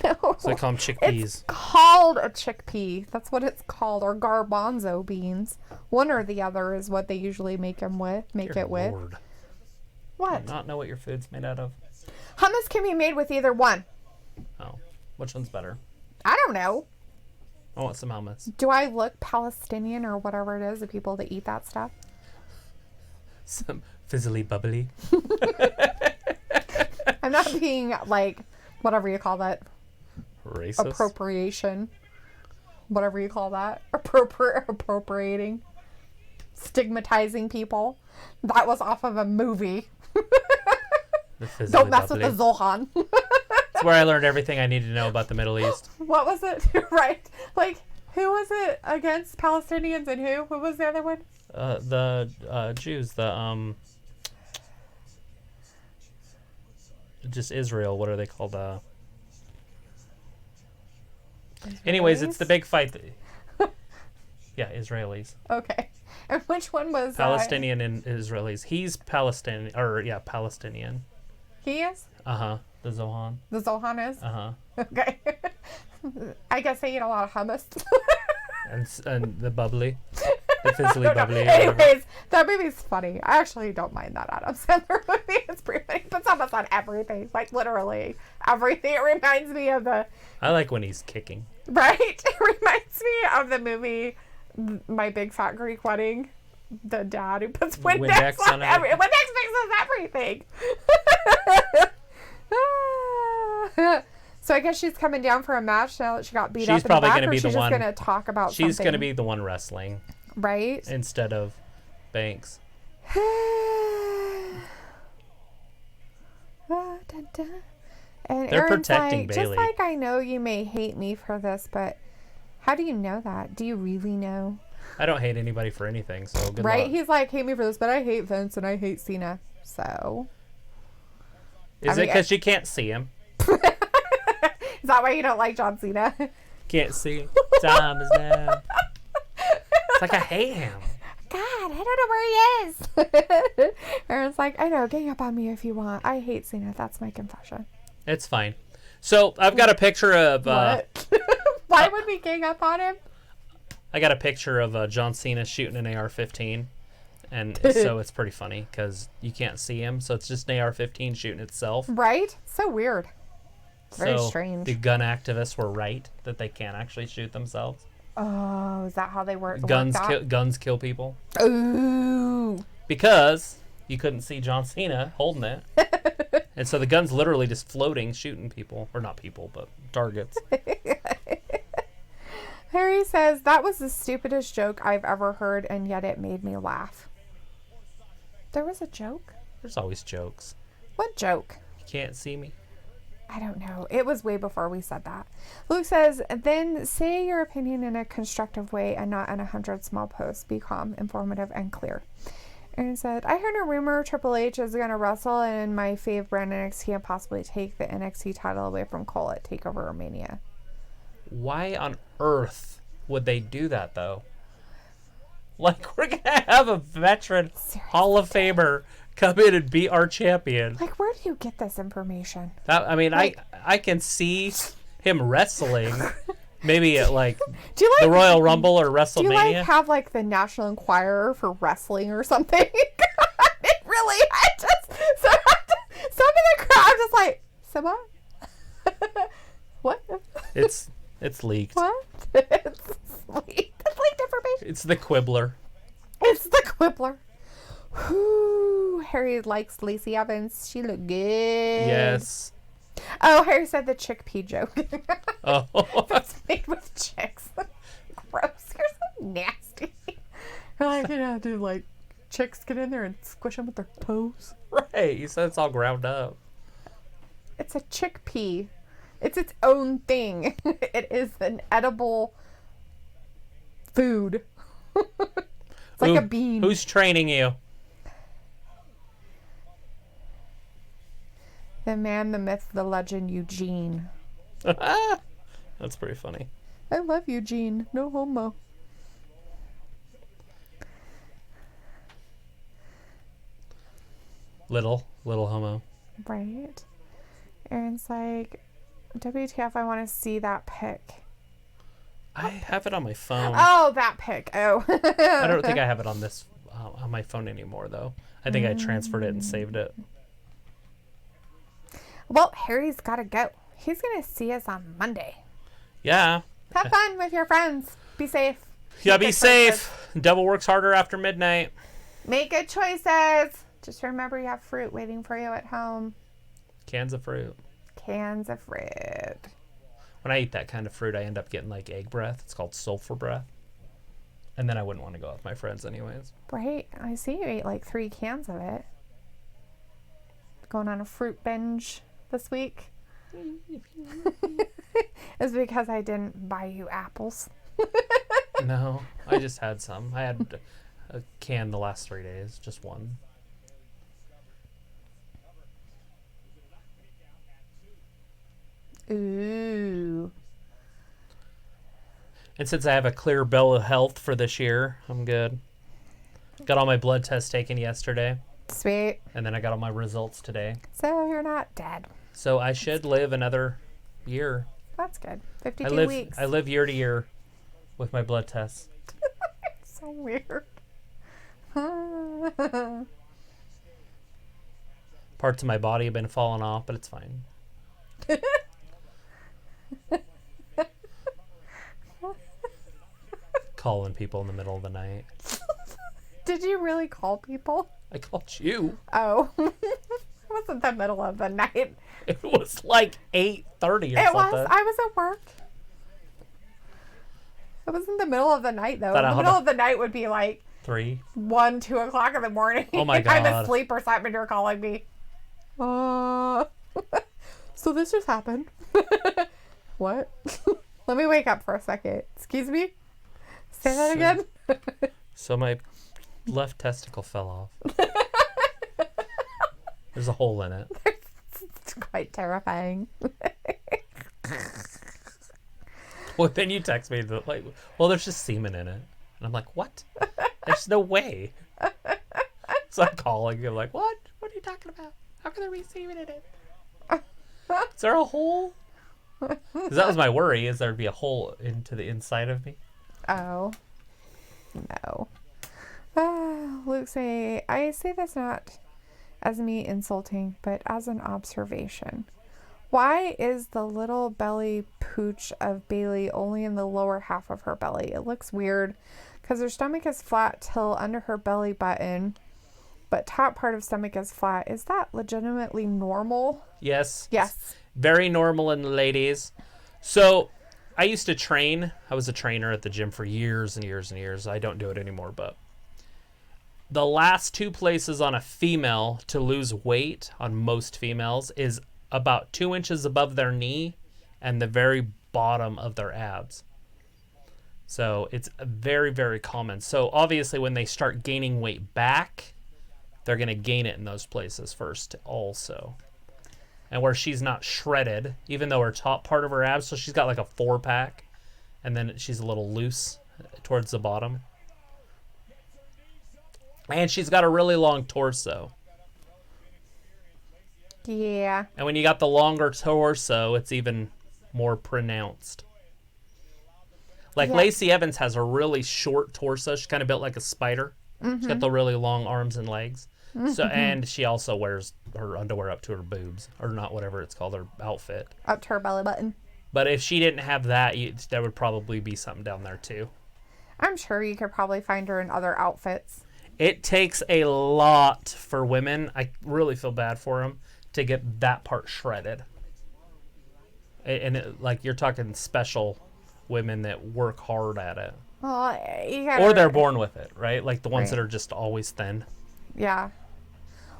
Speaker 2: No.
Speaker 1: So they call them chickpeas.
Speaker 2: It's called a chickpea. That's what it's called. Or garbanzo beans. One or the other is what they usually make them with.
Speaker 1: Dear
Speaker 2: with.
Speaker 1: Lord.
Speaker 2: What?
Speaker 1: Do you not know what your food's made out of?
Speaker 2: Hummus can be made with either one.
Speaker 1: Oh. Which one's better?
Speaker 2: I don't know.
Speaker 1: I want some hummus.
Speaker 2: Do I look Palestinian or whatever it is, the people that eat that stuff?
Speaker 1: Some fizzly bubbly.
Speaker 2: I'm not being like, whatever you call that.
Speaker 1: Racist?
Speaker 2: Appropriation. Whatever you call that. Appropriating. Stigmatizing people. That was off of a movie. Don't mess with the Zohan.
Speaker 1: That's where I learned everything I needed to know about the Middle East.
Speaker 2: What was it? Right. Like, who was it against Palestinians and who? Who was the other one?
Speaker 1: The Jews. Just Israel. What are they called? Anyways, it's the big fight. Yeah, Israelis.
Speaker 2: Okay. And which one was
Speaker 1: Palestinian and Israelis. He's Palestinian. Palestinian.
Speaker 2: He is?
Speaker 1: Uh-huh. The Zohan.
Speaker 2: The Zohan is?
Speaker 1: Uh-huh.
Speaker 2: Okay. I guess they eat a lot of hummus.
Speaker 1: and the bubbly. The fizzly bubbly.
Speaker 2: Anyways, that movie's funny. I actually don't mind that Adam Sandler movie. It's pretty funny. He puts hummus on everything. Like, literally everything. It reminds me of the...
Speaker 1: I like when he's kicking.
Speaker 2: Right? It reminds me of the movie My Big Fat Greek Wedding. The dad who puts Windex on everything. Windex fixes everything. So I guess she's coming down for a match now that she got beat up. She's probably going to be the one. She's just going to talk about something.
Speaker 1: She's going to be the one wrestling,
Speaker 2: right?
Speaker 1: Instead of Banks.
Speaker 2: And
Speaker 1: they're
Speaker 2: Aaron's
Speaker 1: protecting
Speaker 2: like,
Speaker 1: Bailey.
Speaker 2: just like I know you may hate me for this, but how do you know that? Do you really know?
Speaker 1: I don't hate anybody for anything, so good
Speaker 2: right?
Speaker 1: luck.
Speaker 2: He's like, hate me for this, but I hate Vince and I hate Cena. So.
Speaker 1: Is it because you can't see him?
Speaker 2: Is that why you don't like John Cena?
Speaker 1: Can't see. Time is now. It's like I hate him.
Speaker 2: God, I don't know where he is. Aaron's like, I know, gang up on me if you want. I hate Cena. That's my confession.
Speaker 1: It's fine. So I've got a picture of.
Speaker 2: What? Why would we gang up on him?
Speaker 1: I got a picture of John Cena shooting an AR-15, and so it's pretty funny because you can't see him, so it's just an AR-15 shooting itself.
Speaker 2: Right? So weird. Very
Speaker 1: So
Speaker 2: strange.
Speaker 1: the gun activists were right that they can't actually shoot themselves.
Speaker 2: Oh, is that how they work?
Speaker 1: Guns kill people.
Speaker 2: Ooh.
Speaker 1: Because you couldn't see John Cena holding it. And so the gun's literally just floating, shooting people. Or not people, but targets.
Speaker 2: Harry says, that was the stupidest joke I've ever heard, and yet it made me laugh. There was a joke?
Speaker 1: There's always jokes.
Speaker 2: What joke?
Speaker 1: You can't see me.
Speaker 2: I don't know. It was way before we said that. Luke says, then say your opinion in a constructive way and not in 100 small posts. Be calm, informative, and clear. Aaron said, I heard a rumor Triple H is going to wrestle in my fave brand NXT and possibly take the NXT title away from Cole at TakeOver Romania.
Speaker 1: Why on earth would they do that, though? Like, we're going to have a veteran Hall of Famer come in and be our champion.
Speaker 2: Like, where do you get this information?
Speaker 1: That, I mean,
Speaker 2: Like,
Speaker 1: I can see him wrestling, maybe at like
Speaker 2: do you like
Speaker 1: the Royal Rumble or
Speaker 2: Do
Speaker 1: WrestleMania.
Speaker 2: you like have like the National Enquirer for wrestling or something? It really, I just some of the crowd just like, so what? What?
Speaker 1: It's leaked.
Speaker 2: What? It's leaked. It's leaked information.
Speaker 1: It's the Quibbler.
Speaker 2: It's the Quibbler. Whoo, Harry likes Lacey Evans. She looked good.
Speaker 1: Yes.
Speaker 2: Oh, Harry said the chickpea joke.
Speaker 1: Oh.
Speaker 2: That's made with chicks. Gross. You're so nasty. Like, do like chicks get in there and squish them with their toes?
Speaker 1: Right. You said it's all ground up.
Speaker 2: It's a chickpea. It's its own thing. It is an edible food. It's like a bean.
Speaker 1: Who's training you?
Speaker 2: The man, the myth, the legend, Eugene.
Speaker 1: That's pretty funny.
Speaker 2: I love Eugene. No homo.
Speaker 1: Little homo.
Speaker 2: Right? Aaron's like, WTF, I want to see that pic.
Speaker 1: I have it on my phone.
Speaker 2: Oh, that pic. Oh.
Speaker 1: I don't think I have it on this on my phone anymore, though. I think I transferred it and saved it.
Speaker 2: Well, Harry's got to go. He's going to see us on Monday.
Speaker 1: Yeah.
Speaker 2: Have fun with your friends. Be safe.
Speaker 1: Yeah,
Speaker 2: Make
Speaker 1: be
Speaker 2: good
Speaker 1: safe.
Speaker 2: choices.
Speaker 1: Devil works harder after midnight.
Speaker 2: Make good choices. Just remember you have fruit waiting for you at home.
Speaker 1: Cans of fruit.
Speaker 2: Cans of fruit.
Speaker 1: When I eat that kind of fruit, I end up getting like egg breath. It's called sulfur breath. And then I wouldn't want to go out with my friends anyways. Right.
Speaker 2: I see you ate like 3 cans of it. Going on a fruit binge this week. It's because I didn't buy you apples.
Speaker 1: No, I just had some. I had a can the last 3 days. Just one.
Speaker 2: Ooh.
Speaker 1: And since I have a clear bill of health for this year, I'm good. Got all my blood tests taken yesterday.
Speaker 2: Sweet.
Speaker 1: And then I got all my results today.
Speaker 2: So you're not dead.
Speaker 1: So I should live another year.
Speaker 2: That's good. 52 weeks.
Speaker 1: I live year to year with my blood tests.
Speaker 2: So weird.
Speaker 1: Parts of my body have been falling off, but it's fine. Calling people in the middle of the night.
Speaker 2: Did you really call people?
Speaker 1: I called you.
Speaker 2: Oh. It wasn't the middle of the night.
Speaker 1: It was like 8:30 or something.
Speaker 2: It was. I was at work. It wasn't the middle of the night, though. The middle of the night would be like
Speaker 1: 3,
Speaker 2: 1, 2 o'clock in the morning.
Speaker 1: Oh my
Speaker 2: I'm
Speaker 1: God.
Speaker 2: asleep or something. You're calling me. So this just happened. What? Let me wake up for a second. Excuse me? Say that again?
Speaker 1: So my left testicle fell off. There's a hole in it.
Speaker 2: It's quite terrifying.
Speaker 1: Well, then you text me that like, well, there's just semen in it, and I'm like, what? There's no way. So I'm calling. I'm like, what? What are you talking about? How can there be semen in it? Is there a hole? Because that was my worry, is there'd be a hole into the inside of me.
Speaker 2: Oh. No. Luke say, I say this not as me insulting, but as an observation. Why is the little belly pooch of Bailey only in the lower half of her belly? It looks weird because her stomach is flat till under her belly button, but top part of stomach is flat. Is that legitimately normal?
Speaker 1: Yes.
Speaker 2: Yes.
Speaker 1: Very normal in the ladies. So I used to train. I was a trainer at the gym for years and years and years. I don't do it anymore, but the last two places on a female to lose weight on most females is about 2 inches above their knee and the very bottom of their abs. So it's very, very common. So obviously when they start gaining weight back, they're going to gain it in those places first also. And where she's not shredded, even though her top part of her abs, so she's got like a 4-pack, and then she's a little loose towards the bottom. And she's got a really long torso.
Speaker 2: Yeah.
Speaker 1: And when you got the longer torso, it's even more pronounced. Like
Speaker 2: Yeah.
Speaker 1: Lacey Evans has a really short torso. She's kind of built like a spider. She's got the really long arms and legs. So, and she also wears her underwear up to her boobs, or not, whatever it's called, her outfit.
Speaker 2: Up to her belly button.
Speaker 1: But if she didn't have that, there would probably be something down there too.
Speaker 2: I'm sure you could probably find her in other outfits.
Speaker 1: It takes a lot for women. I really feel bad for them to get that part shredded. And like, you're talking special women that work hard at it.
Speaker 2: Well, you gotta,
Speaker 1: Or they're born with it, right? Like the ones
Speaker 2: Right.
Speaker 1: that are just always thin.
Speaker 2: Yeah.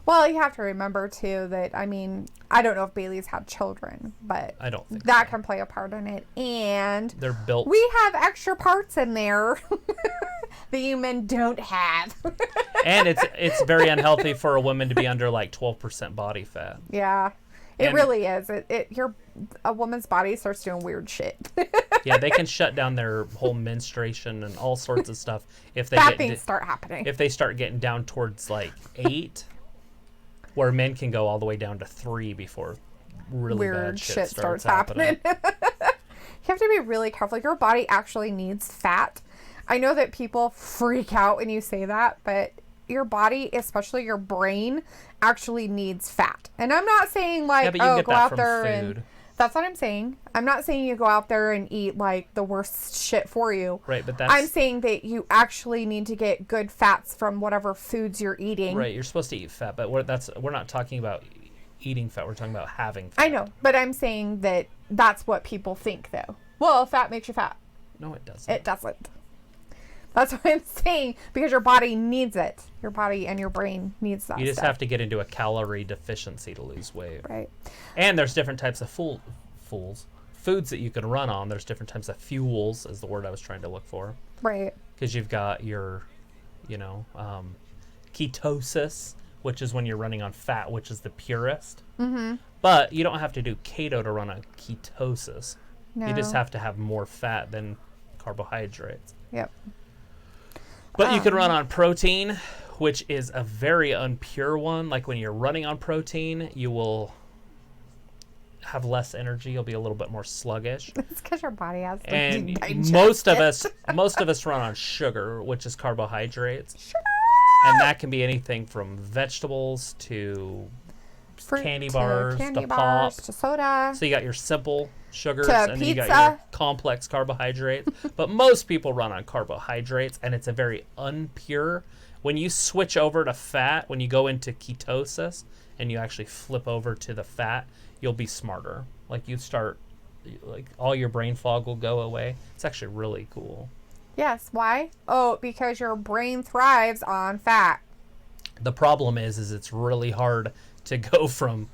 Speaker 2: Well, you have to remember, too, that, I mean, I don't know if Bailey's had children, but
Speaker 1: I don't think
Speaker 2: that
Speaker 1: so.
Speaker 2: can play a part in it. And
Speaker 1: They're built.
Speaker 2: we have extra parts in there that you men don't have.
Speaker 1: And it's very unhealthy for a woman to be under like 12% body fat.
Speaker 2: Yeah. It
Speaker 1: And-
Speaker 2: really is. A woman's body starts doing weird shit.
Speaker 1: Yeah, they can shut down their whole menstruation and all sorts of stuff if they
Speaker 2: Bad things start happening.
Speaker 1: if they start getting down towards like 8, where men can go all the way down to 3 before really
Speaker 2: Weird
Speaker 1: bad shit
Speaker 2: starts happening. You have to be really careful. Your body actually needs fat. I know that people freak out when you say that, but your body, especially your brain, actually needs fat. And I'm not saying like,
Speaker 1: Yeah, but you can get
Speaker 2: go
Speaker 1: that
Speaker 2: out
Speaker 1: from
Speaker 2: there
Speaker 1: food.
Speaker 2: and that's what I'm saying. I'm not saying you go out there and eat like the worst shit for you.
Speaker 1: Right, but that's
Speaker 2: I'm saying that you actually need to get good fats from whatever foods you're eating.
Speaker 1: right. You're supposed to eat fat, but we're not talking about eating fat. We're talking about having fat.
Speaker 2: I know, but I'm saying that that's what people think though. Well, fat makes you fat.
Speaker 1: No, it doesn't.
Speaker 2: It doesn't. That's what I'm saying, because your body needs it. Your body and your brain needs that
Speaker 1: You just
Speaker 2: stuff.
Speaker 1: have to get into a calorie deficiency to lose weight.
Speaker 2: Right.
Speaker 1: And there's different types of foods that you can run on. There's different types of fuels, is the word I was trying to look for.
Speaker 2: Right.
Speaker 1: Because you've got your, ketosis, which is when you're running on fat, which is the purest. Mm-hmm. But you don't have to do keto to run on ketosis.
Speaker 2: No.
Speaker 1: You just have to have more fat than carbohydrates.
Speaker 2: Yep.
Speaker 1: But you can run on protein, which is a very unpure one. Like when you're running on protein, you will have less energy. You'll be a little bit more sluggish.
Speaker 2: It's because your body has to
Speaker 1: And
Speaker 2: digest
Speaker 1: most of
Speaker 2: it.
Speaker 1: us run on sugar, which is carbohydrates. And that can be anything from vegetables to
Speaker 2: Fruit
Speaker 1: candy
Speaker 2: to
Speaker 1: bars
Speaker 2: candy
Speaker 1: to
Speaker 2: bars
Speaker 1: pop.
Speaker 2: to soda.
Speaker 1: So you got your simple sugars
Speaker 2: To
Speaker 1: and then you got
Speaker 2: pizza.
Speaker 1: your complex carbohydrates. But most people run on carbohydrates, and it's a very unpure. When you switch over to fat, when you go into ketosis and you actually flip over to the fat, you'll be smarter. Like all your brain fog will go away. It's actually really cool.
Speaker 2: Yes. Why? Oh, because your brain thrives on fat.
Speaker 1: The problem is it's really hard to go from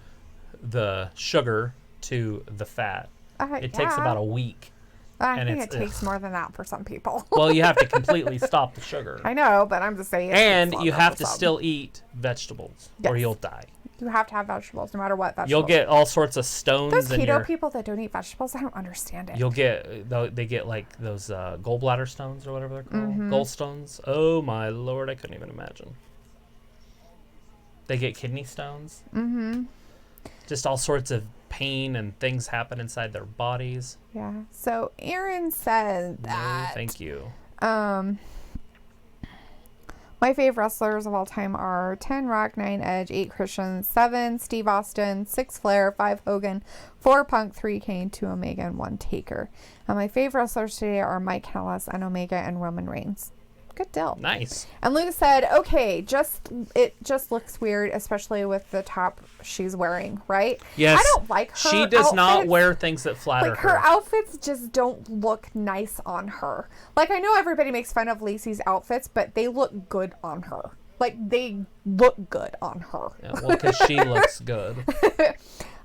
Speaker 1: the sugar to the fat. It takes
Speaker 2: Yeah.
Speaker 1: about a week.
Speaker 2: I
Speaker 1: and
Speaker 2: think it
Speaker 1: it's-
Speaker 2: takes more than that for some people.
Speaker 1: Well, you have to completely stop the sugar.
Speaker 2: I know, but I'm just saying. it
Speaker 1: And
Speaker 2: takes
Speaker 1: you
Speaker 2: longer
Speaker 1: have
Speaker 2: for
Speaker 1: to
Speaker 2: some.
Speaker 1: still eat vegetables or
Speaker 2: Yes.
Speaker 1: you'll die.
Speaker 2: You have to have vegetables, no matter what vegetables.
Speaker 1: You'll get all sorts of stones
Speaker 2: those
Speaker 1: in
Speaker 2: keto
Speaker 1: your...
Speaker 2: people that don't eat vegetables. I don't understand it.
Speaker 1: They get like those gallbladder stones or whatever they're called.
Speaker 2: Mm-hmm.
Speaker 1: Gallstones. Oh my Lord, I couldn't even imagine. They get kidney stones.
Speaker 2: Mm-hmm.
Speaker 1: Just all sorts of pain and things happen inside their bodies.
Speaker 2: Yeah. So Aaron said that.
Speaker 1: No, thank you.
Speaker 2: My favorite wrestlers of all time are 10 Rock, 9 Edge, 8 Christian, 7 Steve Austin, 6 Flair, 5 Hogan, 4 Punk, 3 Kane, 2 Omega, and 1 Taker. And my favorite wrestlers today are Mike Ellis and Omega and Roman Reigns. Good deal.
Speaker 1: Nice.
Speaker 2: And Luke said, okay, it just looks weird, especially with the top she's wearing, right?
Speaker 1: Yes.
Speaker 2: I don't like her
Speaker 1: She does not
Speaker 2: outfits.
Speaker 1: wear things that flatter
Speaker 2: Like, her outfits just don't look nice on her. Like, I know everybody makes fun of Lacey's outfits, but they look good on her. Like, they look good on her.
Speaker 1: Yeah, well, because she looks good.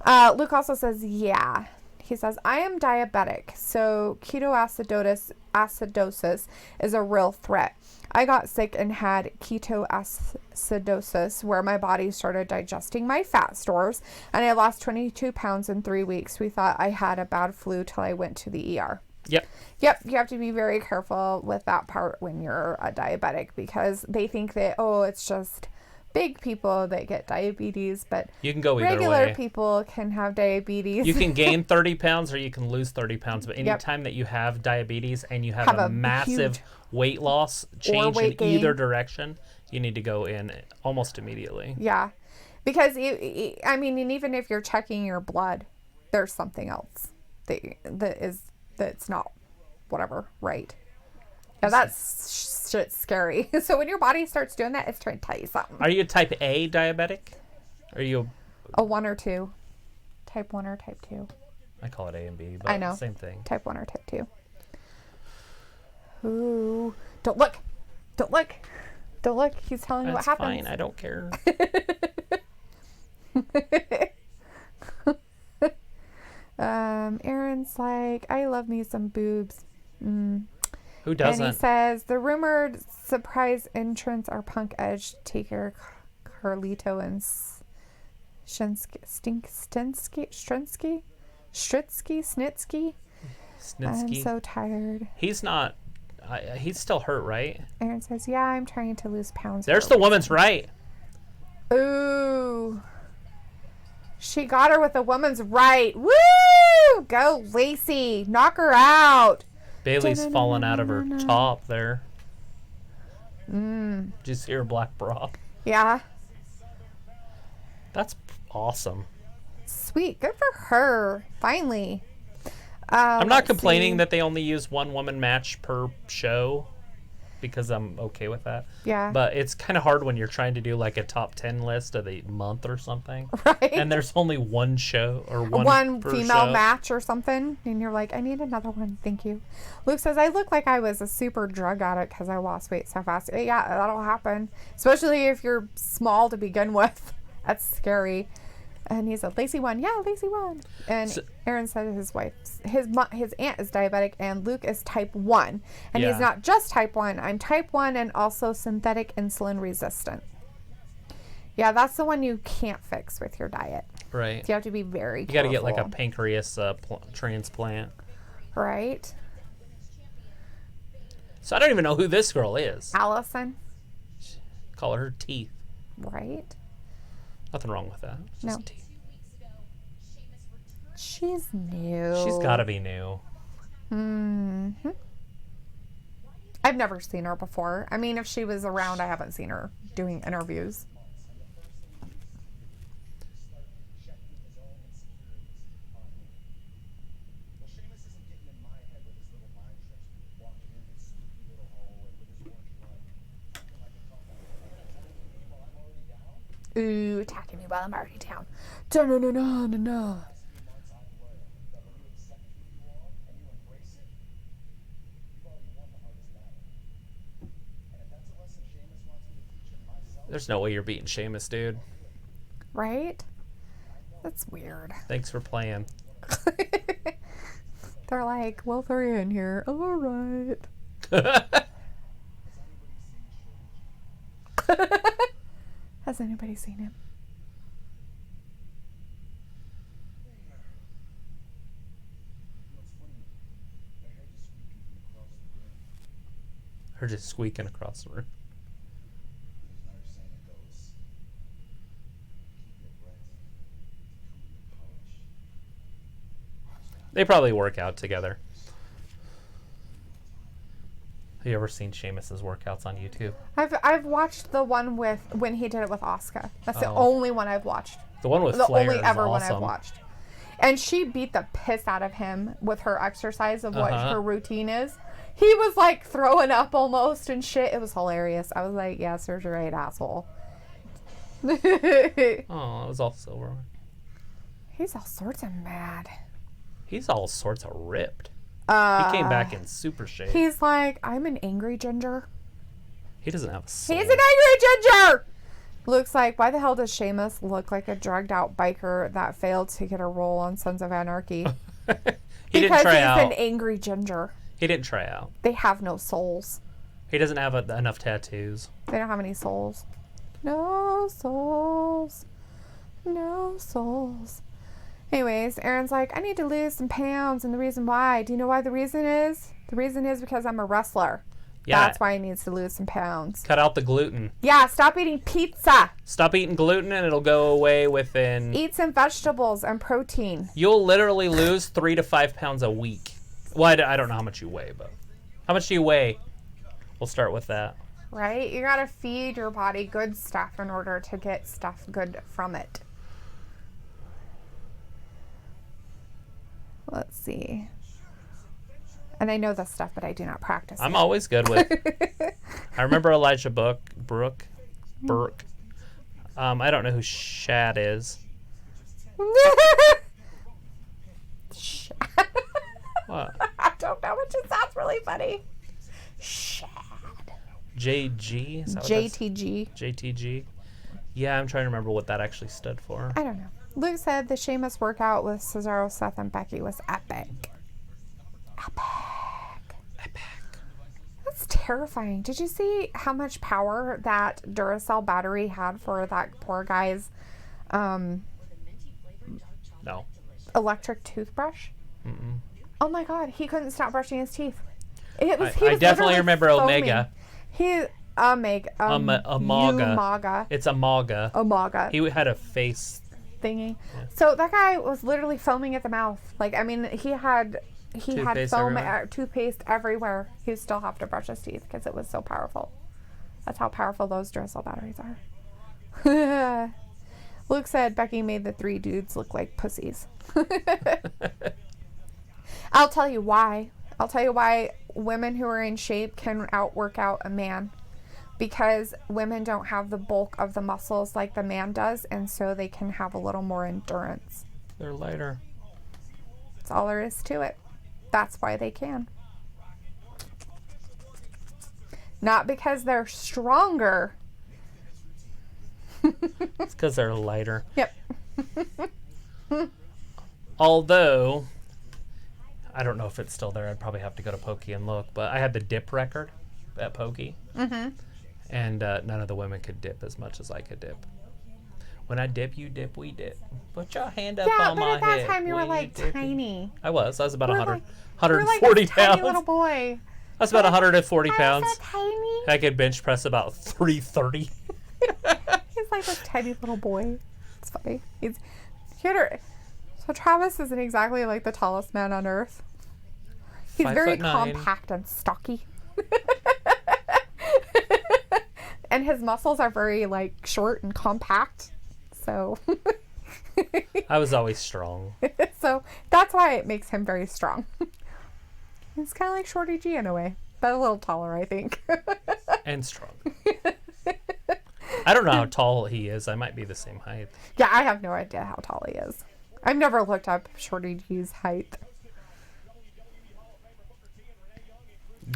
Speaker 2: Luke also says, yeah. He says, I am diabetic, so ketoacidosis is a real threat. I got sick and had ketoacidosis, where my body started digesting my fat stores, and I lost 22 pounds in 3 weeks. We thought I had a bad flu till I went to the ER.
Speaker 1: Yep.
Speaker 2: Yep, you have to be very careful with that part when you're a diabetic, because they think that, oh, it's just big people that get diabetes, but
Speaker 1: you can go either
Speaker 2: regular
Speaker 1: way.
Speaker 2: People can have diabetes.
Speaker 1: You can gain 30 pounds or you can lose 30 pounds. But anytime that you have diabetes and you have a massive weight loss, change in either direction, you need to go in almost immediately.
Speaker 2: Yeah. Because, I mean, and even if you're checking your blood, there's something else that's not whatever, right? Yeah, that's shit's scary. So when your body starts doing that, it's trying to tell you something.
Speaker 1: Are you a type A diabetic? Are you
Speaker 2: a 1 or 2? Type 1 or type 2?
Speaker 1: I call it A and B, but
Speaker 2: I know.
Speaker 1: Same thing.
Speaker 2: Type 1 or type 2. Ooh. Don't look. Don't look. Don't look. He's telling you what happens.
Speaker 1: Fine. I don't care.
Speaker 2: Aaron's like, I love me some boobs.
Speaker 1: Who doesn't?
Speaker 2: And he says, the rumored surprise entrants are Punk, Edge, Taker, Carlito, and Snitsky. I'm so tired.
Speaker 1: He's not. He's still hurt, right?
Speaker 2: Aaron says, yeah, I'm trying to lose pounds.
Speaker 1: There's the woman's right.
Speaker 2: Ooh. She got her with a woman's right. Woo! Go, Lacey. Knock her out.
Speaker 1: Bailey's falling out of her top there. Did you see her black bra?
Speaker 2: Yeah.
Speaker 1: That's awesome.
Speaker 2: Sweet. Good for her. Finally.
Speaker 1: I'm not complaining that they only use one woman match per show because I'm okay with that.
Speaker 2: Yeah.
Speaker 1: But it's kind of hard when you're trying to do like a top 10 list of the month or something.
Speaker 2: Right.
Speaker 1: And there's only one show or
Speaker 2: one
Speaker 1: per
Speaker 2: female
Speaker 1: show.
Speaker 2: match or something. And you're like, I need another one. Thank you. Luke says, I look like I was a super drug addict because I lost weight so fast. Yeah, that'll happen. Especially if you're small to begin with. That's scary. And he said, Lacey won. Yeah, Lacey won. And Aaron said his aunt is diabetic and Luke is type 1. And he's not just type 1. I'm type 1 and also synthetic insulin resistant. Yeah, that's the one you can't fix with your diet.
Speaker 1: Right.
Speaker 2: So you have to be very
Speaker 1: You
Speaker 2: careful.
Speaker 1: got to get like a pancreas transplant.
Speaker 2: Right.
Speaker 1: So I don't even know who this girl is.
Speaker 2: Allison.
Speaker 1: Call her Teeth.
Speaker 2: Right.
Speaker 1: Nothing wrong with that. It's just
Speaker 2: No.
Speaker 1: Teeth.
Speaker 2: She's new.
Speaker 1: She's got to be new.
Speaker 2: Mm-hmm. I've never seen her before. I mean, if she was around, I haven't seen her doing interviews. Ooh, attacking me while I'm already down. No.
Speaker 1: There's no way you're beating Sheamus, dude.
Speaker 2: Right? That's weird.
Speaker 1: Thanks for playing.
Speaker 2: They're like, well, they're in here. All right. Has anybody seen him?
Speaker 1: Her just squeaking across the room. They probably work out together. Have you ever seen Sheamus's workouts on YouTube?
Speaker 2: I've watched the one with when he did it with Asuka. That's the
Speaker 1: Oh.
Speaker 2: only one I've watched.
Speaker 1: The one with
Speaker 2: The
Speaker 1: Flair
Speaker 2: only
Speaker 1: is
Speaker 2: ever one
Speaker 1: awesome.
Speaker 2: I've watched. And she beat the piss out of him with her exercise of what her routine is. He was like throwing up almost and shit. It was hilarious. I was like, yeah, serves you right, asshole.
Speaker 1: Oh, it was all silver.
Speaker 2: He's all sorts of mad.
Speaker 1: He's all sorts of ripped. He
Speaker 2: Uh,
Speaker 1: came back in super shape.
Speaker 2: He's like, I'm an angry ginger.
Speaker 1: He doesn't have a soul.
Speaker 2: He's an angry ginger! Luke's like, why the hell does Sheamus look like a drugged out biker that failed to get a role on Sons of Anarchy?
Speaker 1: He didn't
Speaker 2: Because
Speaker 1: try
Speaker 2: he's
Speaker 1: out.
Speaker 2: an angry ginger.
Speaker 1: He didn't try out.
Speaker 2: They have no souls.
Speaker 1: He doesn't have enough tattoos.
Speaker 2: They don't have any souls. No souls. No souls. Anyways, Aaron's like, I need to lose some pounds, and the reason why. Do you know why the reason is? The reason is because I'm a wrestler.
Speaker 1: Yeah.
Speaker 2: That's why he needs to lose some pounds.
Speaker 1: Cut out the gluten.
Speaker 2: Yeah, stop eating pizza.
Speaker 1: Stop eating gluten and it'll go away within...
Speaker 2: Eat some vegetables and protein.
Speaker 1: You'll literally lose 3 to 5 pounds a week. Well, I don't know how much you weigh, but... How much do you weigh? We'll start with that.
Speaker 2: Right? You gotta feed your body good stuff in order to get stuff good from it. Let's see. And I know this stuff, but I do not practice
Speaker 1: I'm
Speaker 2: it.
Speaker 1: always good with... I remember Elijah Burke. I don't know who Shad is. What?
Speaker 2: I don't know, it just sounds really funny. Shad.
Speaker 1: JG? Is that what that's-
Speaker 2: JTG.
Speaker 1: JTG? Yeah, I'm trying to remember what that actually stood for.
Speaker 2: I don't know. Luke said the Sheamus workout with Cesaro, Seth, and Becky was epic. Epic. That's terrifying. Did you see how much power that Duracell battery had for that poor guy's
Speaker 1: No.
Speaker 2: electric toothbrush?
Speaker 1: Mm-mm.
Speaker 2: Oh my god, he couldn't stop brushing his teeth. He
Speaker 1: I
Speaker 2: was
Speaker 1: definitely
Speaker 2: literally
Speaker 1: remember
Speaker 2: foaming.
Speaker 1: Omega.
Speaker 2: Amaga.
Speaker 1: Umaga. It's Umaga.
Speaker 2: Umaga
Speaker 1: He had a face.
Speaker 2: thingy.
Speaker 1: Yeah.
Speaker 2: So that guy was literally foaming at the mouth. Like, I mean, he had
Speaker 1: Toothpaste
Speaker 2: foam,
Speaker 1: everywhere?
Speaker 2: toothpaste everywhere. He would still have to brush his teeth because it was so powerful. That's how powerful those Duracell batteries are. Luke said Becky made the 3 dudes look like pussies. I'll tell you why. I'll tell you why women who are in shape can outwork out a man. Because women don't have the bulk of the muscles like the man does, and so they can have a little more endurance.
Speaker 1: They're lighter.
Speaker 2: That's all there is to it. That's why they can. Not because they're stronger.
Speaker 1: It's because they're lighter.
Speaker 2: Yep.
Speaker 1: Although, I don't know if it's still there. I'd probably have to go to Pokey and look. But I had the dip record at Pokey.
Speaker 2: Mm-hmm.
Speaker 1: And none of the women could dip as much as I could dip. When I dip, you dip, we dip. Put your hand up
Speaker 2: Yeah,
Speaker 1: on
Speaker 2: but
Speaker 1: my
Speaker 2: at that
Speaker 1: hip.
Speaker 2: time you were
Speaker 1: we
Speaker 2: like
Speaker 1: dip.
Speaker 2: tiny.
Speaker 1: I was about
Speaker 2: You were
Speaker 1: 100,
Speaker 2: like- you were like
Speaker 1: 140
Speaker 2: this tiny
Speaker 1: pounds.
Speaker 2: little boy.
Speaker 1: I was about 140 pounds.
Speaker 2: I was so tiny.
Speaker 1: I could bench press about 330.
Speaker 2: He's like this tiny little boy. It's funny. So Travis isn't exactly like the tallest man on earth. He's very
Speaker 1: 5'9".
Speaker 2: compact and stocky. And his muscles are very like short and compact. So
Speaker 1: I was always strong.
Speaker 2: so that's why it makes him very strong. He's kind of like Shorty G in a way, but a little taller, I think.
Speaker 1: And strong. I don't know how tall he is. I might be the same height.
Speaker 2: Yeah, I have no idea how tall he is. I've never looked up Shorty G's height.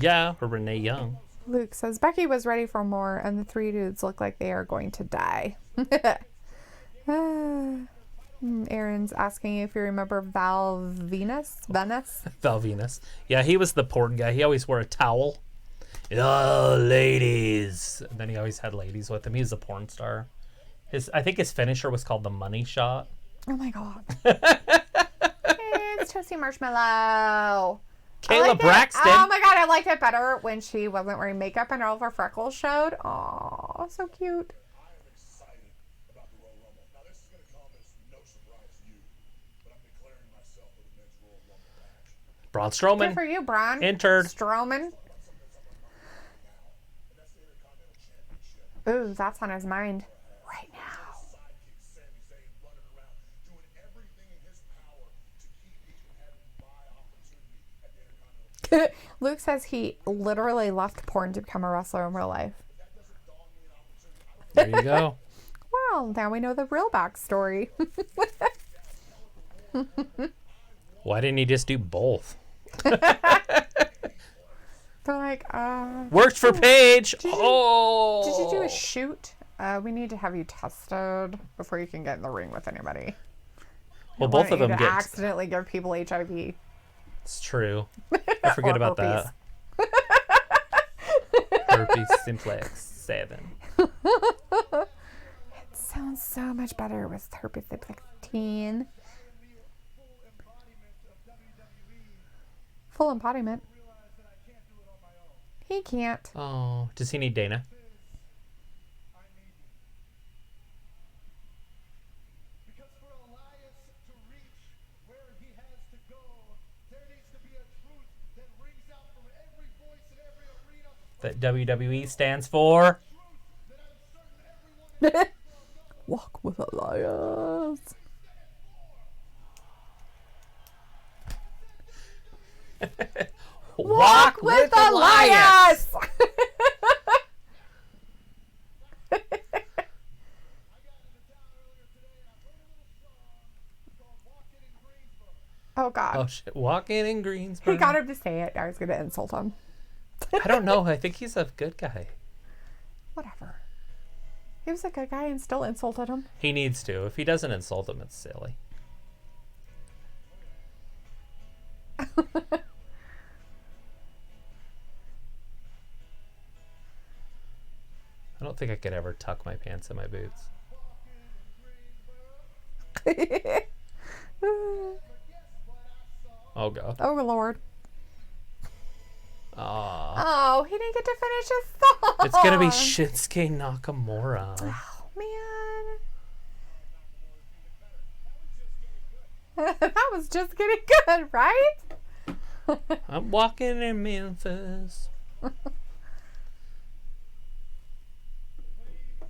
Speaker 1: Yeah, or Renee Young.
Speaker 2: Luke says Becky was ready for more, and the 3 dudes look like they are going to die. Aaron's asking if you remember Val Venus.
Speaker 1: Val Venus. Yeah, he was the porn guy. He always wore a towel. Oh, ladies. And then he always had ladies with him. He was a porn star. I think his finisher was called the money shot.
Speaker 2: Oh my god. It's Toasty Marshmallow.
Speaker 1: Kayla Braxton.
Speaker 2: Oh my god, I liked it better when she wasn't wearing makeup and all of her freckles showed. Aw, so cute.
Speaker 4: I am excited about the Royal Rumble. Now, this is going to come as no surprise to you, but I'm declaring myself for the men's Royal Rumble.
Speaker 1: Braun
Speaker 2: Good
Speaker 1: Strowman
Speaker 2: for you, Braun.
Speaker 1: entered.
Speaker 2: Strowman. Ooh, that's on his mind right now.
Speaker 4: Sidekick Sami Zayn running around doing everything in his power to keep me from having my opportunity at the Intercontinental.
Speaker 2: Luke says he literally left porn to become a wrestler in real life.
Speaker 1: There you go.
Speaker 2: Well, now we know the real backstory.
Speaker 1: Why didn't he just do both?
Speaker 2: They're like,
Speaker 1: Worked for Paige.
Speaker 2: did you do a shoot? We need to have you tested before you can get in the ring with anybody.
Speaker 1: Well,
Speaker 2: I
Speaker 1: both
Speaker 2: want
Speaker 1: of
Speaker 2: you
Speaker 1: them
Speaker 2: to
Speaker 1: get.
Speaker 2: accidentally give people HIV.
Speaker 1: It's true. I forget
Speaker 2: Or
Speaker 1: about that.
Speaker 2: herpes.
Speaker 1: Herpes simplex 7.
Speaker 2: Sounds so much better with herpes simplex 10. Full embodiment. He can't.
Speaker 1: Oh, does he need Dana?
Speaker 4: Because for Elias to reach where he has to go, there needs to be a truth that rings out from every voice in every arena.
Speaker 1: That WWE stands for.
Speaker 4: That I'm certain everyone
Speaker 2: Walk with Elias.
Speaker 1: Walk with Elias.
Speaker 2: Oh, God.
Speaker 1: Oh shit! Walking in Greensboro.
Speaker 2: He got him to say it. I was going to insult him.
Speaker 1: I don't know. I think he's a good guy.
Speaker 2: Whatever. He was a good guy and still insulted him.
Speaker 1: He needs to. If he doesn't insult him, it's silly. I don't think I could ever tuck my pants in my boots. Oh god.
Speaker 2: Oh, Lord.
Speaker 1: Aw.
Speaker 2: Oh, he didn't get to finish his song.
Speaker 1: It's gonna be Shinsuke Nakamura.
Speaker 2: Oh, man. That was just getting good, right?
Speaker 1: I'm walking in Memphis.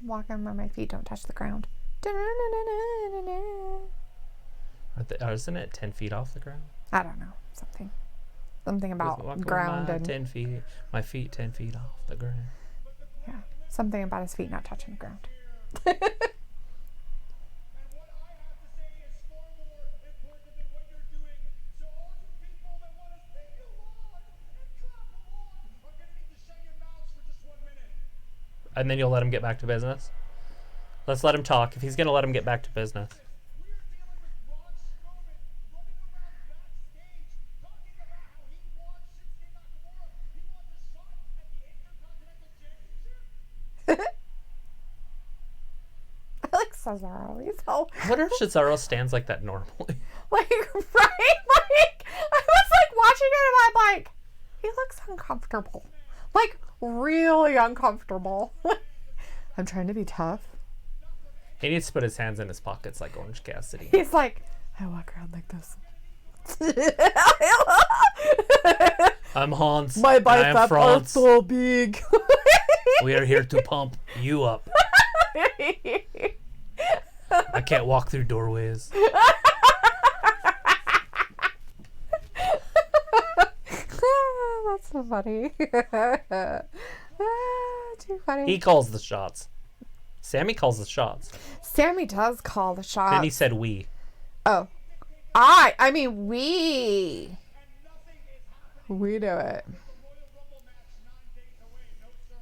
Speaker 2: Walking where my feet don't touch the ground.
Speaker 1: Isn't it 10 feet off the ground?
Speaker 2: I don't know. Something about
Speaker 1: Walking
Speaker 2: ground
Speaker 1: my
Speaker 2: and
Speaker 1: 10 feet. My feet 10 feet off the ground.
Speaker 2: yeah, something about his feet not touching the ground.
Speaker 4: And what I have to say is far more important than what you're doing. So all you people that want to sing along and clap along are going to need to shut your mouths for just 1 minute.
Speaker 1: And then you'll let him get back to business? Let's let him talk. If he's going to let him get back to business.
Speaker 4: We are dealing with Braun Strowman running around backstage talking about how he wants Shinsuke Nakamura. He wants a shot at the Intercontinental Championship.
Speaker 2: I like Cesaro. He's all
Speaker 1: I wonder if Cesaro stands like that normally.
Speaker 2: like right. Like I was like watching it and I'm like, he looks uncomfortable. Like really uncomfortable. I'm trying to be tough.
Speaker 1: He needs to put his hands in his pockets like Orange Cassidy.
Speaker 2: He's like, I walk around like this.
Speaker 1: I'm Hans.
Speaker 2: My
Speaker 1: and I am
Speaker 2: biceps are
Speaker 1: Franz.
Speaker 2: so big.
Speaker 1: We are here to pump you up. I can't walk through doorways.
Speaker 2: That's so funny. Too funny.
Speaker 1: He calls the shots. Sammy calls the shots.
Speaker 2: Sammy does call the shots.
Speaker 1: Then he said we.
Speaker 2: Oh. I mean, we do it.
Speaker 4: Royal Rumble match 9 days away. No, sir.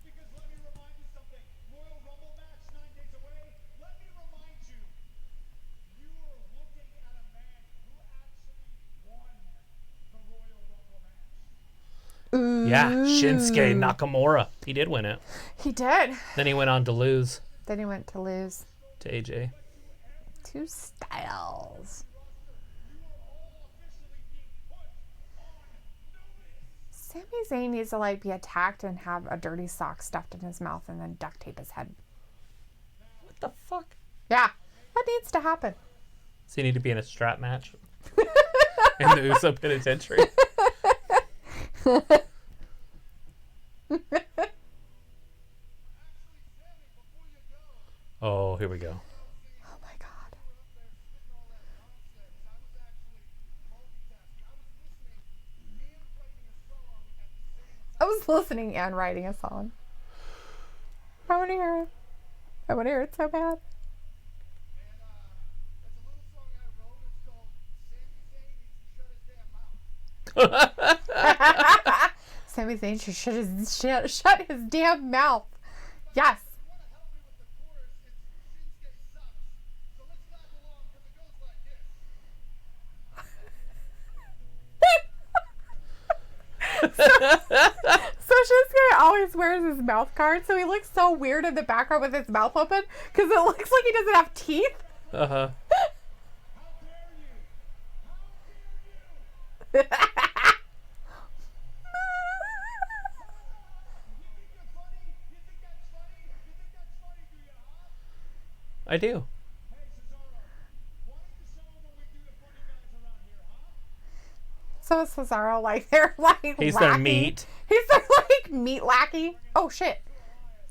Speaker 4: Because let me remind you something. Royal Rumble match 9 days away. Let me remind you. You are looking at a man who actually won the Royal Rumble match.
Speaker 2: Ooh.
Speaker 1: Yeah, Shinsuke Nakamura. He did win it.
Speaker 2: He did.
Speaker 1: Then he went on to lose
Speaker 2: Then he went to lose
Speaker 1: to AJ.
Speaker 2: 2 Styles. Sami Zayn needs to like be attacked and have a dirty sock stuffed in his mouth and then duct tape his head.
Speaker 1: What the fuck?
Speaker 2: Yeah, that needs to happen.
Speaker 1: Does he need to be in a strap match? in the Uso Penitentiary. Oh, here we go.
Speaker 2: Oh my God. I was listening and writing a song. I want to hear it. I want to hear it so bad. Sami Zayn should shut his damn mouth. Yes. So Shinsuke always wears his mouth guard, so he looks so weird in the background with his mouth open because it looks like he doesn't have teeth.
Speaker 1: Uh-huh. I do.
Speaker 2: So is Cesaro, like, they're like
Speaker 1: He's
Speaker 2: lackey.
Speaker 1: their meat.
Speaker 2: He's their like meat lackey. Oh shit.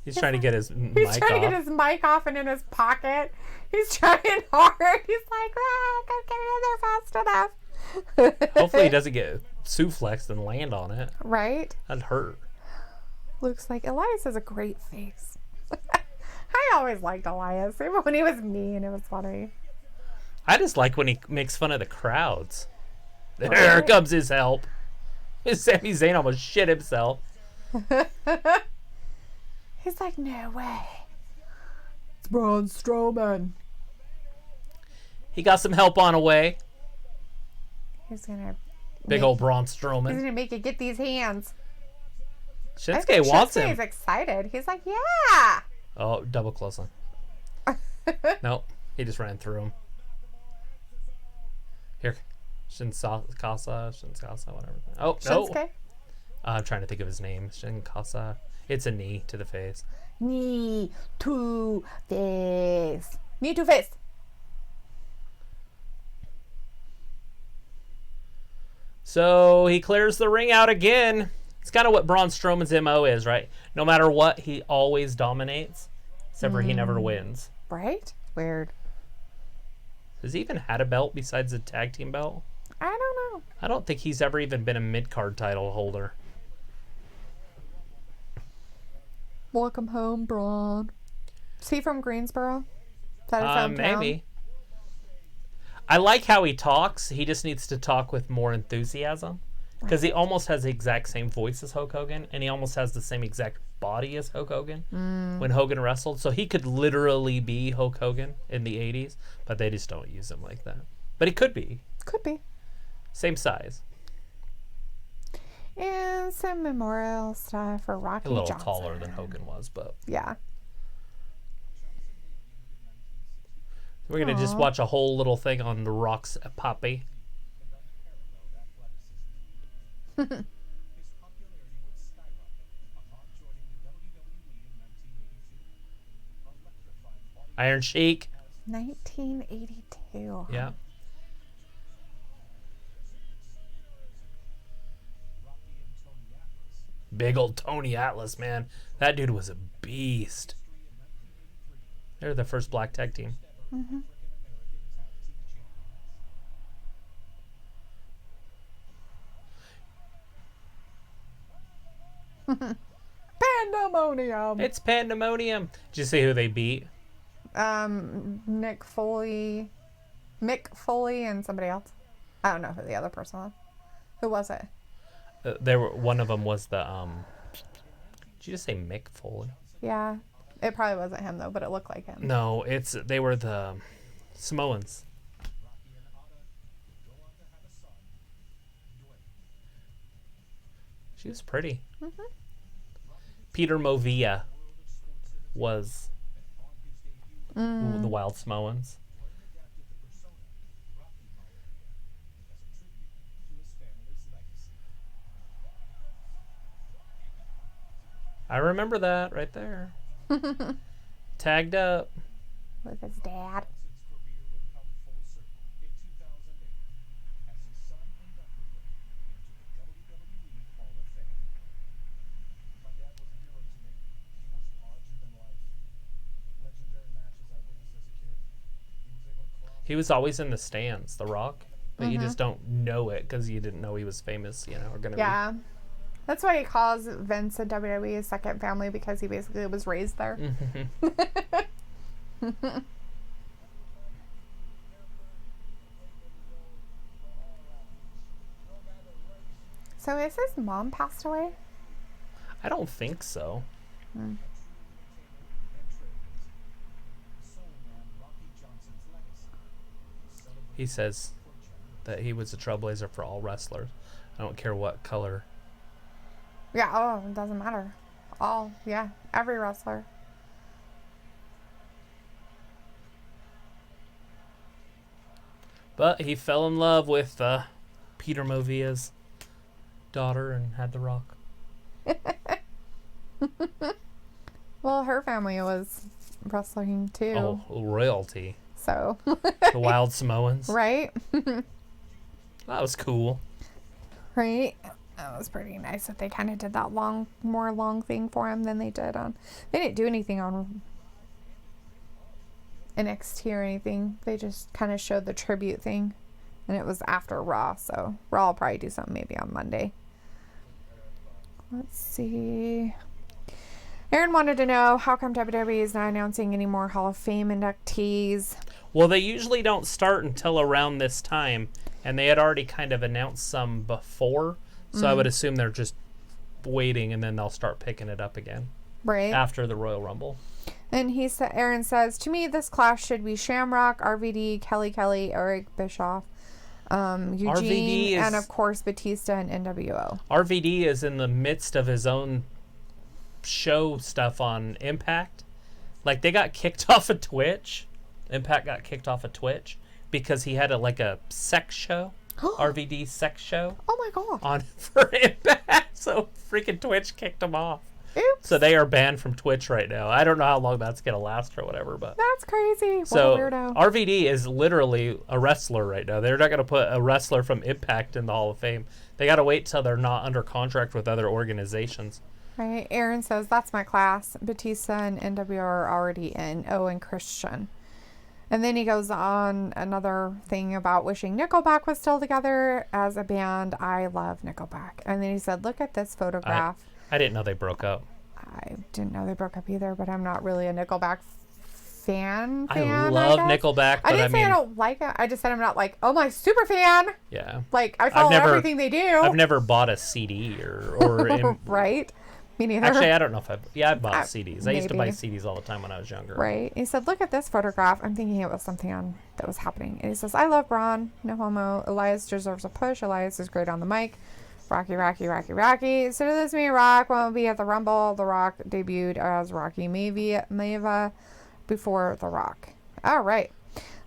Speaker 1: He's trying to get his
Speaker 2: He's
Speaker 1: mic
Speaker 2: trying to
Speaker 1: off.
Speaker 2: get his mic off and in his pocket. He's trying hard. He's like, ah, I can't get in there fast enough.
Speaker 1: Hopefully he doesn't get suplexed and land on it.
Speaker 2: Right?
Speaker 1: That'd hurt.
Speaker 2: Luke's like, Elias has a great face. I always liked Elias. Even when he was mean, it was funny.
Speaker 1: I just like when he makes fun of the crowds. There comes his help. Sami Zayn almost shit himself.
Speaker 2: He's like, no way. It's Braun Strowman.
Speaker 1: He got some help on the way.
Speaker 2: He's gonna
Speaker 1: Big old Braun Strowman.
Speaker 2: He's gonna make you get these hands. I
Speaker 1: Shinsuke
Speaker 2: think
Speaker 1: wants
Speaker 2: Shinsuke
Speaker 1: him.
Speaker 2: is excited. He's like, yeah.
Speaker 1: Oh, double close line. Nope. He just ran through him. Here. Shinkasa, whatever. Oh, no.
Speaker 2: Shinsuke.
Speaker 1: I'm trying to think of his name. Shinkasa. It's a knee to the face.
Speaker 2: Knee to face. Knee to face.
Speaker 1: So he clears the ring out again. It's kind of what Braun Strowman's MO is, right? No matter what, he always dominates. Except for he never wins.
Speaker 2: Right? Weird.
Speaker 1: Has he even had a belt besides the tag team belt?
Speaker 2: I don't know.
Speaker 1: I don't think he's ever even been a mid-card title holder.
Speaker 2: Welcome home, Braun. Is he from Greensboro? Is that his hometown?
Speaker 1: Maybe. I like how he talks. He just needs to talk with more enthusiasm. Because he almost has the exact same voice as Hulk Hogan. And he almost has the same exact body as Hulk Hogan when Hogan wrestled. So he could literally be Hulk Hogan in the 80s. But they just don't use him like that. But he could be.
Speaker 2: Could be.
Speaker 1: Same size.
Speaker 2: And some memorial stuff for Rocky
Speaker 1: A little
Speaker 2: Johnson.
Speaker 1: taller than Hogan was. But
Speaker 2: Yeah.
Speaker 1: we're going to just watch a whole little thing on The Rock's Poppy. Iron Sheik.
Speaker 2: 1982.
Speaker 1: Yeah. Big old Tony Atlas, man. That dude was a beast. They're the first black tag team.
Speaker 2: Pandemonium.
Speaker 1: It's pandemonium. Did you see who they beat?
Speaker 2: Mick Foley, and somebody else. I don't know who the other person was. Who was it?
Speaker 1: One of them was the Did you just say Mick Foley?
Speaker 2: Yeah, it probably wasn't him though, but it looked like him.
Speaker 1: No, they were the Samoans. She was pretty. Peter Movia was the Wild Samoans. I remember that right there. Tagged up.
Speaker 2: With his dad.
Speaker 1: He was always in the stands, The Rock. But you just don't know it because you didn't know he was famous, or going to
Speaker 2: Yeah. That's why he calls Vince and WWE his second family, because he basically was raised there. So is his mom passed away?
Speaker 1: I don't think so. He says that he was a trailblazer for all wrestlers. I don't care what color.
Speaker 2: Yeah, oh, it doesn't matter. Every wrestler.
Speaker 1: But he fell in love with Peter Movia's daughter and had The Rock.
Speaker 2: Well, her family was wrestling too.
Speaker 1: Oh, royalty.
Speaker 2: So.
Speaker 1: The Wild Samoans.
Speaker 2: Right?
Speaker 1: That was cool.
Speaker 2: Right? That was pretty nice that they kind of did that more long thing for him than they did on. They didn't do anything on NXT or anything. They just kind of showed the tribute thing. And it was after Raw, so Raw will probably do something maybe on Monday. Let's see. Aaron wanted to know, how come WWE is not announcing any more Hall of Fame inductees?
Speaker 1: Well, they usually don't start until around this time, and they had already kind of announced some before, so I would assume they're just waiting, and then they'll start picking it up again
Speaker 2: Right.
Speaker 1: after the Royal Rumble.
Speaker 2: And Aaron says, to me, this class should be Shamrock, RVD, Kelly, Eric Bischoff, Eugene,
Speaker 1: RVD is,
Speaker 2: and of course Batista and NWO.
Speaker 1: RVD is in the midst of his own show stuff on Impact. Like, they got kicked off of Twitch. Impact got kicked off of Twitch because he had a sex show. RVD sex show.
Speaker 2: Oh my god.
Speaker 1: On for Impact. So freaking Twitch kicked him off.
Speaker 2: Oops.
Speaker 1: So they are banned from Twitch right now. I don't know how long that's gonna last or whatever, but
Speaker 2: That's crazy. What
Speaker 1: so
Speaker 2: a weirdo.
Speaker 1: RVD is literally a wrestler right now. They're not gonna put a wrestler from Impact in the Hall of Fame. They gotta wait till they're not under contract with other organizations.
Speaker 2: Right. Aaron says, that's my class. Batista and NWO are already in. Oh, and Christian. And then he goes on another thing about wishing Nickelback was still together as a band. I love Nickelback. And then he said, look at this photograph.
Speaker 1: I didn't know they broke up.
Speaker 2: I didn't know they broke up either, but I'm not really a Nickelback fan.
Speaker 1: I love
Speaker 2: guess.
Speaker 1: Nickelback, but
Speaker 2: I didn't say I don't like it. I just said I'm not like, oh, my super fan.
Speaker 1: Yeah.
Speaker 2: Like, I follow everything they do.
Speaker 1: I've never bought a CD or
Speaker 2: right. Me neither.
Speaker 1: Actually, I don't know if I bought CDs. I used to buy
Speaker 2: maybe.
Speaker 1: CDs all the time when I was younger.
Speaker 2: Right. He said, look at this photograph. I'm thinking it was something that was happening. And he says, I love Braun. No homo. Elias deserves a push. Elias is great on the mic. Rocky. So does this mean Rock won't be at the Rumble? The Rock debuted as Rocky Mava before The Rock. All right.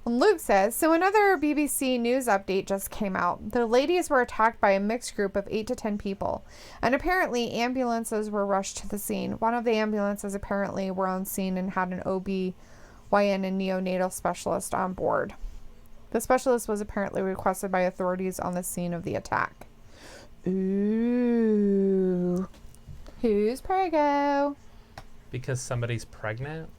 Speaker 2: And Luke says, so another BBC News update just came out. The ladies were attacked by a mixed group of 8 to 10 people. And apparently ambulances were rushed to the scene. One of the ambulances apparently were on scene and had an OB-GYN and neonatal specialist on board. The specialist was apparently requested by authorities on the scene of the attack. Ooh. Who's prego?
Speaker 1: Because somebody's pregnant?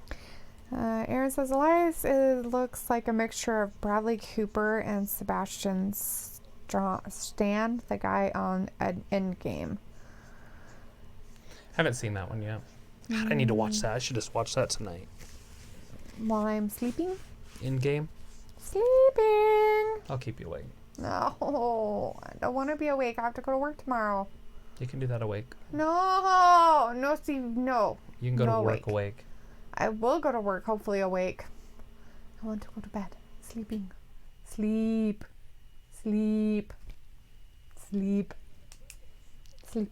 Speaker 2: Aaron says, Elias looks like a mixture of Bradley Cooper and Sebastian Stan, the guy on Endgame.
Speaker 1: Haven't seen that one yet. God, I need to watch that. I should just watch that tonight.
Speaker 2: While I'm sleeping?
Speaker 1: Endgame?
Speaker 2: Sleeping.
Speaker 1: I'll keep you awake.
Speaker 2: No, I don't want to be awake. I have to go to work tomorrow.
Speaker 1: You can do that awake.
Speaker 2: No, Steve, no.
Speaker 1: You can go to work awake.
Speaker 2: I will go to work, hopefully awake. I want to go to bed. Sleeping. Sleep.
Speaker 1: So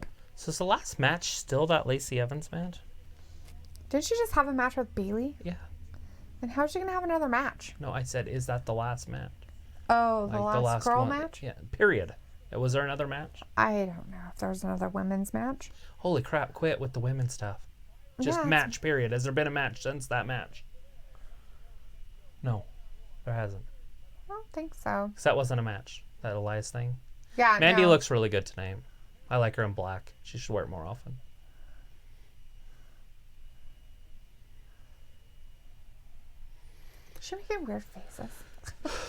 Speaker 1: is the last match still that Lacey Evans match?
Speaker 2: Didn't she just have a match with Bailey?
Speaker 1: Yeah.
Speaker 2: Then how's she going to have another match?
Speaker 1: No, I said, is that the last match?
Speaker 2: Oh, the last girl
Speaker 1: one.
Speaker 2: match?
Speaker 1: Yeah, period. Was there another match?
Speaker 2: I don't know if there's another women's match.
Speaker 1: Holy crap, quit with the women's stuff. Just match, period. Has there been a match since that match? No, there hasn't.
Speaker 2: I don't think so.
Speaker 1: Because that wasn't a match, that Elias thing.
Speaker 2: Yeah,
Speaker 1: Mandy
Speaker 2: no.
Speaker 1: looks really good tonight. I like her in black. She should wear it more often.
Speaker 2: She's making weird faces.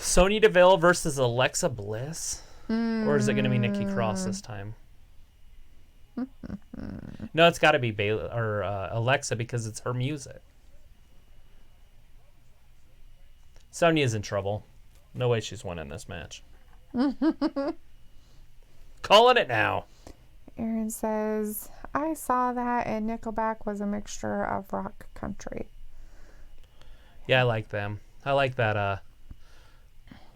Speaker 1: Sonya Deville versus Alexa Bliss? Or is it going to be Nikki Cross this time? No, it's got to be Bayley or Alexa because it's her music. Sonya's in trouble. No way she's winning this match. Calling it now.
Speaker 2: Aaron says, I saw that and Nickelback was a mixture of rock country.
Speaker 1: Yeah, I like them. I like that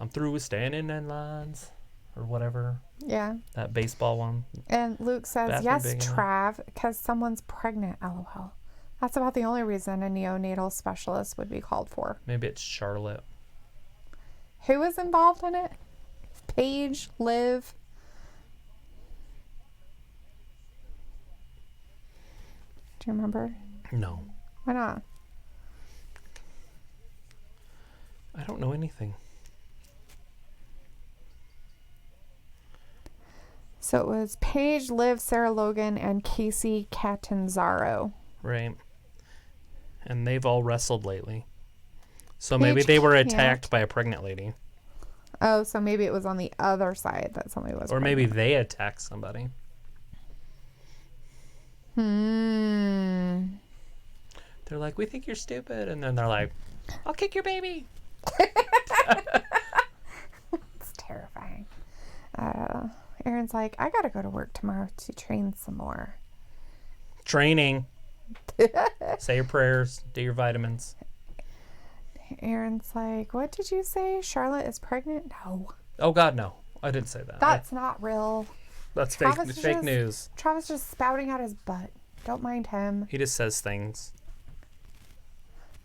Speaker 1: I'm through with standing in lines or whatever.
Speaker 2: Yeah.
Speaker 1: That baseball one.
Speaker 2: And Luke says,
Speaker 1: Bathroom
Speaker 2: yes,
Speaker 1: big
Speaker 2: Trav, because someone's pregnant, lol. That's about the only reason a neonatal specialist would be called for.
Speaker 1: Maybe it's Charlotte.
Speaker 2: Who was involved in it? Paige, Liv. Do you remember?
Speaker 1: No.
Speaker 2: Why not?
Speaker 1: I don't know anything.
Speaker 2: So it was Paige, Liv, Sarah Logan, and Casey Catanzaro.
Speaker 1: Right. And they've all wrestled lately. So maybe
Speaker 2: Paige
Speaker 1: they were
Speaker 2: can't.
Speaker 1: attacked by a pregnant lady.
Speaker 2: Oh, so maybe it was on the other side that somebody was.
Speaker 1: Or maybe
Speaker 2: pregnant.
Speaker 1: they attacked somebody.
Speaker 2: Hmm.
Speaker 1: They're like, we think you're stupid. And then they're like, I'll kick your baby.
Speaker 2: It's terrifying. Aaron's like, I gotta go to work tomorrow to train some more.
Speaker 1: Training. Say your prayers. Do your vitamins.
Speaker 2: Aaron's like, what did you say? Charlotte is pregnant? No.
Speaker 1: Oh, God, no. I didn't say that.
Speaker 2: That's not real.
Speaker 1: That's
Speaker 2: Travis is
Speaker 1: fake
Speaker 2: just-
Speaker 1: news.
Speaker 2: Travis just spouting out his butt. Don't mind him.
Speaker 1: He just says things.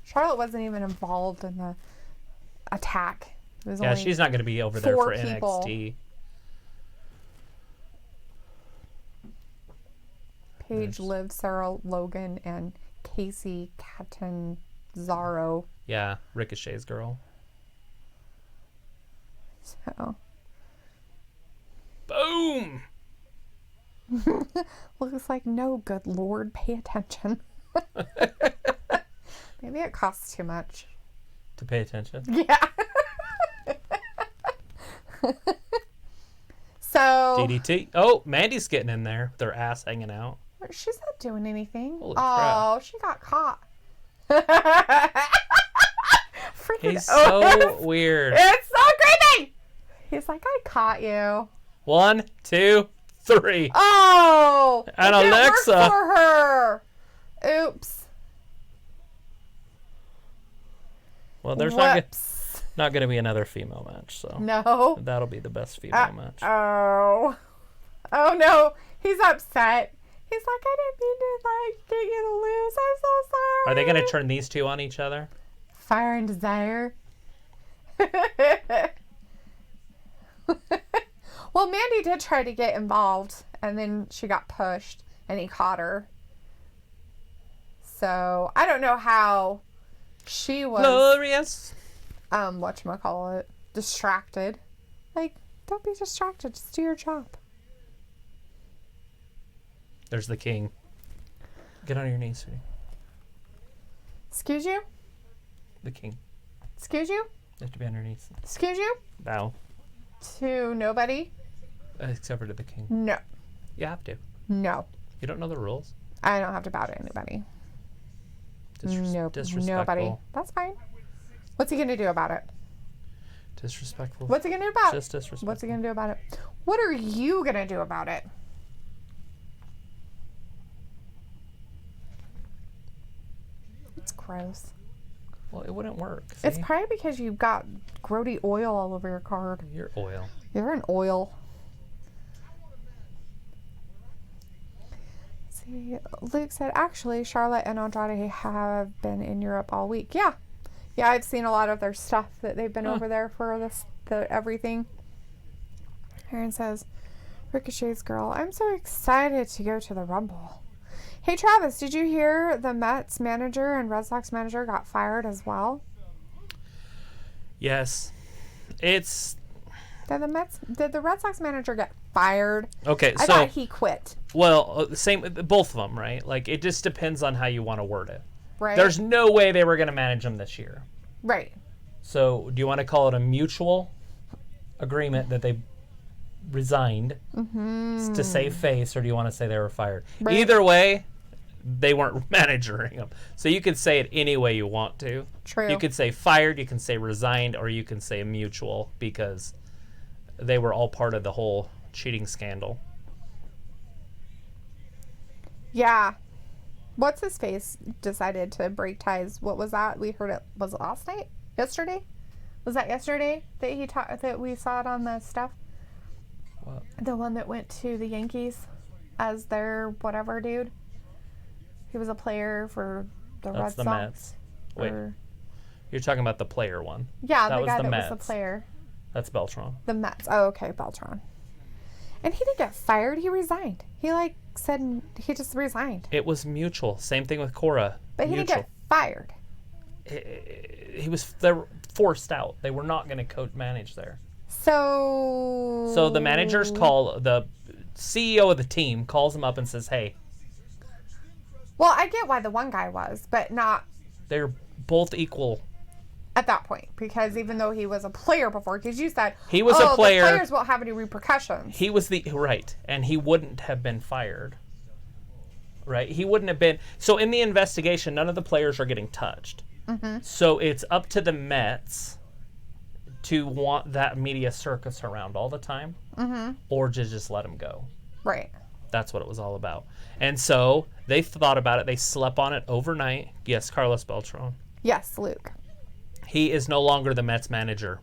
Speaker 2: Charlotte wasn't even involved in the attack. It was
Speaker 1: Yeah,
Speaker 2: only
Speaker 1: she's not going to be over there
Speaker 2: 4
Speaker 1: for
Speaker 2: people.
Speaker 1: NXT.
Speaker 2: Paige,
Speaker 1: Nice.
Speaker 2: Liv, Sarah Logan, and Casey Catanzaro.
Speaker 1: Yeah, Ricochet's girl.
Speaker 2: So
Speaker 1: Boom!
Speaker 2: looks like no good Lord, pay attention. Maybe it costs too much.
Speaker 1: To pay attention.
Speaker 2: Yeah. So
Speaker 1: DDT. Oh, Mandy's getting in there. Their ass hanging out.
Speaker 2: she's not doing anything.
Speaker 1: Holy
Speaker 2: Oh, she got caught. Freaking
Speaker 1: He's so weird.
Speaker 2: It's so creepy. He's like, I caught you.
Speaker 1: 1, 2, 3.
Speaker 2: Oh,
Speaker 1: And
Speaker 2: it didn't work
Speaker 1: Alexa.
Speaker 2: for her. Oops.
Speaker 1: Well, there's
Speaker 2: Whoops.
Speaker 1: not going to be another female match, so
Speaker 2: No.
Speaker 1: that'll be the best female match.
Speaker 2: Oh. Oh no. He's upset. He's like, I didn't mean to get you to lose. I'm so sorry.
Speaker 1: Are they going to turn these two on each other?
Speaker 2: Fire and Desire. Well, Mandy did try to get involved, and then she got pushed, and he caught her. So I don't know how she was
Speaker 1: Glorious.
Speaker 2: whatchamacallit, distracted. Like, don't be distracted, just do your job.
Speaker 1: There's the king. Get on your knees, sweetie.
Speaker 2: Excuse you?
Speaker 1: The king.
Speaker 2: Excuse you?
Speaker 1: You have to be on your knees.
Speaker 2: Excuse you?
Speaker 1: Bow.
Speaker 2: To nobody?
Speaker 1: Except for to the king.
Speaker 2: No.
Speaker 1: You have to.
Speaker 2: No.
Speaker 1: You don't know the rules?
Speaker 2: I don't have to bow to anybody. Nope.
Speaker 1: Disrespectful.
Speaker 2: Nobody. That's fine. What's he gonna do about it?
Speaker 1: Disrespectful.
Speaker 2: What's he gonna do about it?
Speaker 1: Just disrespectful.
Speaker 2: What's he gonna do about it? What are you gonna do about it? It's gross.
Speaker 1: Well, it wouldn't work.
Speaker 2: It's
Speaker 1: see?
Speaker 2: probably because you've got grody oil all over your card.
Speaker 1: Your oil.
Speaker 2: You're an oil. See, Luke said, actually, Charlotte and Andrade have been in Europe all week. Yeah. Yeah, I've seen a lot of their stuff that they've been over there for the everything. Aaron says, Ricochet's girl, I'm so excited to go to the Rumble. Hey, Travis, did you hear the Mets manager and Red Sox manager got fired as well?
Speaker 1: Yes. It's...
Speaker 2: Did the Red Sox manager get fired?
Speaker 1: Okay,
Speaker 2: I
Speaker 1: so...
Speaker 2: thought he quit.
Speaker 1: Well, same... Both of them, right? Like, it just depends on how you want to word it.
Speaker 2: Right.
Speaker 1: There's no way they were going to manage them this year.
Speaker 2: Right.
Speaker 1: So do you want to call it a mutual agreement that they resigned to save face, or do you want to say they were fired?
Speaker 2: Right.
Speaker 1: Either way, they weren't managing them. So you could say it any way you want to.
Speaker 2: True.
Speaker 1: You could say fired, you can say resigned, or you can say mutual, because they were all part of the whole cheating scandal.
Speaker 2: Yeah. What's his face decided to break ties? What was that? We heard it. Was it last night? Yesterday? Was that yesterday that he that we saw it on the stuff?
Speaker 1: What?
Speaker 2: The one that went to the Yankees as their whatever dude. He was a player for the Red
Speaker 1: That's the
Speaker 2: Sox.
Speaker 1: Mets. Wait,
Speaker 2: or-
Speaker 1: you're talking about the player one.
Speaker 2: Yeah,
Speaker 1: That
Speaker 2: the
Speaker 1: was
Speaker 2: guy
Speaker 1: the
Speaker 2: that was
Speaker 1: Mets.
Speaker 2: the player.
Speaker 1: That's Beltran.
Speaker 2: The Mets. Oh, okay, Beltran. And he didn't get fired. He resigned. He said he just resigned.
Speaker 1: It was mutual. Same thing with Cora.
Speaker 2: But he didn't
Speaker 1: mutual.
Speaker 2: get fired.
Speaker 1: They were forced out. They were not going to manage there.
Speaker 2: So
Speaker 1: The managers call the CEO of the team, calls him up and says, "Hey,
Speaker 2: Well, I get why the one guy was, but not
Speaker 1: they're both equal."
Speaker 2: at that point, because even though he was a player before, because you said
Speaker 1: He was a player.
Speaker 2: the players won't have any repercussions.
Speaker 1: He was right, and he wouldn't have been fired. Right? He wouldn't have been. So in the investigation, none of the players are getting touched. So it's up to the Mets to want that media circus around all the time, or to just let him go.
Speaker 2: Right.
Speaker 1: That's what it was all about. And so they thought about it. They slept on it overnight. Yes, Carlos Beltran.
Speaker 2: Yes, Luke.
Speaker 1: He is no longer the Mets manager.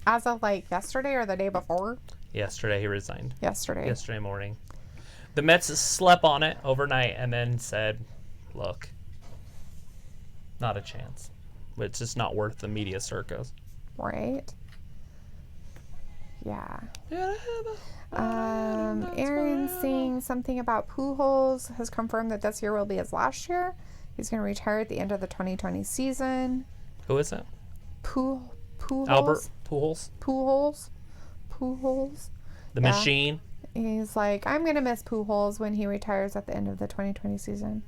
Speaker 2: As of yesterday or the day before?
Speaker 1: Yesterday he resigned.
Speaker 2: Yesterday.
Speaker 1: Morning. The Mets slept on it overnight and then said, "Look, not a chance. It's just not worth the media circus."
Speaker 2: Right. Yeah. Aaron saying something about Pujols has confirmed that this year will be his last year. He's going to retire at the end of the 2020 season.
Speaker 1: Who is it?
Speaker 2: Pujols.
Speaker 1: Albert Pujols,
Speaker 2: Pujols.
Speaker 1: the
Speaker 2: Yeah.
Speaker 1: machine.
Speaker 2: He's like, I'm going to miss Pujols when he retires at the end of the 2020 season.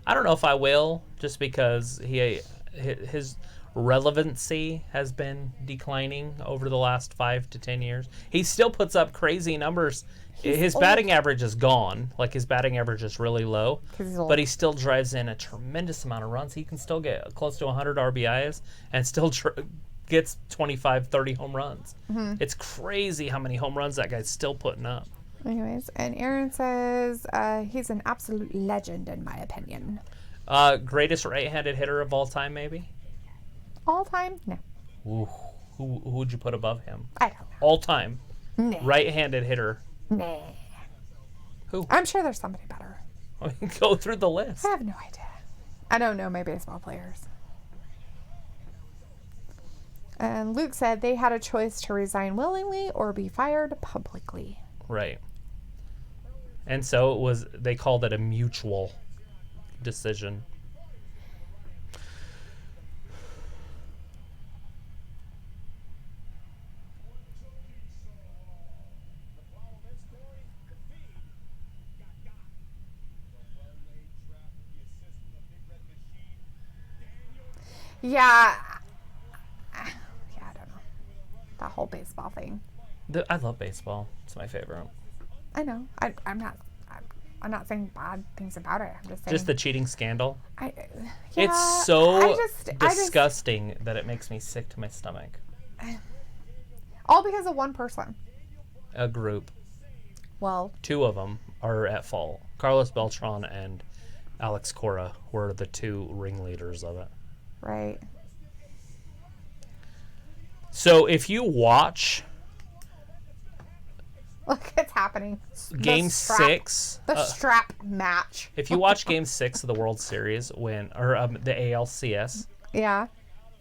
Speaker 1: I don't know if I will, just because his relevancy has been declining over the last 5 to 10 years. He still puts up crazy numbers. His
Speaker 2: old.
Speaker 1: batting average is gone. His batting average is really low.
Speaker 2: 'Cause he's old.
Speaker 1: But he still drives in a tremendous amount of runs. He can still get close to 100 RBIs and still gets 25, 30 home runs. It's crazy how many home runs that guy's still putting up.
Speaker 2: Anyways, and Aaron says he's an absolute legend in my opinion.
Speaker 1: Greatest right-handed hitter of all time, maybe?
Speaker 2: All time? No.
Speaker 1: Ooh, who would you put above him?
Speaker 2: I don't know.
Speaker 1: All time.
Speaker 2: Nah.
Speaker 1: Right-handed hitter.
Speaker 2: Nah.
Speaker 1: Who?
Speaker 2: I'm sure there's somebody better.
Speaker 1: Go through the list.
Speaker 2: I have no idea. I don't know my baseball players. And Luke said they had a choice to resign willingly or be fired publicly.
Speaker 1: Right. And so they called it a mutual decision.
Speaker 2: Yeah. I don't know. That whole baseball thing.
Speaker 1: I love baseball. It's my favorite.
Speaker 2: I know. I'm not saying bad things about it. I'm just saying.
Speaker 1: Just the cheating scandal.
Speaker 2: Yeah,
Speaker 1: It's so
Speaker 2: I just
Speaker 1: disgusting that it makes me sick to my stomach.
Speaker 2: all because of one person.
Speaker 1: A group.
Speaker 2: Well,
Speaker 1: 2 of them are at fault. Carlos Beltran and Alex Cora were the 2 ringleaders of it.
Speaker 2: right.
Speaker 1: So if you watch
Speaker 2: Look, it's happening.
Speaker 1: Game
Speaker 2: strap-
Speaker 1: 6,
Speaker 2: The strap match.
Speaker 1: if you watch Game 6 of the World Series, the ALCS,
Speaker 2: Yeah.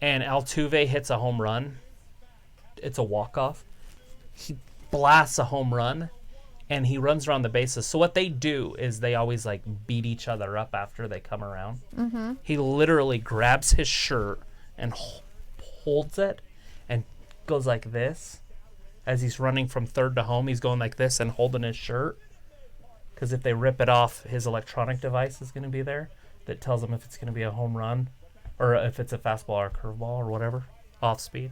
Speaker 1: and Altuve hits a home run, it's a walk-off. He blasts a home run, and he runs around the bases. So what they do is they always beat each other up after they come around. Mm-hmm. He literally grabs his shirt and holds it and goes like this. As he's running from third to home, he's going like this and holding his shirt. Because if they rip it off, his electronic device is going to be there that tells him if it's going to be a home run or if it's a fastball or a curveball or whatever, off speed.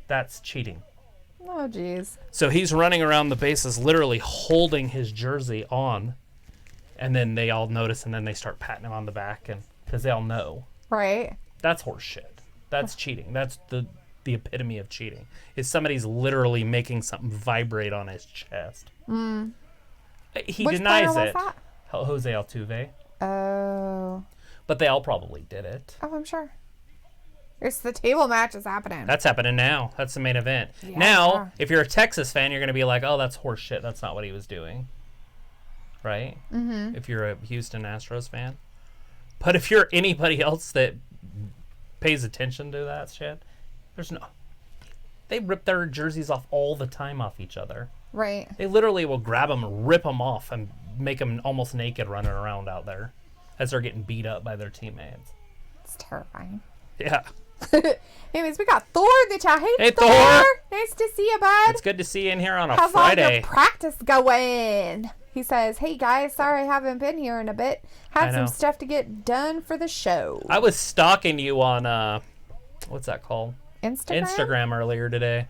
Speaker 1: That's cheating.
Speaker 2: Oh, jeez.
Speaker 1: So he's running around the bases literally holding his jersey on, and then they all notice, and then they start patting him on the back, and because they all know.
Speaker 2: Right.
Speaker 1: That's horse shit. That's cheating. That's the epitome of cheating. Is somebody's literally making something vibrate on his chest. He
Speaker 2: Which
Speaker 1: denies
Speaker 2: player was
Speaker 1: it.
Speaker 2: that?
Speaker 1: Jose Altuve.
Speaker 2: Oh.
Speaker 1: But they all probably did it.
Speaker 2: Oh, I'm sure. It's the table match is happening.
Speaker 1: That's happening now. That's the main event.
Speaker 2: Yeah.
Speaker 1: Now, if you're a Texas fan, you're going to be like, oh, that's horse shit. That's not what he was doing. Right? Mm-hmm. If you're a Houston Astros fan. But if you're anybody else that pays attention to that shit, there's no... They rip their jerseys off all the time off each other.
Speaker 2: Right.
Speaker 1: They literally will grab them, rip them off, and make them almost naked running around out there as they're getting beat up by their teammates.
Speaker 2: It's terrifying.
Speaker 1: Yeah.
Speaker 2: Anyways, we got Thor in the chat. Hey,
Speaker 1: Hey,
Speaker 2: Thor.
Speaker 1: Thor.
Speaker 2: Nice to see you, bud.
Speaker 1: It's good to see you in here on a
Speaker 2: How's all
Speaker 1: Friday.
Speaker 2: your practice going? He says, hey, guys, sorry I haven't been here in a bit.
Speaker 1: I
Speaker 2: Have
Speaker 1: know.
Speaker 2: some stuff to get done for the show.
Speaker 1: I was stalking you on, what's that called?
Speaker 2: Instagram?
Speaker 1: Earlier today.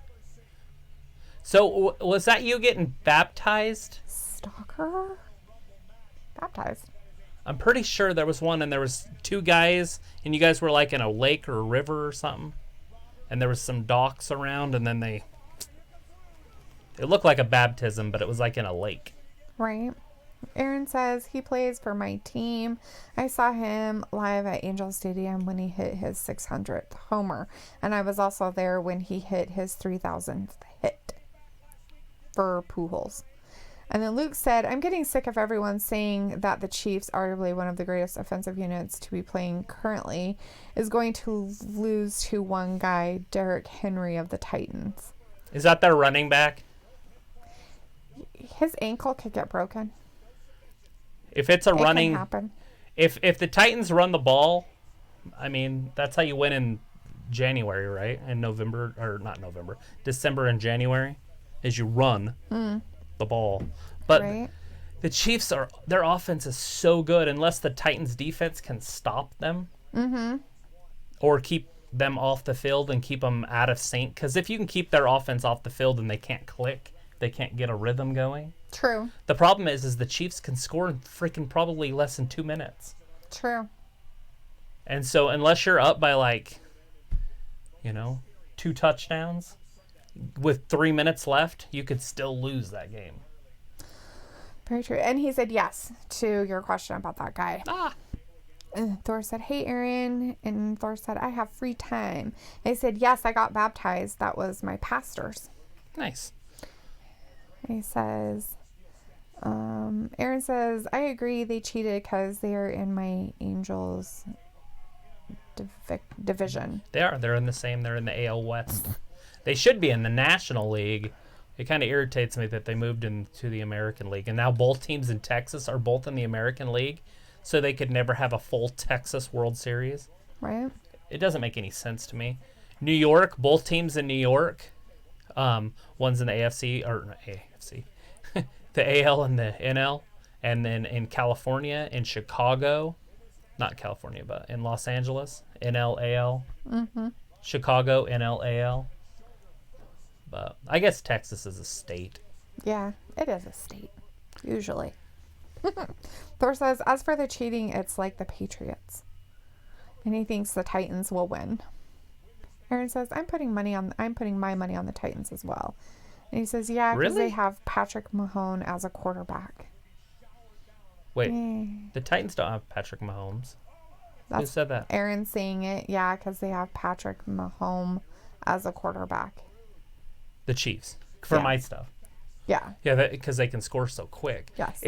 Speaker 1: So, was that you getting baptized?
Speaker 2: Stalker? Baptized.
Speaker 1: I'm pretty sure there was one, and there was two guys, and you guys were like in a lake or a river or something. And there was some docks around, and then it looked like a baptism, but it was like in a lake.
Speaker 2: Right. Aaron says he plays for my team. I saw him live at Angel Stadium when he hit his 600th homer. And I was also there when he hit his 3,000th hit for Pujols. And then Luke said, I'm getting sick of everyone saying that the Chiefs, arguably one of the greatest offensive units to be playing currently, is going to lose to one guy, Derrick Henry of the Titans.
Speaker 1: Is that their running back?
Speaker 2: His ankle could get broken.
Speaker 1: If it's a
Speaker 2: It
Speaker 1: running...
Speaker 2: can happen.
Speaker 1: If the Titans run the ball, I mean, that's how you win in January, right? In November, or not November, December and January, is you run the ball. But
Speaker 2: Right.
Speaker 1: the Chiefs their offense is so good unless the Titans defense can stop them or keep them off the field and keep them out of sync. Because if you can keep their offense off the field and they can't click, they can't get a rhythm going.
Speaker 2: True.
Speaker 1: The problem is the Chiefs can score in freaking probably less than 2 minutes.
Speaker 2: True.
Speaker 1: And so unless you're up by 2 touchdowns with 3 minutes left, you could still lose that game.
Speaker 2: Very true. And he said yes to your question about that guy. And Thor said, hey, Aaron. And Thor said, I have free time. And I said, yes, I got baptized. That was my pastor's.
Speaker 1: Nice.
Speaker 2: And he says, Aaron says, I agree they cheated because they are in my Angels division.
Speaker 1: They are. They're in the AL West. They should be in the National League. It kind of irritates me that they moved into the American League. And now both teams in Texas are both in the American League, so they could never have a full Texas World Series.
Speaker 2: Right?
Speaker 1: It doesn't make any sense to me. New York, both teams in New York, one's in the AFC, or not AFC, the AL and the NL. And then in California, in Chicago, not California, but in Los Angeles, NL, AL. Chicago, NL, AL. But I guess Texas is a state.
Speaker 2: Yeah, it is a state, usually. Thor says, as for the cheating, it's like the Patriots. And he thinks the Titans will win. Aaron says, I'm putting my money on the Titans as well. And he says, yeah, because
Speaker 1: Really?
Speaker 2: they have Patrick Mahomes as a quarterback.
Speaker 1: Wait,
Speaker 2: Eh,
Speaker 1: the Titans don't have Patrick Mahomes. Who
Speaker 2: that's
Speaker 1: said that?
Speaker 2: Aaron saying it. Yeah, because they have Patrick Mahomes as a quarterback.
Speaker 1: The Chiefs. For
Speaker 2: Yeah.
Speaker 1: my stuff.
Speaker 2: Yeah.
Speaker 1: Yeah, because they can score so quick.
Speaker 2: Yes.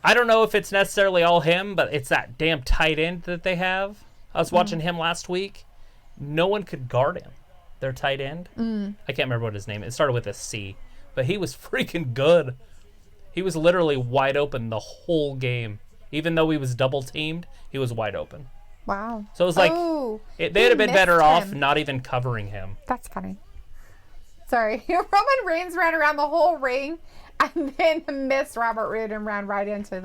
Speaker 1: I don't know if it's necessarily all him, but it's that damn tight end that they have. I was watching him last week. No one could guard him. Their tight end. I can't remember what his name is. It started with a C, but he was freaking good. He was literally wide open the whole game. Even though he was double teamed, he was wide open.
Speaker 2: Wow.
Speaker 1: So it was like
Speaker 2: Oh,
Speaker 1: they'd have been
Speaker 2: missed
Speaker 1: better off
Speaker 2: him.
Speaker 1: not even covering him.
Speaker 2: That's funny. Sorry. Roman Reigns ran around the whole ring and then missed Robert Roode and ran right into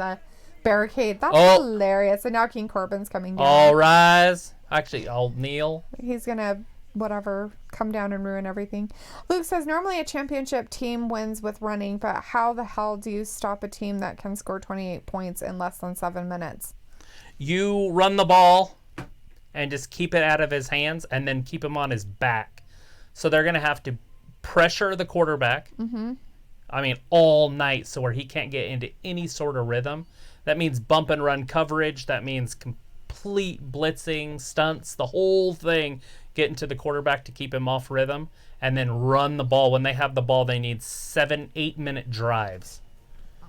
Speaker 2: barricade. That's
Speaker 1: Oh.
Speaker 2: hilarious. And now King Corbin's coming down.
Speaker 1: All rise. Actually, I'll kneel.
Speaker 2: He's gonna whatever come down and ruin everything. Luke says normally a championship team wins with running, but how the hell do you stop a team that can score 28 points in less than 7 minutes?
Speaker 1: You run the ball and just keep it out of his hands and then keep him on his back. So they're going to have to pressure the quarterback. Mm-hmm. I mean, all night, so where he can't get into any sort of rhythm. That means bump and run coverage. That means complete blitzing, stunts, the whole thing, getting to the quarterback to keep him off rhythm, and then run the ball. When they have the ball, they need 7-8 minute drives.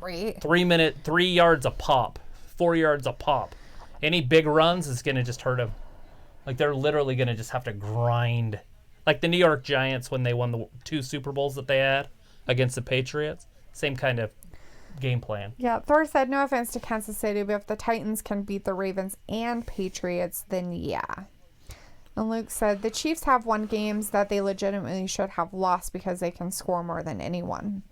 Speaker 2: Great.
Speaker 1: 3 yards a pop, 4 yards a pop. Any big runs is going to just hurt them. Like, they're literally going to just have to grind. Like the New York Giants when they won the 2 Super Bowls that they had against the Patriots. Same kind of game plan.
Speaker 2: Yeah, Thor said, no offense to Kansas City, but if the Titans can beat the Ravens and Patriots, then yeah. And Luke said, the Chiefs have won games that they legitimately should have lost because they can score more than anyone.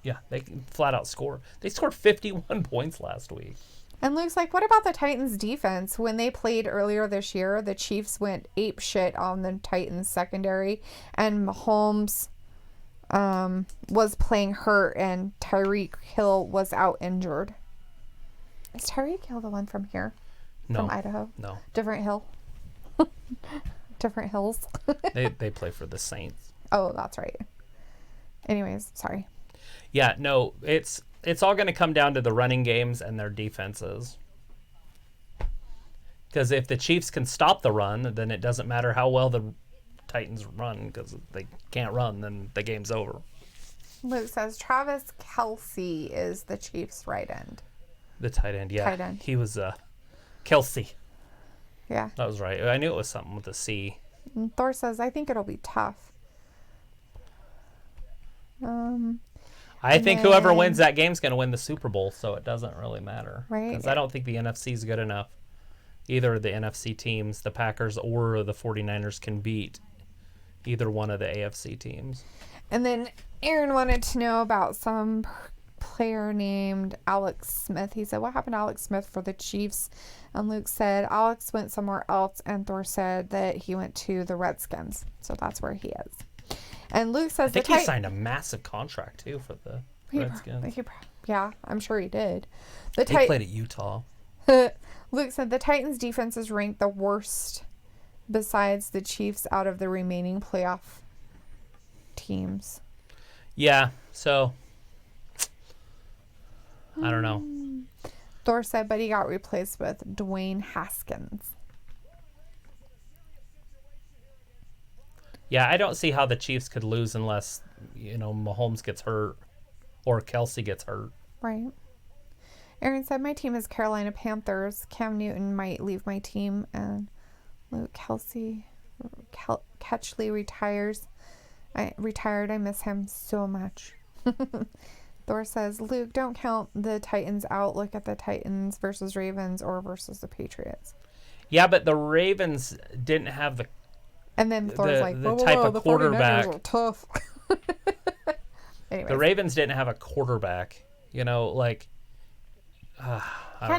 Speaker 1: Yeah, they can flat out score. They scored 51 points last week.
Speaker 2: And Luke's like, what about the Titans defense? When they played earlier this year, the Chiefs went ape shit on the Titans secondary, and Mahomes was playing hurt, and Tyreek Hill was out injured. Is Tyreek Hill the one from here?
Speaker 1: No.
Speaker 2: From Idaho?
Speaker 1: No.
Speaker 2: Different hill? Different hills?
Speaker 1: They play for the Saints.
Speaker 2: Oh, that's right. Anyways, sorry.
Speaker 1: Yeah, no, it's all going to come down to the running games and their defenses. Because if the Chiefs can stop the run, then it doesn't matter how well the Titans run, because if they can't run, then the game's over.
Speaker 2: Luke says Travis Kelce is the Chiefs' right end.
Speaker 1: The tight end, yeah.
Speaker 2: Tight end.
Speaker 1: He was Kelsey.
Speaker 2: Yeah.
Speaker 1: That was right. I knew it was something with a C.
Speaker 2: And Thor says, I think it'll be tough.
Speaker 1: I think
Speaker 2: then-
Speaker 1: whoever wins that game's going to win the Super Bowl, so it doesn't really matter.
Speaker 2: Right.
Speaker 1: Because I don't think the NFC is good enough. Either of the NFC teams, the Packers or the 49ers, can beat either one of the AFC teams.
Speaker 2: And then Aaron wanted to know about some player named Alex Smith. He said, what happened to Alex Smith for the Chiefs? And Luke said, Alex went somewhere else. And Thor said that he went to the Redskins. So that's where he is. And Luke says,
Speaker 1: I think he signed a massive contract, too, for the Redskins.
Speaker 2: Yeah, I'm sure he did.
Speaker 1: He played at Utah.
Speaker 2: Luke said the Titans' defense is ranked the worst besides the Chiefs out of the remaining playoff teams.
Speaker 1: Yeah, so I don't know.
Speaker 2: Thor said, but he got replaced with Dwayne Haskins.
Speaker 1: Yeah, I don't see how the Chiefs could lose unless, Mahomes gets hurt or Kelsey gets hurt.
Speaker 2: Right. Aaron said, my team is Carolina Panthers. Cam Newton might leave my team. And Luke Ketchley retired. I miss him so much. Thor says, Luke, don't count the Titans out. Look at the Titans versus Ravens or versus the Patriots.
Speaker 1: Yeah, but the Ravens didn't have the
Speaker 2: And then Thor's like,
Speaker 1: the type of
Speaker 2: the
Speaker 1: quarterback.
Speaker 2: 49ers are tough. Anyways,
Speaker 1: The Ravens didn't have a quarterback.
Speaker 2: kind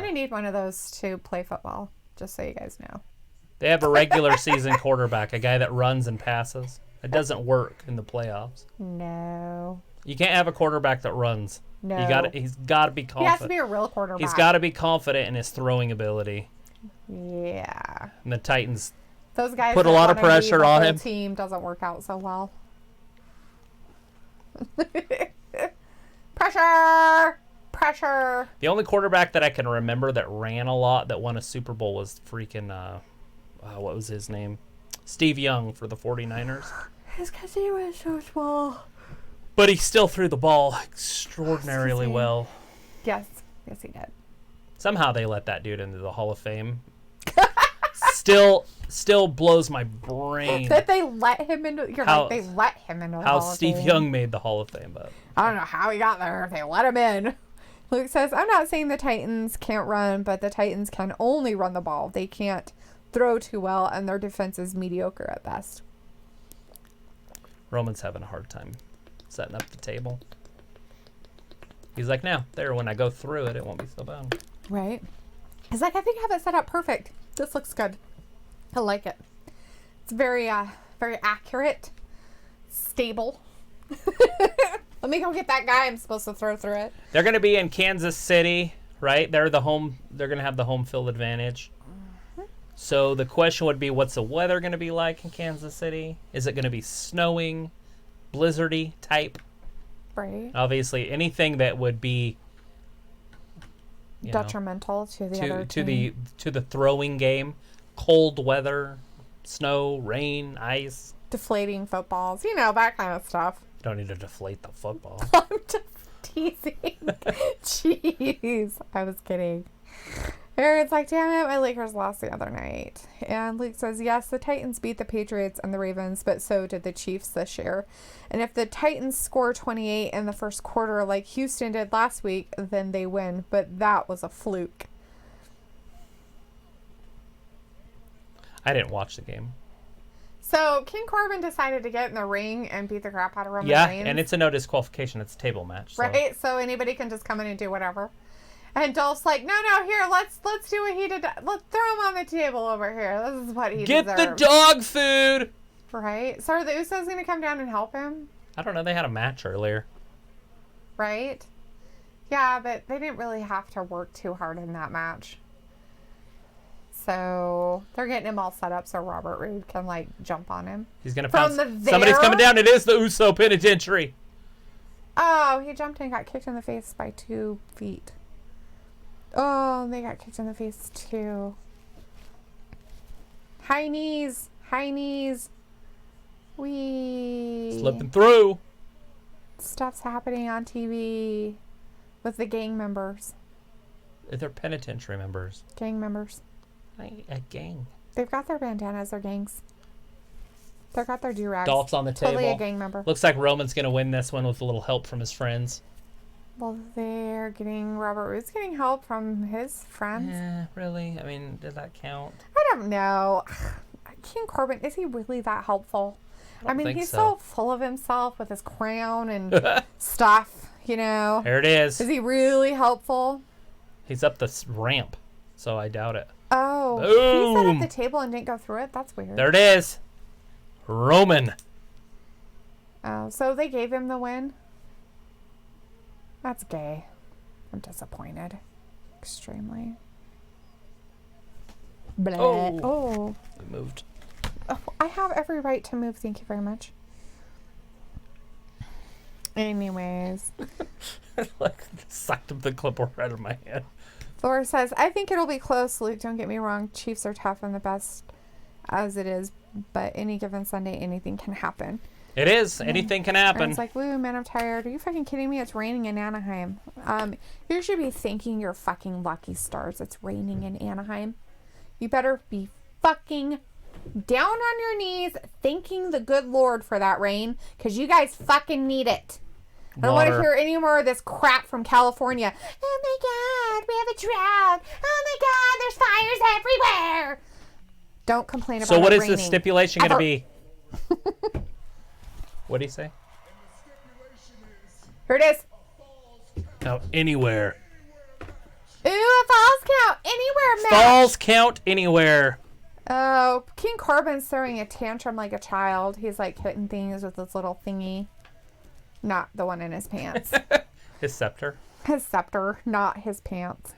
Speaker 2: of need one of those to play football, just so you guys know.
Speaker 1: They have a regular season quarterback, a guy that runs and passes. It doesn't work in the playoffs.
Speaker 2: No.
Speaker 1: You can't have a quarterback that runs.
Speaker 2: No.
Speaker 1: He's got to be confident.
Speaker 2: He has to be a real quarterback.
Speaker 1: He's got to be confident in his throwing ability.
Speaker 2: Yeah.
Speaker 1: And the Titans
Speaker 2: Those guys
Speaker 1: put a
Speaker 2: that
Speaker 1: lot of
Speaker 2: wanna be
Speaker 1: pressure
Speaker 2: the
Speaker 1: on
Speaker 2: whole
Speaker 1: him.
Speaker 2: Team doesn't work out so well. Pressure.
Speaker 1: The only quarterback that I can remember that ran a lot that won a Super Bowl was freaking, what was his name? Steve Young for the 49ers.
Speaker 2: It's because he was so small.
Speaker 1: But he still threw the ball extraordinarily well.
Speaker 2: Yes, he did.
Speaker 1: Somehow they let that dude into the Hall of Fame. Still blows my brain
Speaker 2: That they let him into. They let him into the
Speaker 1: how
Speaker 2: Hall of
Speaker 1: Steve
Speaker 2: Fame.
Speaker 1: Young made the Hall of Fame. But
Speaker 2: I don't know how he got there. They let him in. Luke says, I'm not saying the Titans can't run, but the Titans can only run the ball. They can't throw too well, and their defense is mediocre at best.
Speaker 1: Roman's having a hard time setting up the table. He's like, no, there, when I go through it, it won't be so bad.
Speaker 2: Right. He's like, I think I have it set up perfect. This looks good. I like it. It's very, very accurate, stable. Let me go get that guy I'm supposed to throw through it.
Speaker 1: They're going to be in Kansas City, right? They're going to have the home field advantage. So the question would be, what's the weather going to be like in Kansas City? Is it going to be snowing, blizzardy type?
Speaker 2: Right.
Speaker 1: Obviously, anything that would be
Speaker 2: Detrimental to the other team.
Speaker 1: to the throwing game, cold weather, snow, rain, ice.
Speaker 2: Deflating footballs, that kind of stuff.
Speaker 1: You don't need to deflate the football.
Speaker 2: I'm just teasing. Jeez. I was kidding. Aaron's like, damn it, my Lakers lost the other night. And Luke says, yes, the Titans beat the Patriots and the Ravens, but so did the Chiefs this year. And if the Titans score 28 in the first quarter like Houston did last week, then they win. But that was a fluke.
Speaker 1: I didn't watch the game.
Speaker 2: So King Corbin decided to get in the ring and beat the crap out of Roman Reigns.
Speaker 1: And it's a no disqualification. It's a table match. So.
Speaker 2: Right? So anybody can just come in and do whatever. And Dolph's like, no, here, let's do what he did. Let's throw him on the table over here. This is what he
Speaker 1: Get
Speaker 2: deserves.
Speaker 1: the dog food!
Speaker 2: Right? So are the Usos going to come down and help him?
Speaker 1: I don't know. They had a match earlier.
Speaker 2: Right? Yeah, but they didn't really have to work too hard in that match. So they're getting him all set up so Robert Roode can, jump on him.
Speaker 1: He's going to
Speaker 2: From
Speaker 1: pounce.
Speaker 2: the
Speaker 1: Somebody's
Speaker 2: there?
Speaker 1: coming down. It is the Uso Penitentiary.
Speaker 2: Oh, he jumped and got kicked in the face by 2 feet. Oh, they got kicked in the face too. High knees. Wee.
Speaker 1: Slipping through.
Speaker 2: Stuff's happening on TV with the gang members.
Speaker 1: They're penitentiary members.
Speaker 2: Gang members.
Speaker 1: A gang.
Speaker 2: They've got their bandanas, their gangs. They've got their do-rags.
Speaker 1: Dolph's on the table.
Speaker 2: Totally a gang member.
Speaker 1: Looks like Roman's going to win this one with a little help from his friends.
Speaker 2: Well, Robert Roode's getting help from his friends.
Speaker 1: Yeah, really? I mean, does that count?
Speaker 2: I don't know. King Corbin, is he really that helpful? I mean, he's so full of himself with his crown and stuff,
Speaker 1: There it is.
Speaker 2: Is he really helpful?
Speaker 1: He's up the ramp, so I doubt it.
Speaker 2: Oh,
Speaker 1: Boom.
Speaker 2: he set up the table and didn't go through it? That's weird.
Speaker 1: There it is. Roman.
Speaker 2: Oh, so they gave him the win? That's gay. I'm disappointed. Extremely. Bleh. Oh.
Speaker 1: He moved.
Speaker 2: Oh, I have every right to move. Thank you very much. Anyways.
Speaker 1: Sucked up the clipboard right out of my hand.
Speaker 2: Thor says, I think it'll be close, Luke. Don't get me wrong. Chiefs are tough and the best as it is. But any given Sunday, anything can happen.
Speaker 1: It is. Anything can happen.
Speaker 2: It's like, woo, man, I'm tired. Are you fucking kidding me? It's raining in Anaheim. You should be thanking your fucking lucky stars. It's raining in Anaheim. You better be fucking down on your knees thanking the good Lord for that rain, because you guys fucking need it. I don't want to hear any more of this crap from California. Oh my God, we have a drought. Oh my God, there's fires everywhere. Don't complain about it.
Speaker 1: So what is
Speaker 2: raining.
Speaker 1: the stipulation going to be? What did he say?
Speaker 2: Here it is.
Speaker 1: Oh, anywhere.
Speaker 2: Ooh, a falls count anywhere, man.
Speaker 1: Falls count anywhere.
Speaker 2: Oh, King Corbin's throwing a tantrum like a child. He's like hitting things with this little thingy. Not the one in his pants.
Speaker 1: His scepter.
Speaker 2: His scepter, not his pants.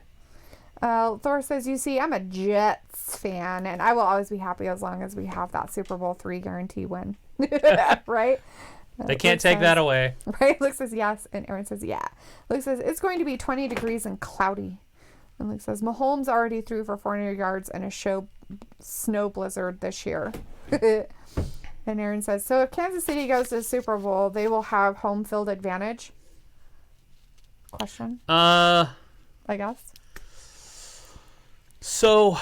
Speaker 2: Thor says, you see, I'm a Jets fan, and I will always be happy as long as we have that Super Bowl III guarantee win. Right?
Speaker 1: They can't take that away.
Speaker 2: Right? Luke says yes, and Aaron says yeah. Luke says, it's going to be 20 degrees and cloudy. And Luke says, Mahomes already threw for 400 yards in a snow blizzard this year. And Aaron says, so if Kansas City goes to the Super Bowl, they will have home field advantage? Question? I guess.
Speaker 1: So.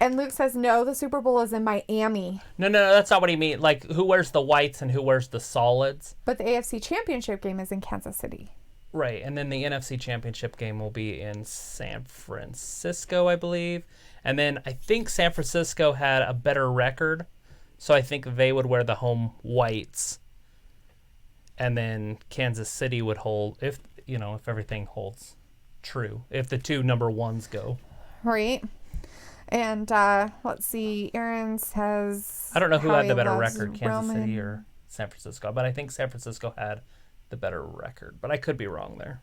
Speaker 2: And Luke says, no, the Super Bowl is in Miami.
Speaker 1: No, that's not what he means. Like, who wears the whites and who wears the solids?
Speaker 2: But the AFC Championship game is in Kansas City.
Speaker 1: Right, and then the NFC Championship game will be in San Francisco, I believe. And then I think San Francisco had a better record, so I think they would wear the home whites. And then Kansas City would hold, if everything holds true, if the two number ones go.
Speaker 2: Right. And let's see. Aaron says,
Speaker 1: I don't know who
Speaker 2: how
Speaker 1: had
Speaker 2: he
Speaker 1: the better
Speaker 2: loves
Speaker 1: record, Kansas City
Speaker 2: Roman.
Speaker 1: or San Francisco, but I think San Francisco had the better record, but I could be wrong there.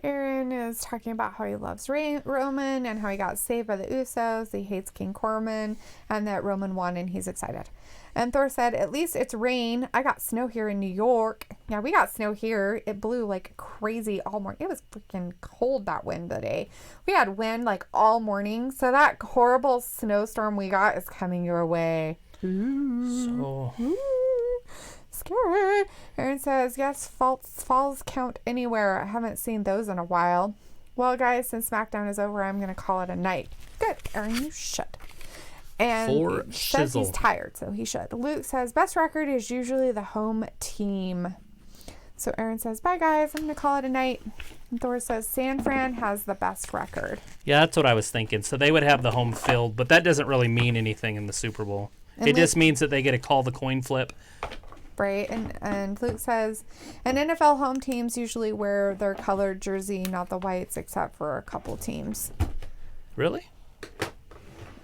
Speaker 2: Aaron is talking about how he loves Roman and how he got saved by the Usos. He hates King Corbin and that Roman won and he's excited. And Thor said, at least it's rain. I got snow here in New York. Yeah, we got snow here. It blew like crazy all morning. It was freaking cold that wind today. We had wind like all morning. So that horrible snowstorm we got is coming your way.
Speaker 1: So
Speaker 2: Scary. Aaron says, yes, falls count anywhere. I haven't seen those in a while. Well, guys, since SmackDown is over, I'm going to call it a night. Good, Aaron, you should. And
Speaker 1: For
Speaker 2: he says he's
Speaker 1: shizzle.
Speaker 2: tired, so he should. Luke says, best record is usually the home team. So Aaron says, bye, guys. I'm going to call it a night. And Thor says, San Fran has the best record.
Speaker 1: Yeah, that's what I was thinking. So they would have the home field, but that doesn't really mean anything in the Super Bowl.
Speaker 2: And
Speaker 1: It just means that they get to call the coin flip.
Speaker 2: Right, and Luke says, and NFL home teams usually wear their colored jersey, not the whites, except for a couple teams.
Speaker 1: Really?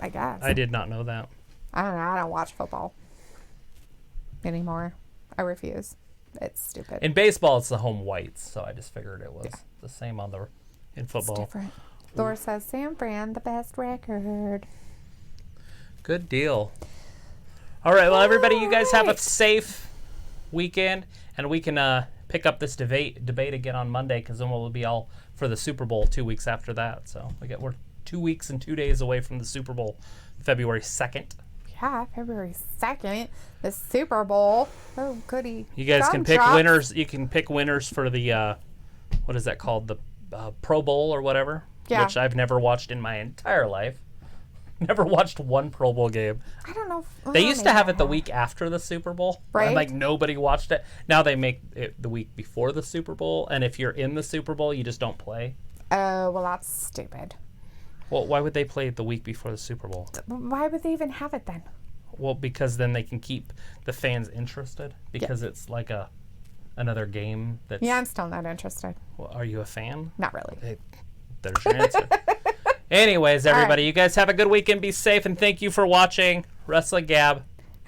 Speaker 2: I guess.
Speaker 1: I did not know that.
Speaker 2: I don't know. I don't watch football anymore. I refuse. It's stupid.
Speaker 1: In baseball, it's the home whites, so I just figured it was the same in
Speaker 2: It's
Speaker 1: football.
Speaker 2: different. Thor says, San Fran, the best record.
Speaker 1: Good deal. All right, well, everybody, you guys have a
Speaker 2: Alright.
Speaker 1: safe weekend, and we can pick up this debate again on Monday, because then we'll be all for the Super Bowl 2 weeks after that. So we're 2 weeks and 2 days away from the Super Bowl, February 2nd.
Speaker 2: Yeah, February 2nd, the Super Bowl. Oh, goody.
Speaker 1: You guys can pick
Speaker 2: Gumdrops.
Speaker 1: winners. You can pick winners for the what is that called? The Pro Bowl or whatever,
Speaker 2: Yeah.
Speaker 1: which I've never watched in my entire life. Never watched one Pro Bowl game.
Speaker 2: I don't know.
Speaker 1: They used to have it the week after the Super Bowl.
Speaker 2: Right.
Speaker 1: And like nobody watched it. Now they make it the week before the Super Bowl. And if you're in the Super Bowl, you just don't play.
Speaker 2: Oh, well, that's stupid.
Speaker 1: Well, why would they play it the week before the Super Bowl?
Speaker 2: Why would they even have it then?
Speaker 1: Well, because then they can keep the fans interested. Because it's like another game that's...
Speaker 2: Yeah, I'm still not interested.
Speaker 1: Well, are you a fan?
Speaker 2: Not really.
Speaker 1: There's your answer. Anyways, everybody,
Speaker 2: right.
Speaker 1: you guys have a good weekend. Be safe. And thank you for watching Wrestling Gab.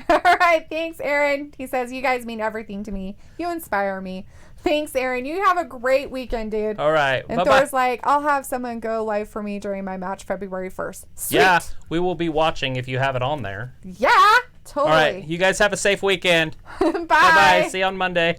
Speaker 2: All right. Thanks, Aaron. He says, you guys mean everything to me. You inspire me. Thanks, Aaron. You have a great weekend, dude.
Speaker 1: All right.
Speaker 2: And
Speaker 1: Bye-bye.
Speaker 2: Thor's like, I'll have someone go live for me during my match February 1st. Sweet.
Speaker 1: Yeah, we will be watching if you have it on there.
Speaker 2: Yeah,
Speaker 1: All right.
Speaker 2: totally.
Speaker 1: You guys have a safe weekend.
Speaker 2: Bye.
Speaker 1: Bye-bye. See you on Monday.